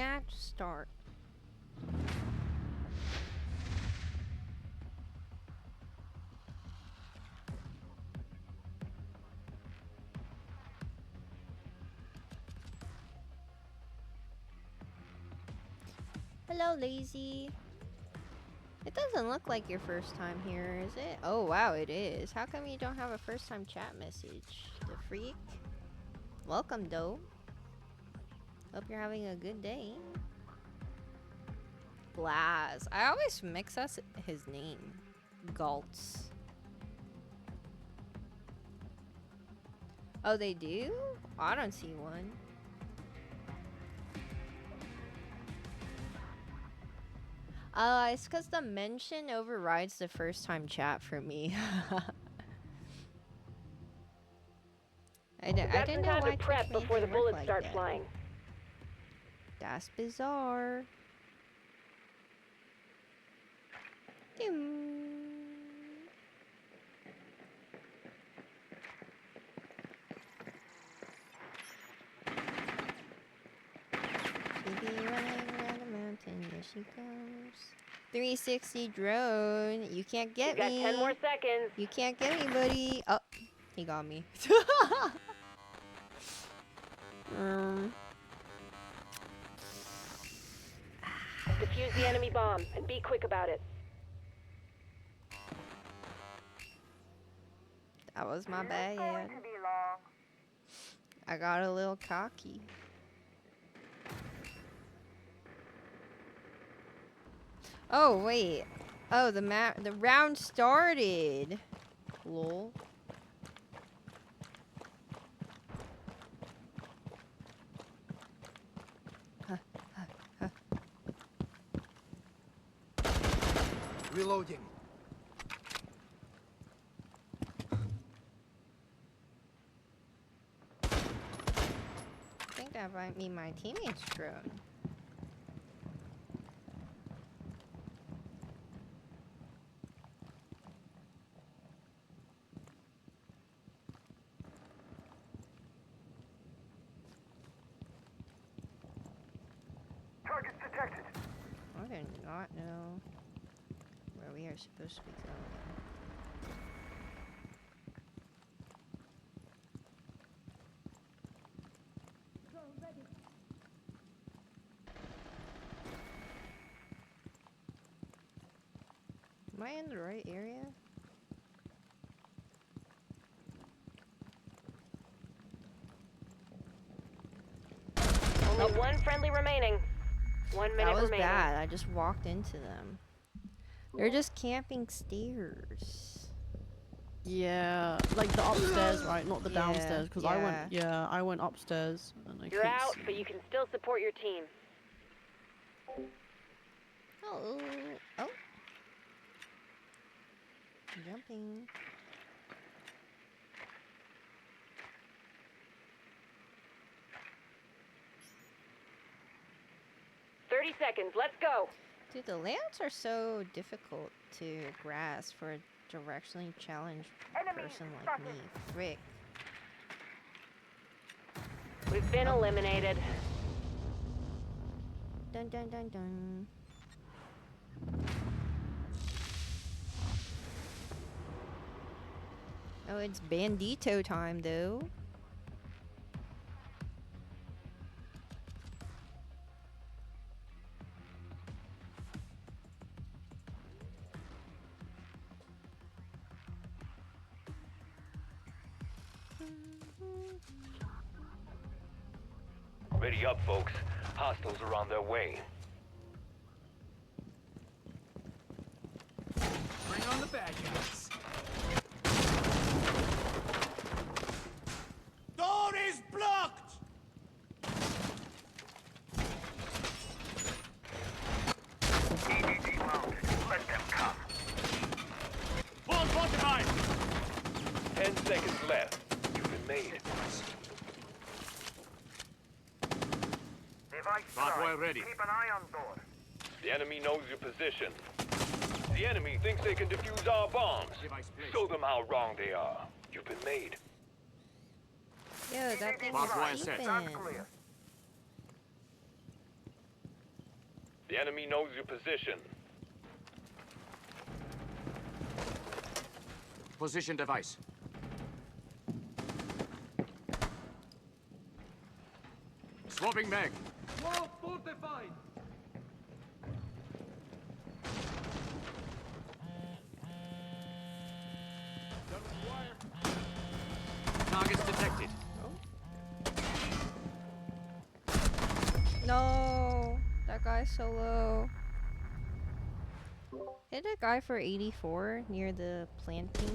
match start? Hello, Lazy. It doesn't look like your first time here, is it? Oh, wow, it is. How come you don't have a first time chat message? The freak? Welcome, though. Hope you're having a good day. Blaz. I always mix up his name. Galtz. Oh, they do? I don't see one. It's because the mention overrides the first time chat for me. I didn't know why to prep Twitch made before me the work bullets like start that. flying. That's bizarre. Doom. She be running around the mountain, there she goes. 360 drone. You can't get You got me. 10 more seconds. You can't get me, buddy. Oh, he got me. Defuse the enemy bomb and be quick about it. That was my Not bad. going to be long. I got a little cocky. Oh wait. Oh, the round started. Lol. Reloading. I think that might be my teammate's drone. Targets detected. I do not know where we are supposed to be going. Am I in the right area? Only one friendly remaining. 1 minute That was remaining. bad. I just walked into them. They're just camping stairs. Yeah, like the upstairs, right? Not the Yeah, downstairs. Because I went upstairs and I You're couldn't out, see. but you can still support your team. Oh, oh. Jumping. Seconds. Let's go. Dude, the layouts are so difficult to grasp for a directionally challenged Enemy person like spotted. me. Frick. We've been eliminated. Dun dun dun dun. Oh, it's bandito time though. Ready up, folks. Hostiles are on their way. Bring on the bad guys. Door is blocked! EDD mounted. Let them come. Full fortified! 10 seconds left. You've been made. Device Convoy started. ready. Keep an eye on door. The enemy knows your position. The enemy thinks they can defuse our bombs. Device placed. Show them how wrong they are. You've been made. Yo, that thing Barbed wire is set. Sounds beeping. clear. The enemy knows your position. Position device. Swapping mag. Wall fortified. Targets detected. No, that guy's so low. Hit a guy for 84 near the planting.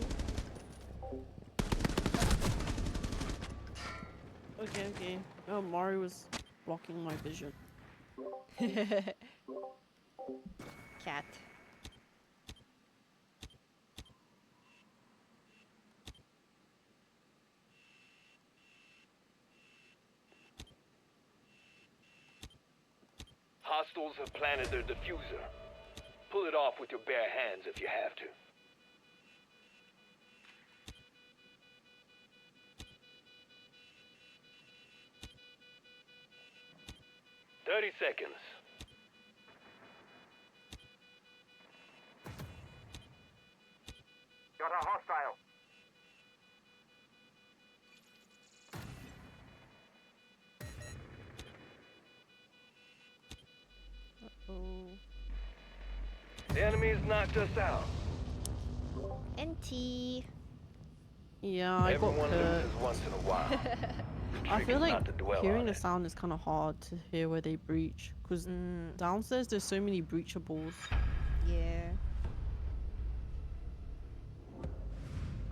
Okay. Oh, Mario was blocking my vision. Cat. Hostiles have planted their diffuser. Pull it off with your bare hands if you have to. "30 seconds. Got a hostile. Oh. The enemy's knocked us out. NT. Yeah, I got Everyone hurt. loses once in a while. The I trick feel is like not to dwell hearing on the it. sound is kind of hard to hear where they breach. Because downstairs there's so many breachables. Yeah.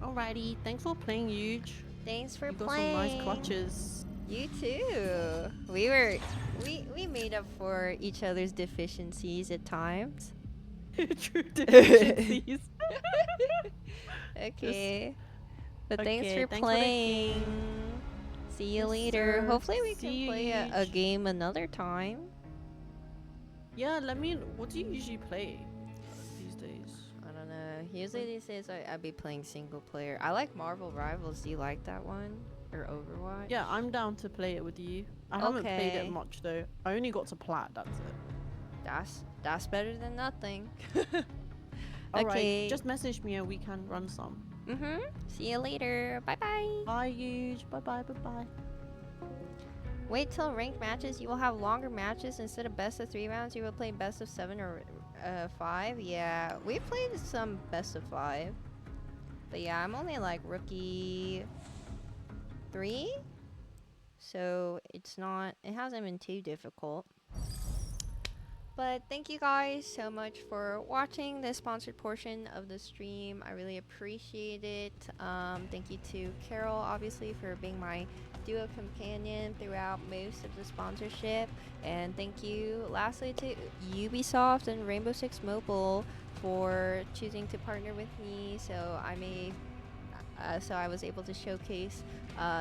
Alrighty, thanks for playing, Huge. Thanks for You got playing. some nice clutches. You too. We made up for each other's deficiencies at times. True deficiencies. Okay. But thanks Okay, for thanks for the playing. game. See you Yes, later. sir. Hopefully we See can you, play a Huge. game another time. Yeah, let me. What do you usually play these days? I don't know. Usually these days I'd be playing single player. I like Marvel Rivals. Do you like that one? Or Overwatch? Yeah, I'm down to play it with you. I haven't played it Okay. much though. I only got to plat. That's it. That's better than nothing. Alright, Okay. just message me and we can run some. See you later. Bye bye. Bye, Huge. Bye bye. Bye bye. Wait till ranked matches. You will have longer matches instead of best of 3 rounds. You will play best of 7 or 5. Yeah, we played some best of 5. But yeah, I'm only like rookie 3. So it hasn't been too difficult. But thank you guys so much for watching this sponsored portion of the stream. I really appreciate it. Thank you to Carol, obviously, for being my duo companion throughout most of the sponsorship. And thank you, lastly, to Ubisoft and Rainbow Six Mobile for choosing to partner with me. So I was able to showcase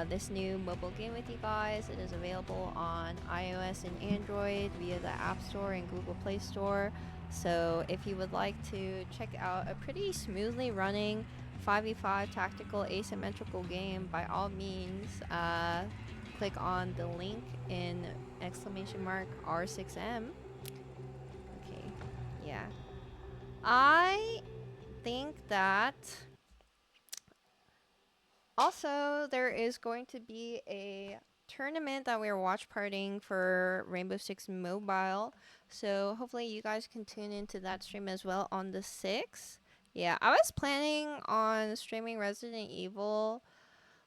this new mobile game with you guys. It is available on iOS and Android via the App Store and Google Play Store. So if you would like to check out a pretty smoothly running 5v5 tactical asymmetrical game, by all means, click on the link in !R6M. Okay, yeah. I think that also, there is going to be a tournament that we're watch partying for Rainbow Six Mobile. So hopefully you guys can tune into that stream as well on the 6th. Yeah, I was planning on streaming Resident Evil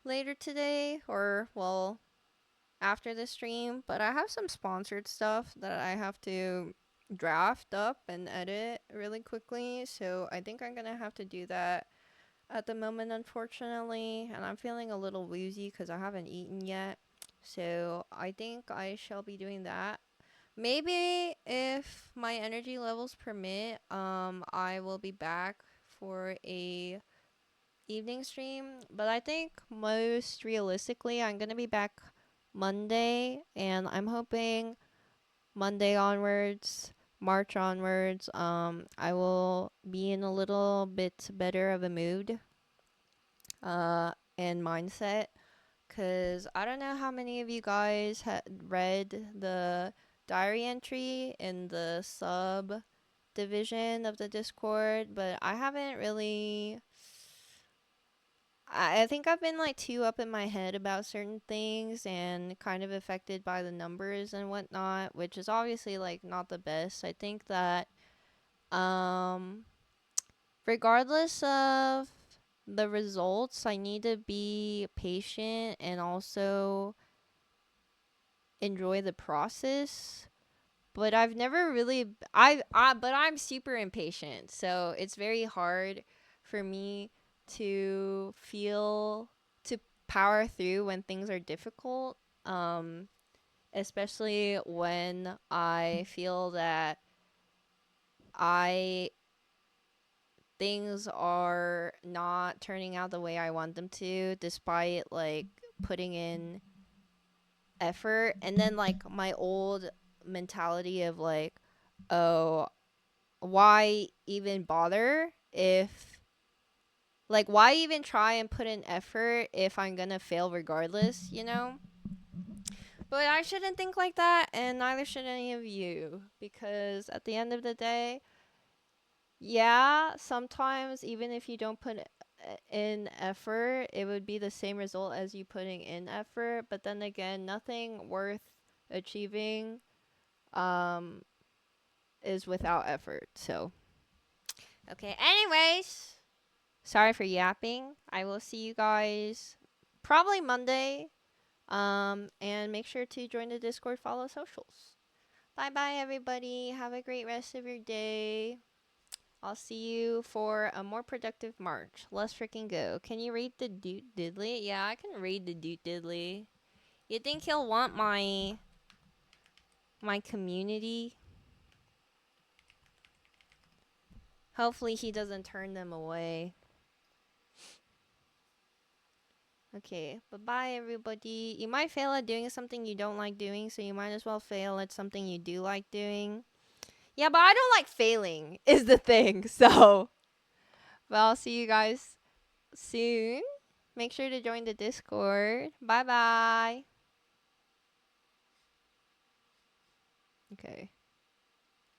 later today, or well, after the stream, but I have some sponsored stuff that I have to draft up and edit really quickly. So I think I'm gonna have to do that at the moment, unfortunately, and I'm feeling a little woozy because I haven't eaten yet. So I think I shall be doing that. Maybe if my energy levels permit, I will be back for a evening stream. But I think most realistically, I'm gonna be back Monday, and I'm hoping Monday onwards, March onwards, I will be in a little bit better of a mood and mindset, because I don't know how many of you guys had read the diary entry in the sub division of the Discord, but I haven't really. I think I've been like too up in my head about certain things and kind of affected by the numbers and whatnot, which is obviously like not the best. I think that um regardless of the results, I need to be patient and also enjoy the process. But I've never really but I'm super impatient. So it's very hard for me to feel to power through when things are difficult. Especially when I feel that I things are not turning out the way I want them to, despite like putting in effort. And then like my old mentality of like, oh, why even bother if like why even try and put in effort if I'm gonna fail regardless, you know? But I shouldn't think like that, and neither should any of you, because at the end of the day, yeah, sometimes even if you don't put in effort, it would be the same result as you putting in effort. But then again, nothing worth achieving um, is without effort. So, okay. Anyways, sorry for yapping. I will see you guys probably Monday. And make sure to join the Discord, follow socials. Bye bye, everybody. Have a great rest of your day. I'll see you for a more productive March. Let's freaking go. Can you read the Doot Diddly? Yeah, I can read the Doot Diddly. You think he'll want my community? Hopefully he doesn't turn them away. Okay, bye-bye everybody. You might fail at doing something you don't like doing, so you might as well fail at something you do like doing. Yeah, but I don't like failing, is the thing, so. But I'll see you guys soon. Make sure to join the Discord. Bye-bye. Okay.